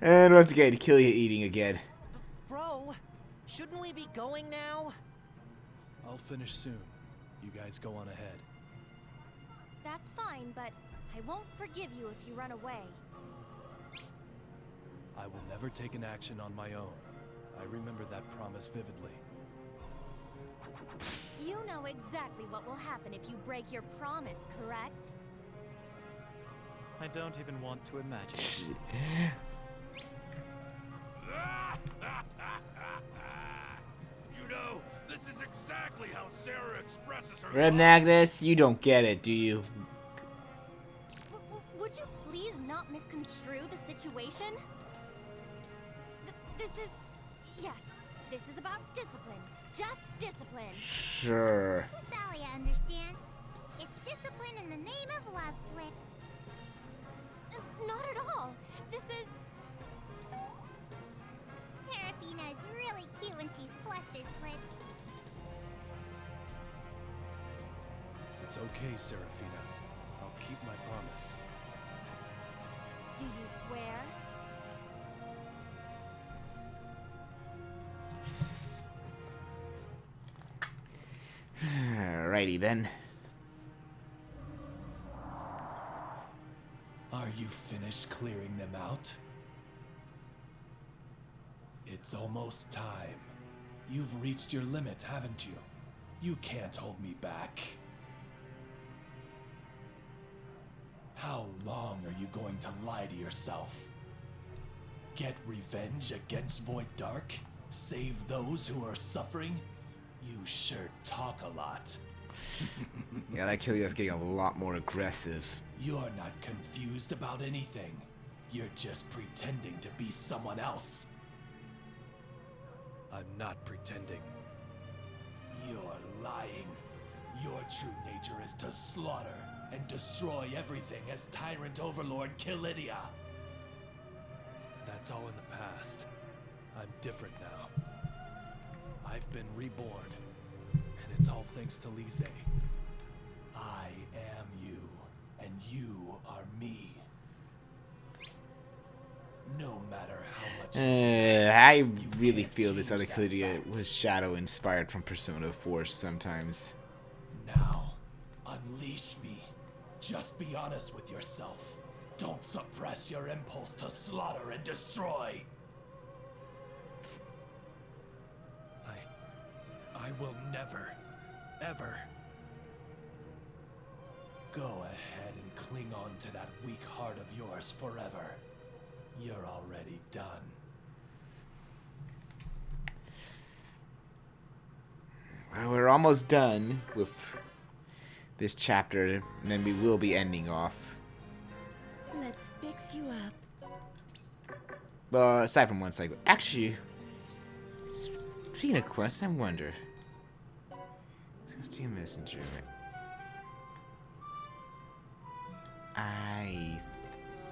And once again, kill you eating again. Bro, shouldn't we be going now? I'll finish soon. You guys go on ahead. That's fine, but I won't forgive you if you run away. I will never take an action on my own. I remember that promise vividly. You know exactly what will happen if you break your promise, correct? I don't even want to imagine. You know, this is exactly how Sarah expresses her Red love. Magnus, you don't get it, do you? Would you please not misconstrue the situation? This is... Yes, this is about discipline. Just discipline. Sure. Salia understands. It's discipline in the name of love, Flip. Not at all. This is... Seraphina is really cute when she's flustered, Flip. It's okay, Seraphina. I'll keep my promise. Do you swear? Alrighty then. Are you finished clearing them out? It's almost time. You've reached your limit, haven't you? You can't hold me back. How long are you going to lie to yourself? Get revenge against Void Dark? Save those who are suffering? You sure talk a lot. Yeah, that Killia's getting a lot more aggressive. You're not confused about anything. You're just pretending to be someone else. I'm not pretending. You're lying. Your true nature is to slaughter and destroy everything as Tyrant Overlord Killidia. That's all in the past. I'm different now. I've been reborn, and it's all thanks to Lise. I am you, and you are me. No matter how much I really feel this other Killia was Shadow inspired from Persona 4 sometimes. now. Unleash me. Just be honest with yourself. Don't suppress your impulse to slaughter and destroy. I will never, ever. Go ahead and cling on to that weak heart of yours forever. You're already done. Well, we're almost done with this chapter, and then we will be ending off. Let's fix you up. Well, aside from one cycle. Actually, speaking of quests, I wonder. Celestial Messenger. I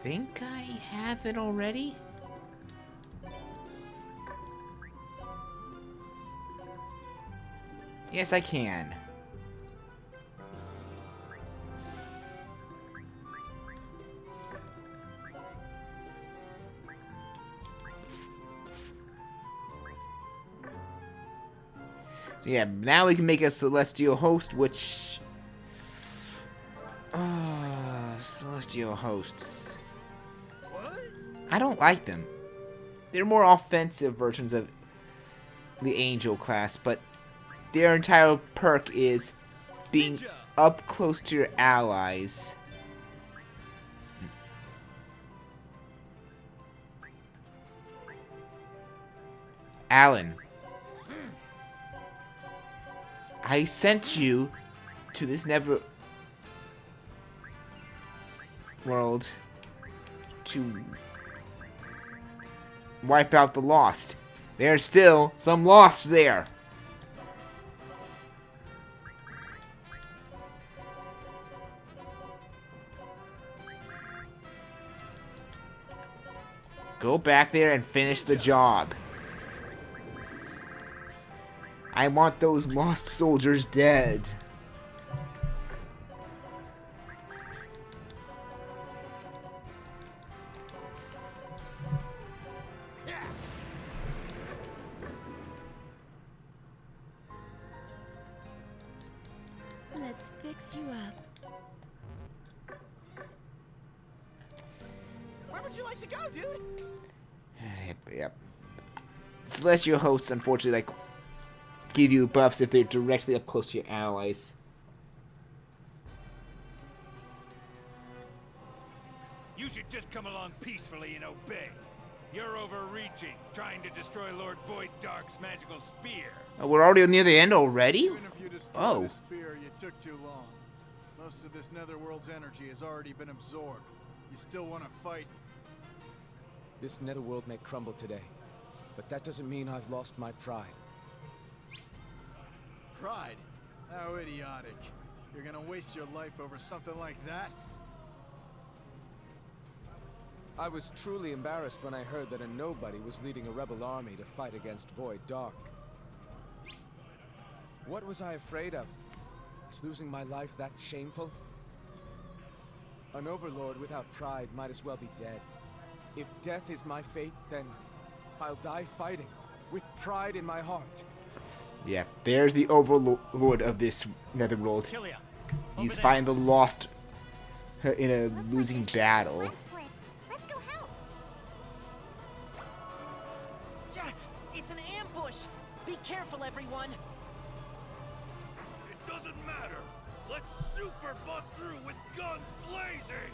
think I have it already. Yes, I can. So yeah, now we can make a celestial host, which... celestial hosts. What? I don't like them. They're more offensive versions of the angel class, but their entire perk is being up close to your allies. Alan, I sent you to this never world to wipe out the Lost. There's still some Lost there. Go back there and finish the job. I want those lost soldiers dead. Let's fix you up. Where would you like to go, dude? Yep. Celestial hosts, unfortunately, like, give you buffs if they're directly up close to your allies. You should just come along peacefully and obey. You're overreaching, trying to destroy Lord Void Dark's magical spear. Oh, we're already near the end already? Even if you destroy the spear, you took too long. Most of this netherworld's energy has already been absorbed. You still want to fight? This netherworld may crumble today, but that doesn't mean I've lost my pride. Pride? How idiotic. You're gonna waste your life over something like that? I was truly embarrassed when I heard that a nobody was leading a rebel army to fight against Void Dark. What was I afraid of? Is losing my life that shameful? An overlord without pride might as well be dead. If death is my fate, then I'll die fighting, with pride in my heart. Yeah, there's the overlord of this netherworld. He's fighting the Lost in a losing battle. Let's go help. It's an ambush. Be careful, everyone. It doesn't matter. Let's super bust through with guns blazing.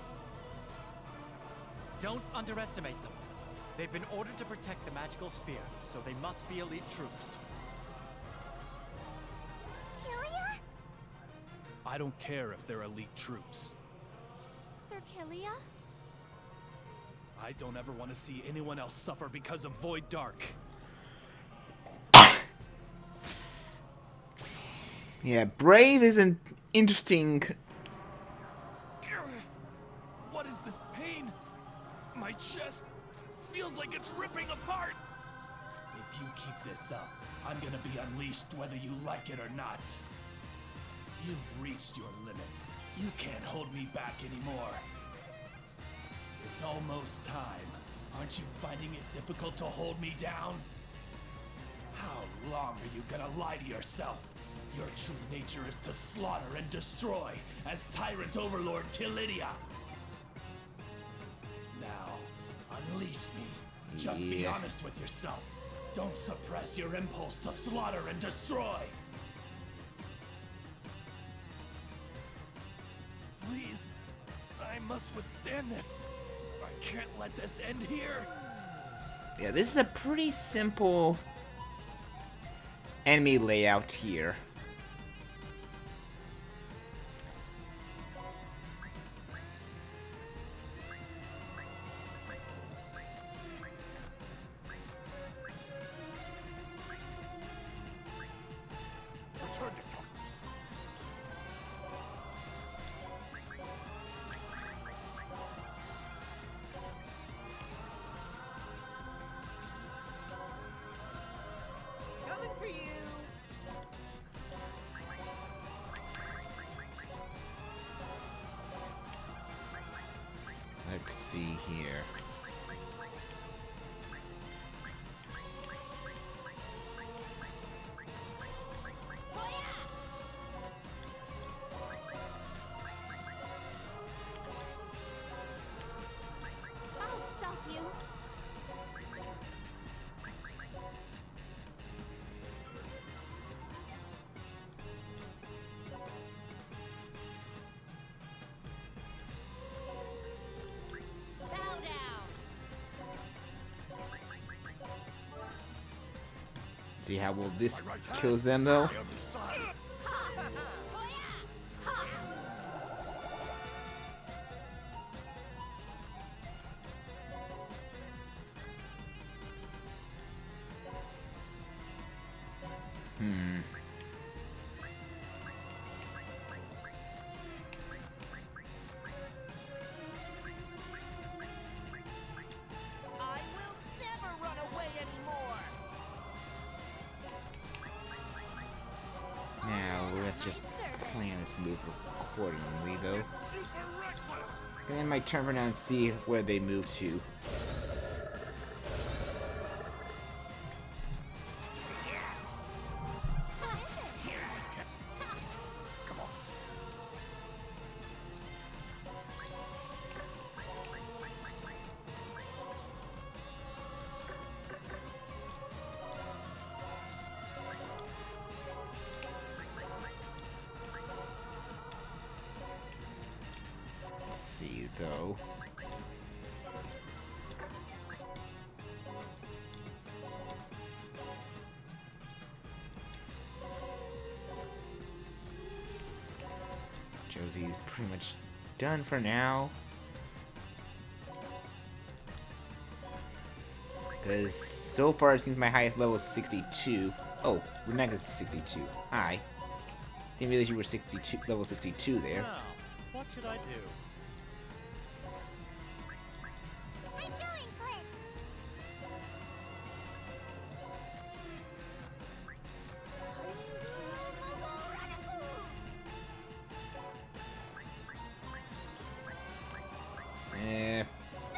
Don't underestimate them. They've been ordered to protect the magical spear, so they must be elite troops. Killia? I don't care if they're elite troops. Sir Killia? I don't ever want to see anyone else suffer because of Void Dark. Yeah, Brave is an interesting... What is this pain? My chest feels like it's ripping apart. If you keep this up, I'm gonna be unleashed whether you like it or not. You've reached your limits. You can't hold me back anymore. It's almost time. Aren't you finding it difficult to hold me down? How long are you gonna lie to yourself? Your true nature is to slaughter and destroy, as Tyrant Overlord Killidia. Now, unleash me. Just be honest with yourself. Don't suppress your impulse to slaughter and destroy. Please, I must withstand this. I can't let this end here. Yeah, this is a pretty simple enemy layout here. Return to darkness. Coming for you! Let's see here. I'll stop you. Bow down. See how well this kills them though. I will never run away anymore! Now let's just plan this move accordingly though. And then my turn for now and see where they move to. See though. Josie's pretty much done for now. Because so far it seems my highest level is 62. Oh, Rebecca's 62. Hi. Didn't realize you were 62, level 62 there. Now, what should I do? I'm going, Cliff.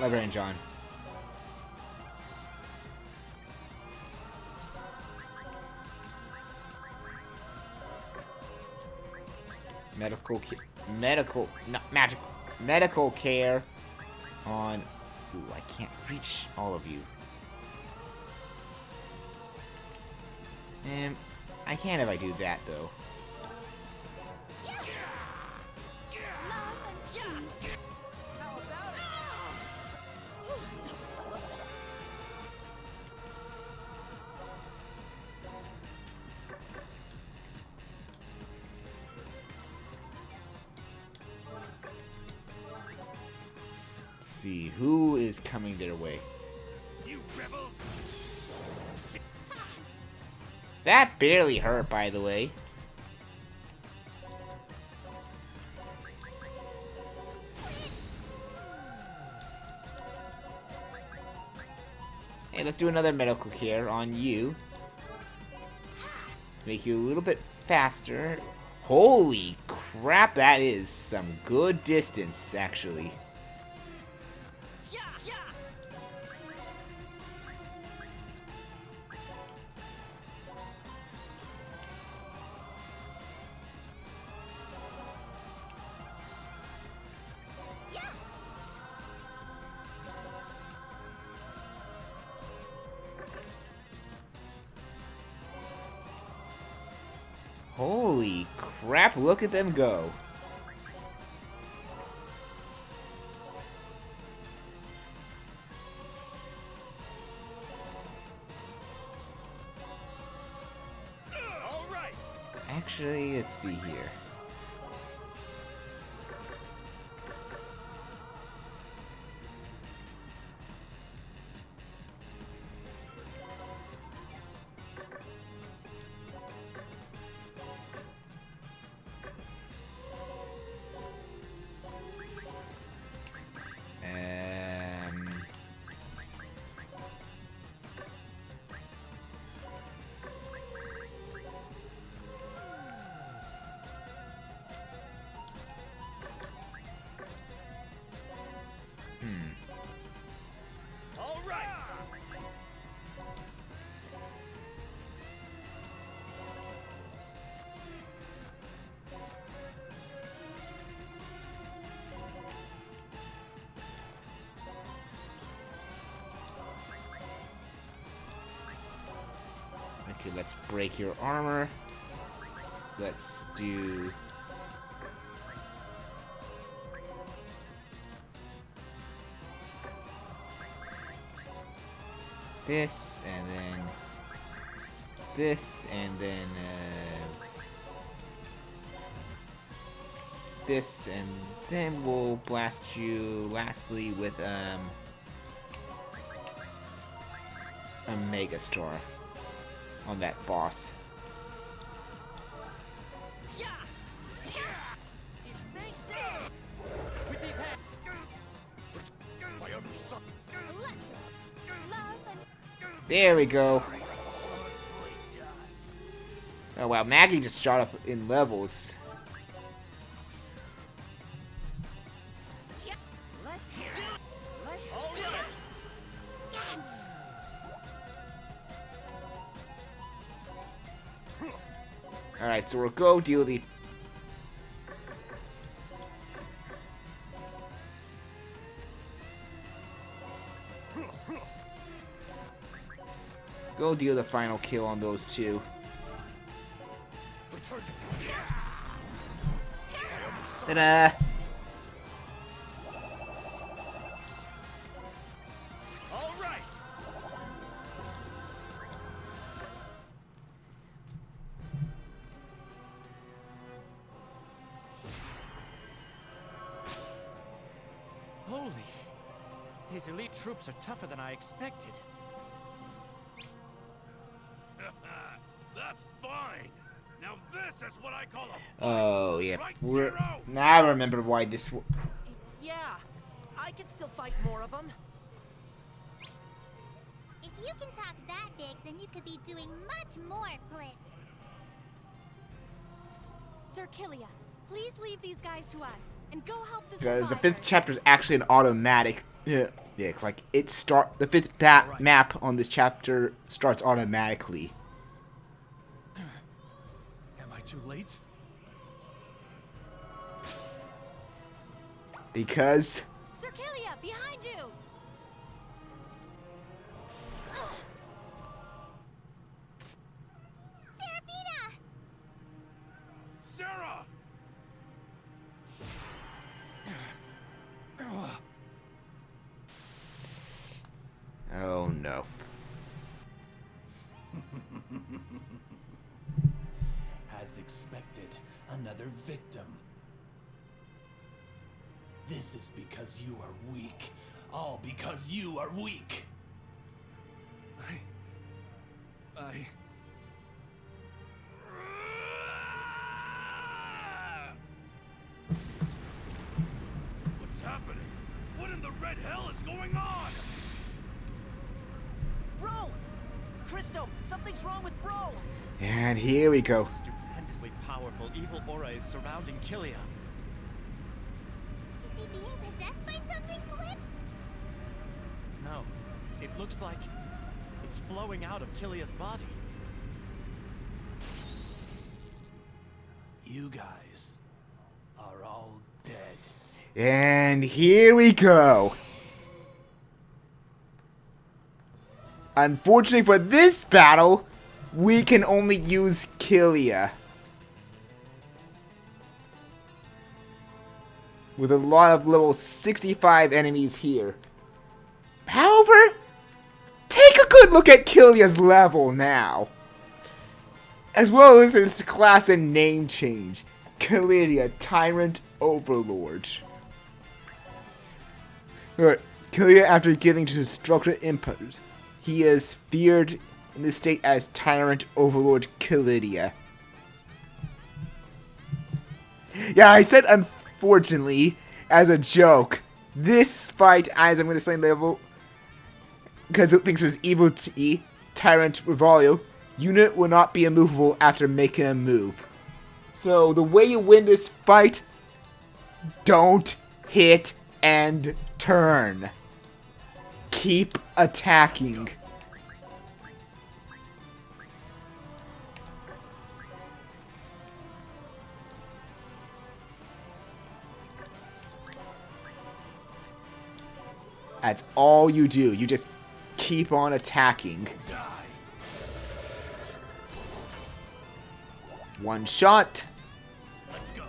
Librarian John. Medical care on. Ooh, I can't reach all of you. I can if I do that though. See who is coming their way. You rebels! That barely hurt, by the way. Hey, let's do another medical care on you. Make you a little bit faster. Holy crap, that is some good distance, actually. Holy crap, look at them go. All right. Actually, let's see here. All right. Okay, let's break your armor. Let's do... this, and then... this, and then... this, and then we'll blast you lastly with, a Mega Star on that boss. Yeah! It's thanks to With these hands. There we go. Oh wow, Maggie just shot up in levels. Let's do it! Let's do it! Alright, so we'll go deal the... go deal the final kill on those two. Ta-da! All right. Holy. These elite troops are tougher than I expected. That's fine. Now this is what I call a Oh, yeah. Right, We're... Zero? now I remember why this... Yeah, I can still fight more of them. If you can talk that big, then you could be doing much more, Flip. Sir Killia, please leave these guys to us and go help the Because the survivors. 5th chapter is actually an automatic... yeah, like, it start... the 5th map on this chapter starts automatically. Am I too late? Because... Sir Killia, behind you! Serafina! Sarah. oh no. As expected, another victim. This is because you are weak. All because you are weak. I... What's happening? What in the red hell is going on? Bro! Christo, something's wrong with Bro! And here we go. Stupendously powerful evil aura is surrounding Killia. Is he being possessed by something, Flip? No, it looks like it's flowing out of Killia's body. You guys are all dead. And here we go. Unfortunately for this battle, we can only use Killia. with a lot of level 65 enemies here. However, take a good look at Killia's level now, as well as his class and name change. Killia, Tyrant Overlord. Killia, after giving to destructive input, he is feared in this state as Tyrant Overlord Killia. Yeah, I said unfortunately as a joke. This fight, as I'm going to explain level, because it thinks it's evil to E, Tyrant Revolio, unit will not be immovable after making a move. So the way you win this fight, don't hit and turn. Keep attacking. That's all you do. You just keep on attacking. One shot. Let's go.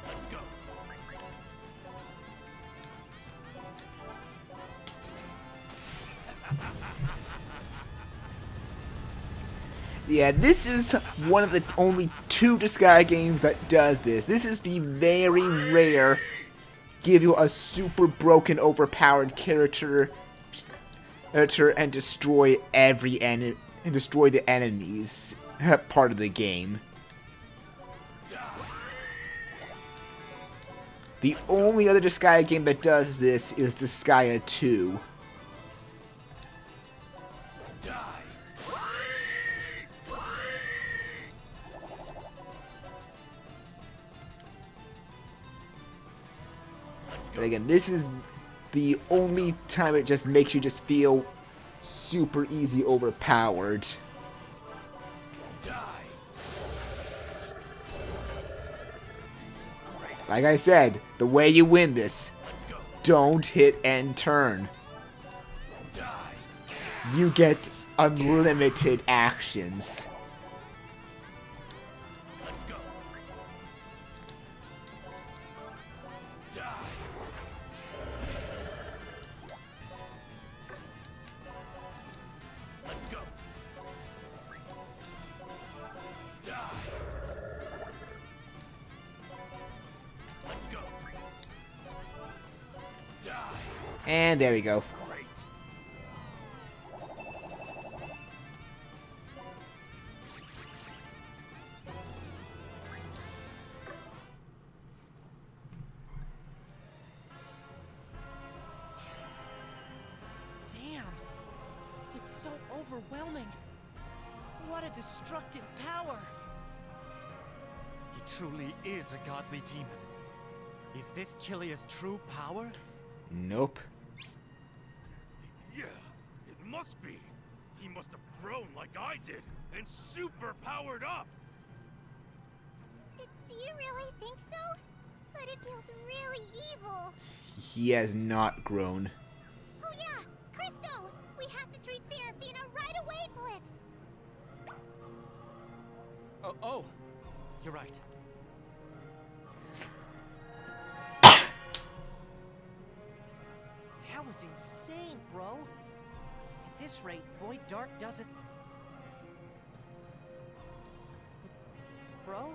Let's go. Yeah, this is one of the only 2 Disgaea games that does this. This is the very rare give you a super broken, overpowered character and destroy the enemies part of the game. The only other Disgaea game that does this is Disgaea 2. But again, this is the only time it just makes you just feel super easy overpowered. Like I said, the way you win this, don't hit and turn. You get unlimited actions. And there we go. Damn. It's so overwhelming. What a destructive power. He truly is a godly demon. Is this Killia's true power? Nope. Yeah, it must be. He must have grown like I did, and super powered up. Do you really think so? But it feels really evil. He has not grown. Oh yeah, Crystal! We have to treat Seraphina right away, Blip! Oh, you're right. That was insane, bro. At this rate, Void Dark doesn't... Bro?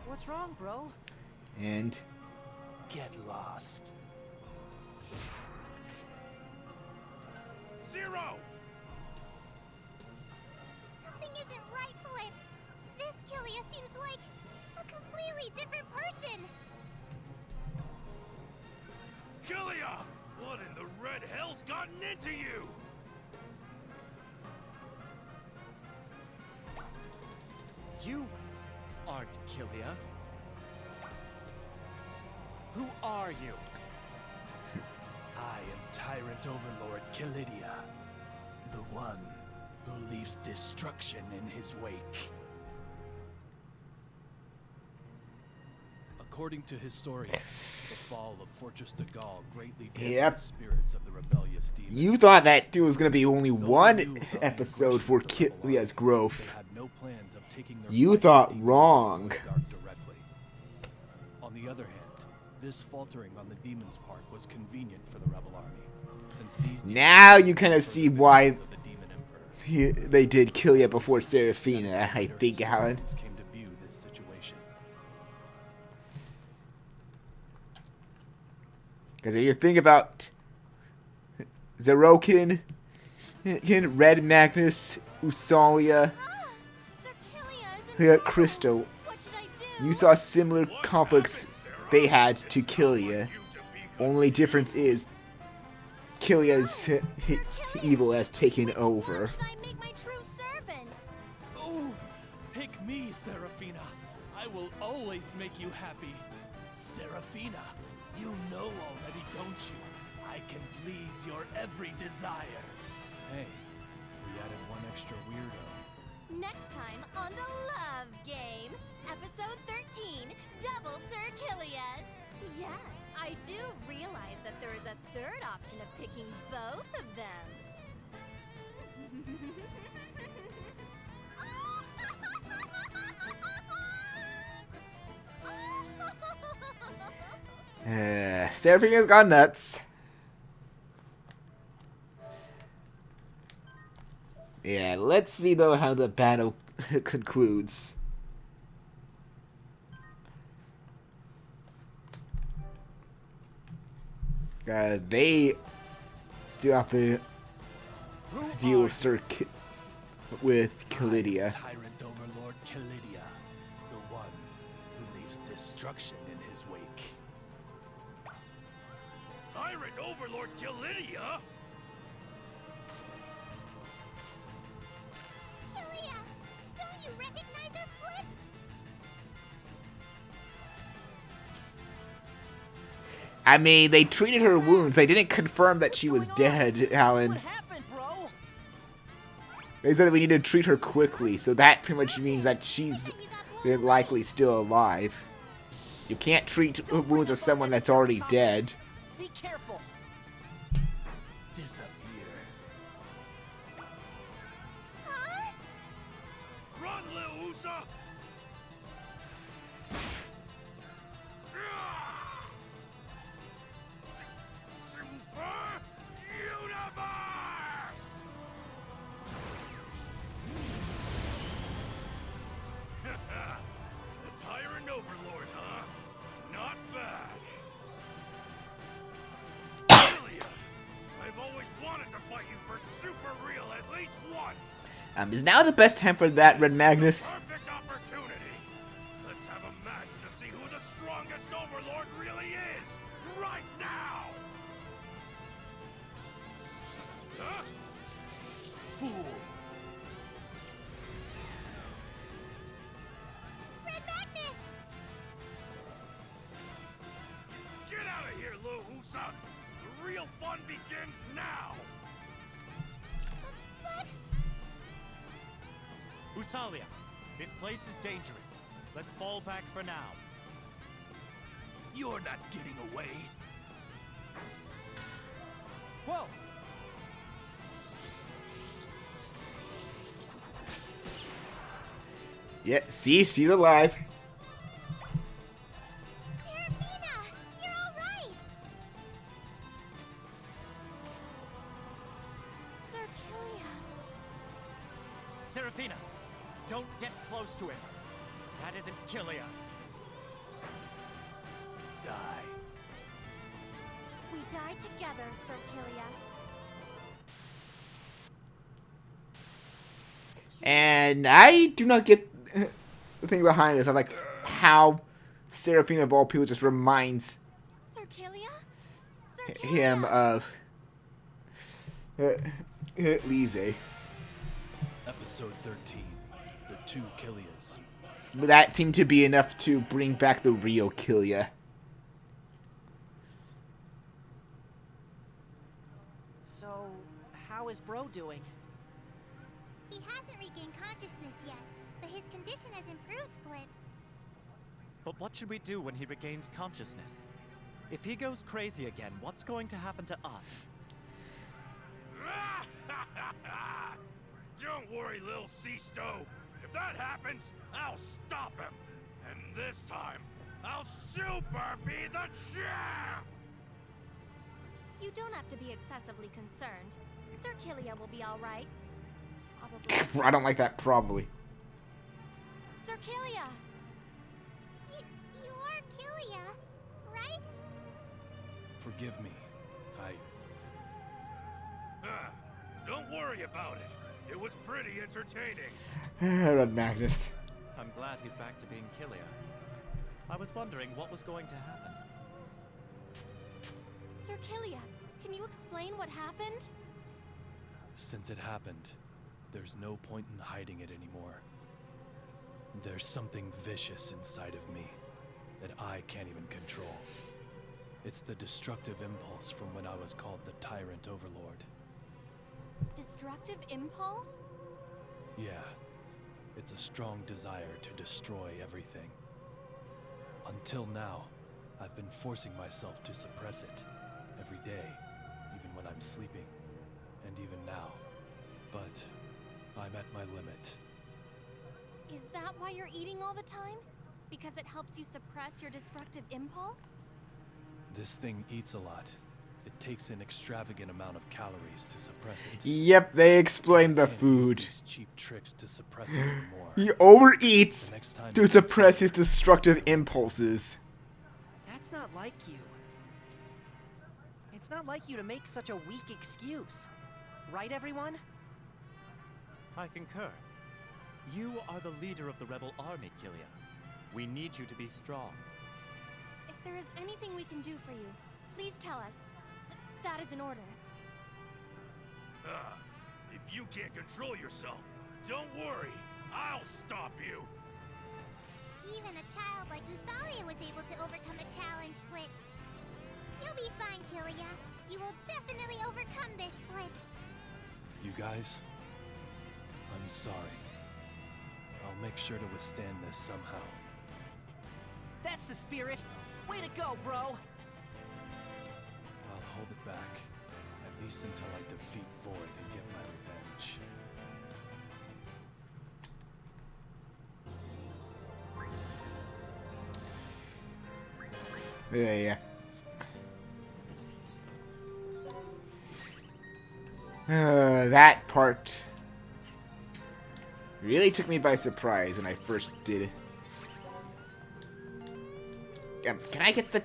What's wrong, bro? And... Get lost. Zero! Something isn't right, Blip. This Killia seems like a completely different person. Killia! What in the red hell's gotten into you? You aren't Killia. Who are you? I am Tyrant Overlord Killidia, the one who leaves destruction in his wake. According to historians, the fall of Fortress Disgaea greatly Yep. the spirits of the rebellious demons. You thought that there was gonna be only Though one they knew about the episode for aggression of the Killia's Rebel growth. Army, they had no plans of taking their You fight thought to demon wrong. Void Dark directly. On the other hand, this faltering on the demons' part was convenient for the Rebel Army, since these demons Now were you kind of the see why victims of the Demon Emperor. they did Killia before That is Seraphina, how I later think, Alan. historians came to view this situation. Because if you think about Zerokin, Red Magnus, Usalia, Sir Killia is in Crystal, What should I do? you saw similar conflicts they had to Killia. Only difference is Killia's evil has taken over. Should I make my true servant? Oh, pick me, Seraphina. I will always make you happy. Seraphina, you know already, don't you? I can please your every desire. Hey, we added one extra weirdo. Next time on the Love Game, episode 13, Double Sir Killias. Yes, I do realize that there is a third option of picking both of them. Seraphina's gone nuts. Yeah, let's see though how the battle concludes. They still have to deal with with Callidia. Tyrant Overlord Callidia, the one who leaves destruction in his wake. Tyrant Overlord Callidia? Killia, don't you recognize us, Blip? I mean, they treated her wounds. They didn't confirm that she was dead, Alan. What happened, bro? They said that we need to treat her quickly, so that pretty much means that she's likely still alive. You can't treat wounds of someone that's already dead. Be careful. Disappear. Huh? Run, Lil Usa! Super Universe! The Tyrant Overlord, huh? Not bad. Killia, I've always wanted to fight you for super real at least once. Is now the best time for that, Red Magnus? Perfect opportunity. Let's have a match to see who the strongest Overlord really is. Right now. Huh? Fool. Red Magnus! Get out of here, Lil Husa. The real fun begins now. Usalia, this place is dangerous. Let's fall back for now. You're not getting away. Whoa! Yeah, see, she's alive. Seraphina, you're all right. Sir Killia. Seraphina, don't get close to him. That isn't Killia. Die. We die together, Sir Killia. And I do not get the thing behind this. I'm like, how Seraphina of all people just reminds Sir Killia? Sir Killia? him of Lise. Episode 13. The Two Killias. But that seemed to be enough to bring back the real Killia. So, how is bro doing? He hasn't regained consciousness yet, but his condition has improved, Blip. But what should we do when he regains consciousness? If he goes crazy again, what's going to happen to us? Don't worry, little sea stove. If that happens, I'll stop him. And this time, I'll super be the champ! You don't have to be excessively concerned. Sir Killia will be alright. Probably. I don't like that, probably. Sir Killia! You are Killia, right? Forgive me. Don't worry about it. It was pretty entertaining. Red Magnus. I'm glad he's back to being Killia. I was wondering what was going to happen. Sir Killia, can you explain what happened? Since it happened, there's no point in hiding it anymore. There's something vicious inside of me that I can't even control. It's the destructive impulse from when I was called the Tyrant Overlord. Destructive impulse? Yeah, it's a strong desire to destroy everything. Until now, I've been forcing myself to suppress it every day, even when I'm sleeping, and even now. But I'm at my limit. Is that why you're eating all the time? Because it helps you suppress your destructive impulse? This thing eats a lot. It takes an extravagant amount of calories to suppress it. Yep, they explained the Can't use food. these cheap tricks to suppress it anymore. He overeats The next time to he suppress his destructive impulses. That's not like you. It's not like you to make such a weak excuse. Right, everyone? I concur. You are the leader of the rebel army, Killia. We need you to be strong. If there is anything we can do for you, please tell us. That is an order. If you can't control yourself, don't worry. I'll stop you. Even a child like Usaria was able to overcome a challenge, Blip. You'll be fine, Killia. You will definitely overcome this, Blip. You guys, I'm sorry. I'll make sure to withstand this somehow. That's the spirit. Way to go, bro. I'll hold it back, at least until I defeat Void and get my revenge. Yeah. That part really took me by surprise when I first did. Can I get the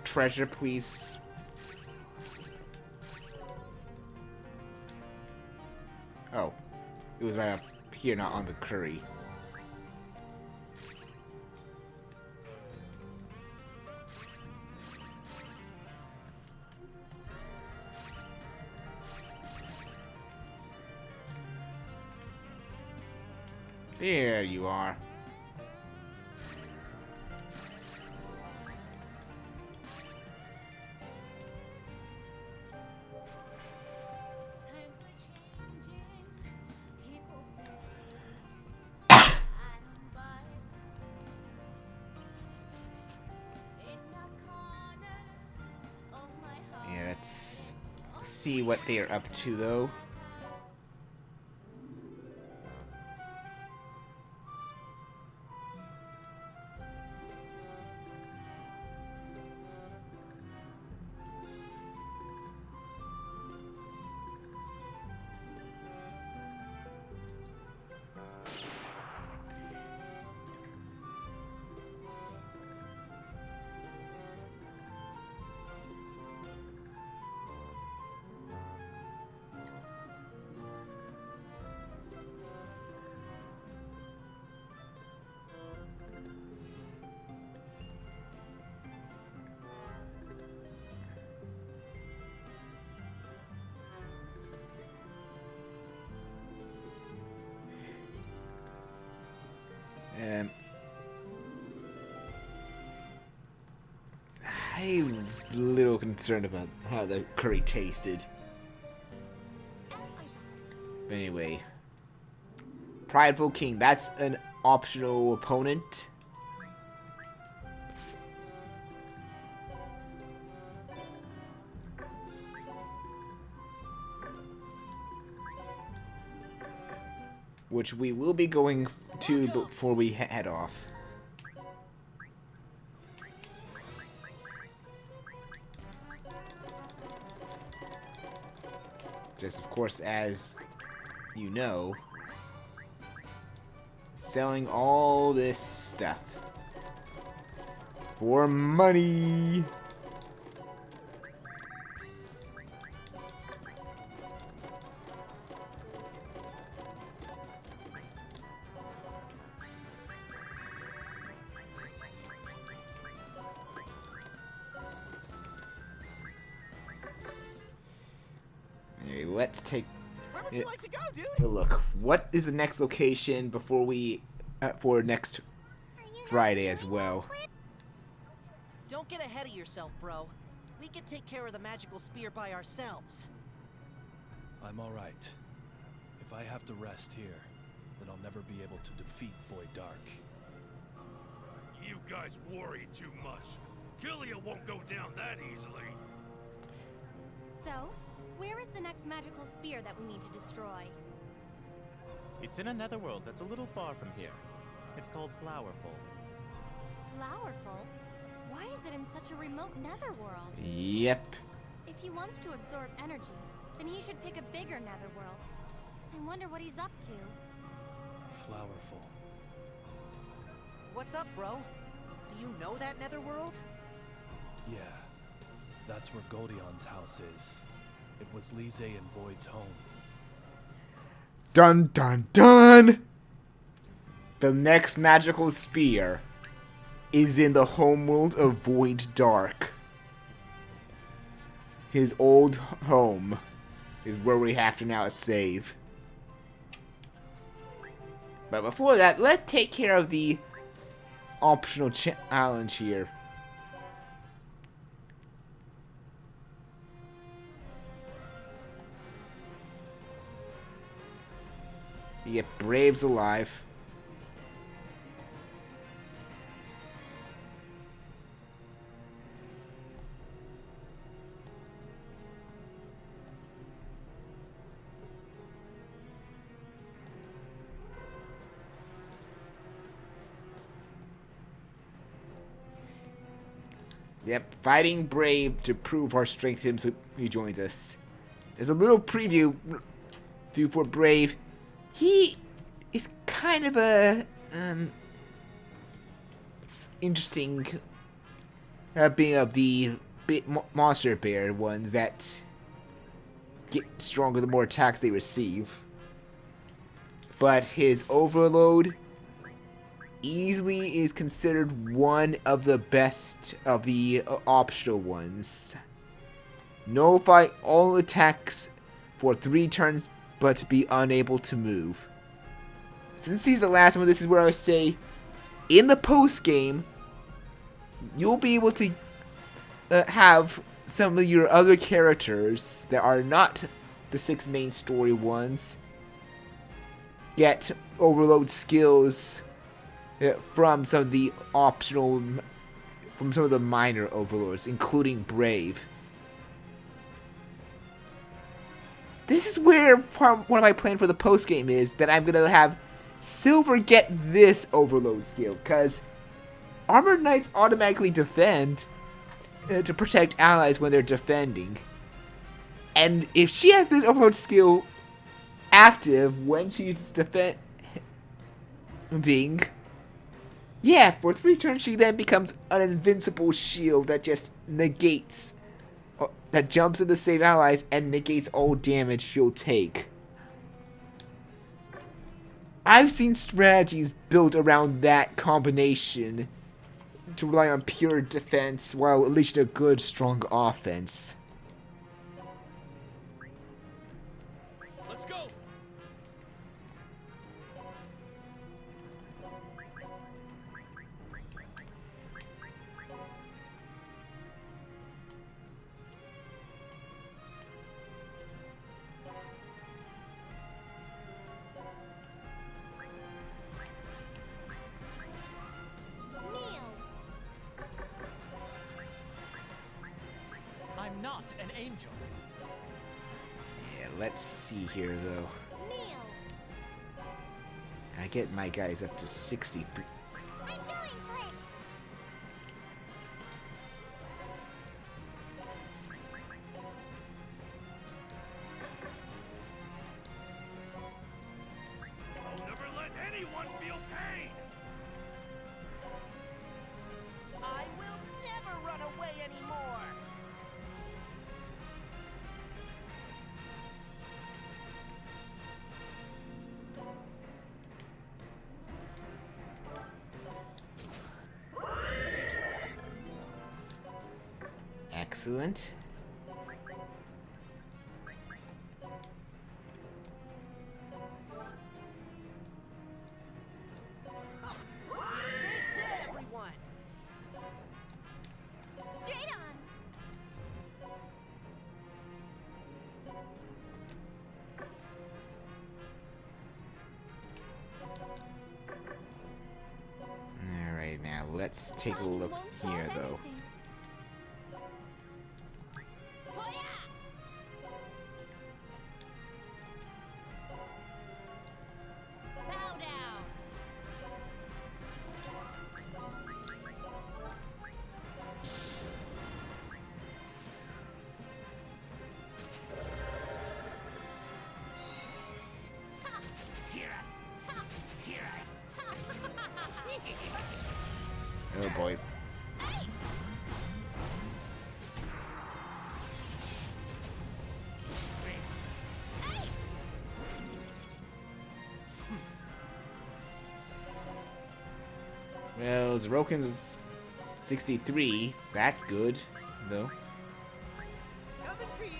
treasure, please? Oh, it was right up here, not on the curry. There you are. Yeah, let's see what they are up to, though. I'm a little concerned about how the curry tasted. But anyway, Prideful King, that's an optional opponent. which we will be going to before we head off. Just, of course, as you know, selling all this stuff for money. Anyway, let's take Where would you like to go, dude? a look. What is the next location before we for next Friday as well? Don't get ahead of yourself, bro. We can take care of the magical spear by ourselves. I'm alright. If I have to rest here, then I'll never be able to defeat Void Dark. You guys worry too much. Killia won't go down that easily. So, where is the next magical spear that we need to destroy? It's in another world that's a little far from here. It's called Flowerful. Flowerful? Why is it in such a remote netherworld? Yep. If he wants to absorb energy, then he should pick a bigger netherworld. I wonder what he's up to. Flowerful. What's up, bro? Do you know that netherworld? Yeah. That's where Goldion's house is. It was Lise and Void's home. Dun dun dun! The next magical spear is in the homeworld of Void Dark. His old home is where we have to now save. But before that, let's take care of the optional challenge here. Yep, Brave's alive. Yep, fighting Brave to prove our strength to him so he joins us. There's a little preview for Brave. He is kind of a interesting being of the monster bear ones that get stronger the more attacks they receive. But his overload easily is considered one of the best of the optional ones. Nullify all attacks for 3 turns but be unable to move. Since he's the last one, this is where I would say, in the post game, you'll be able to have some of your other characters that are not the 6 main story ones get overload skills from some of the optional, from some of the minor overlords, including Brave. This is where one of my plans for the post game is that I'm gonna have Silver get this overload skill, because Armored Knights automatically defend to protect allies when they're defending, and if she has this overload skill active when she's defending, yeah, for 3 turns she then becomes an invincible shield that just negates, that jumps in to save allies and negates all damage she'll take. I've seen strategies built around that combination to rely on pure defense while unleashing a good, strong offense. Let's go. I'm not an angel. Yeah, let's see here though. Kneel. I get my guys up to 63. I'm going for it! I'll never let anyone feel pain! I will never run away anymore! Excellent. Thanks to everyone! Straight on! Alright, now let's take a look Won't solve here, though. anything. Toya! Bow down! Ta! Ta! Ta! Oh boy. Hey! Hey! Well, Zerokin's 63. That's good, though. Coming for you!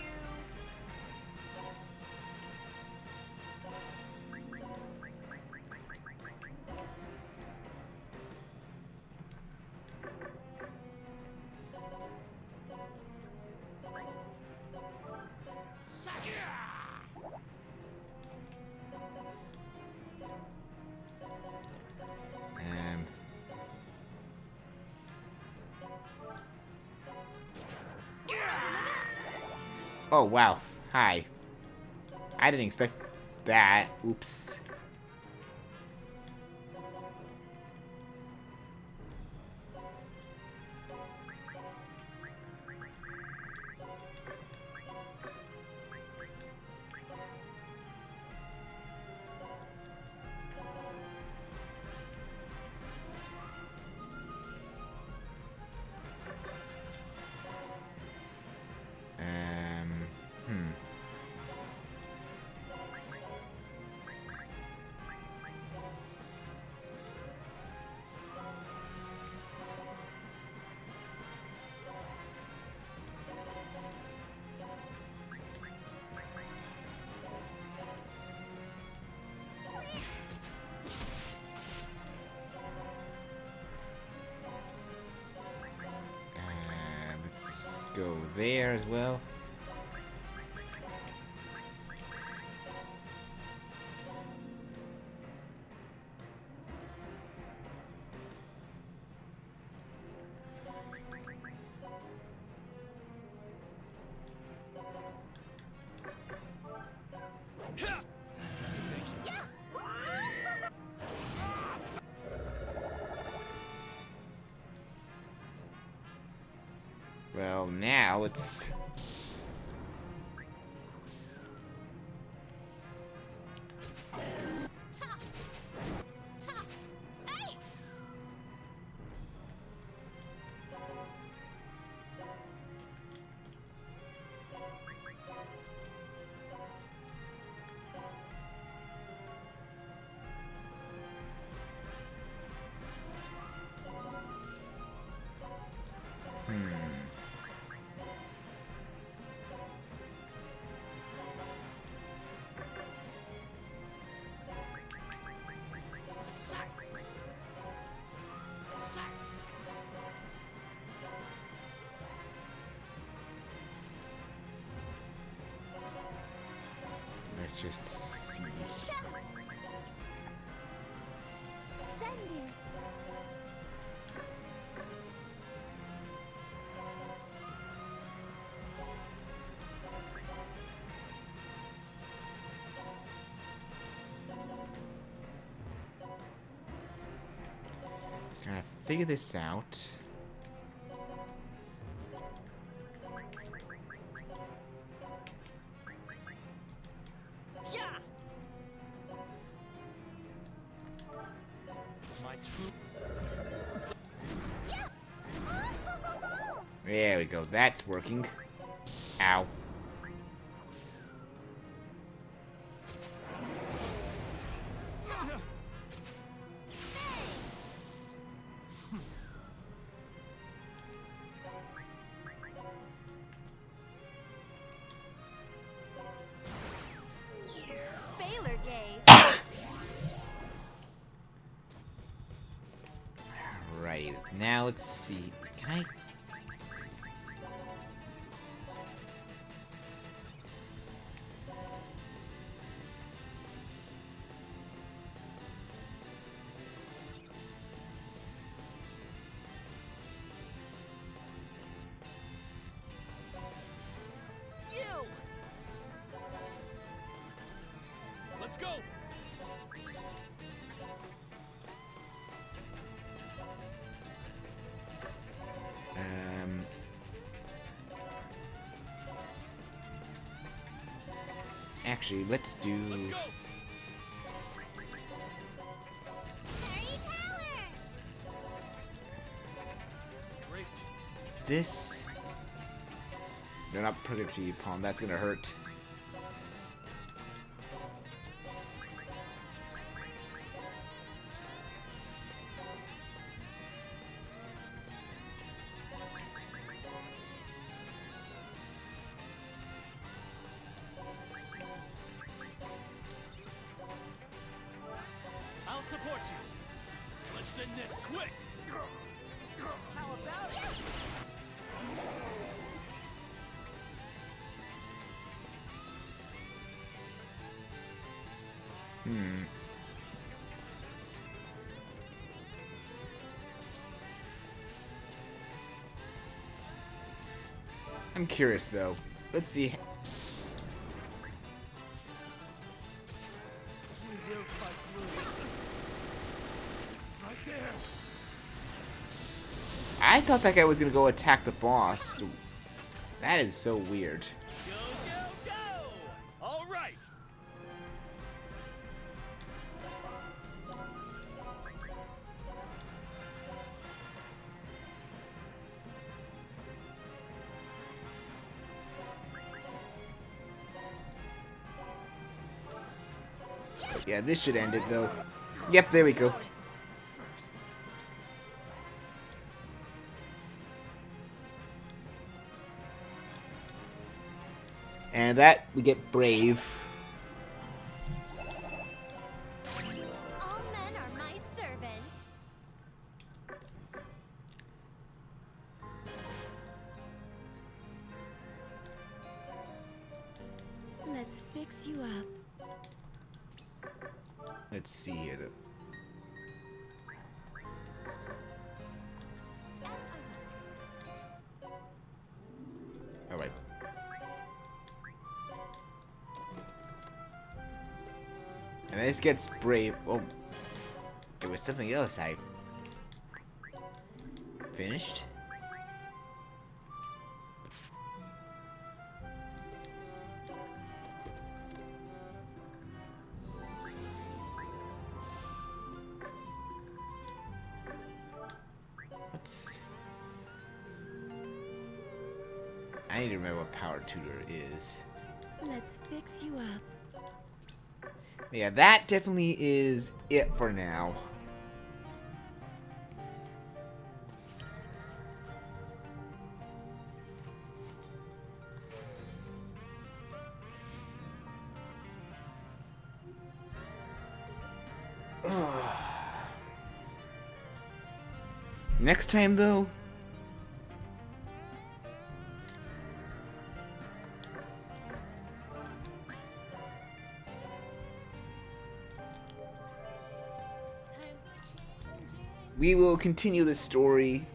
Um. Oh, wow. Hi. I didn't expect that. Oops. Hmm. Let's go there as well. Well, now it's... Ta! Ta! Hey! Let's just see. Sending. figure this out. My true. There we go. That's working. Ow. Baylor gaze. Right. Now let's see. Can I? You! Let's go. Actually, let's do. Let's go. Great. This. No, not Purgatory Palm. That's gonna hurt. I'll support you. Let's end this quick. How about it? I'm curious though. Let's see. We will fight through. Right there. I thought that guy was gonna go attack the boss. That is so weird. Go, go, go! All right. Yeah, this should end it though. Yep, there we go. And that we get Brave. All men are my servants. Let's fix you up. Let's see here though. Alright. And this gets Brave. Oh, there was something else I finished. What's... I need to remember what Power Tutor is. Let's fix you up. Yeah, that definitely is it for now. Next time, though, we will continue the story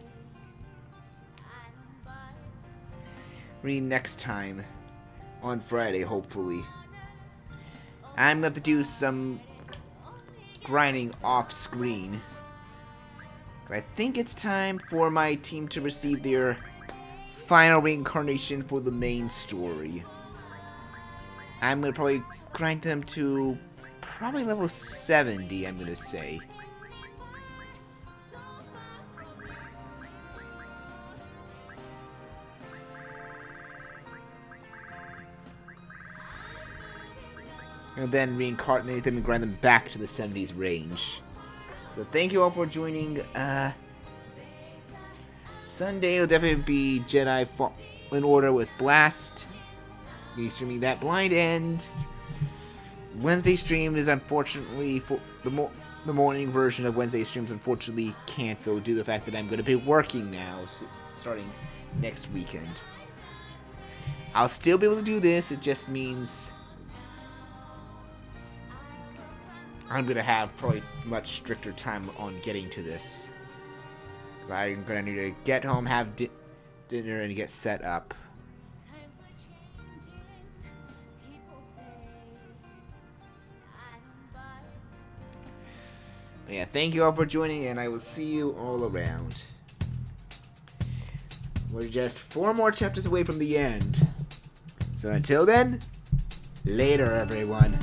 next time on Friday, hopefully. I'm going to have to do some grinding off screen. I think it's time for my team to receive their final reincarnation for the main story. I'm going to probably grind them to probably level 70, I'm going to say. And then reincarnate them and grind them back to the 70s range. So thank you all for joining. Sunday will definitely be Jedi Fallen Order with Blast. Be streaming that blind end. Wednesday stream is unfortunately for the morning version of Wednesday streams unfortunately canceled due to the fact that I'm going to be working now, starting next weekend. I'll still be able to do this. It just means I'm going to have probably much stricter time on getting to this. Because I'm going to need to get home, have dinner, and get set up. But yeah, thank you all for joining, and I will see you all around. We're just 4 more chapters away from the end. So until then, later everyone.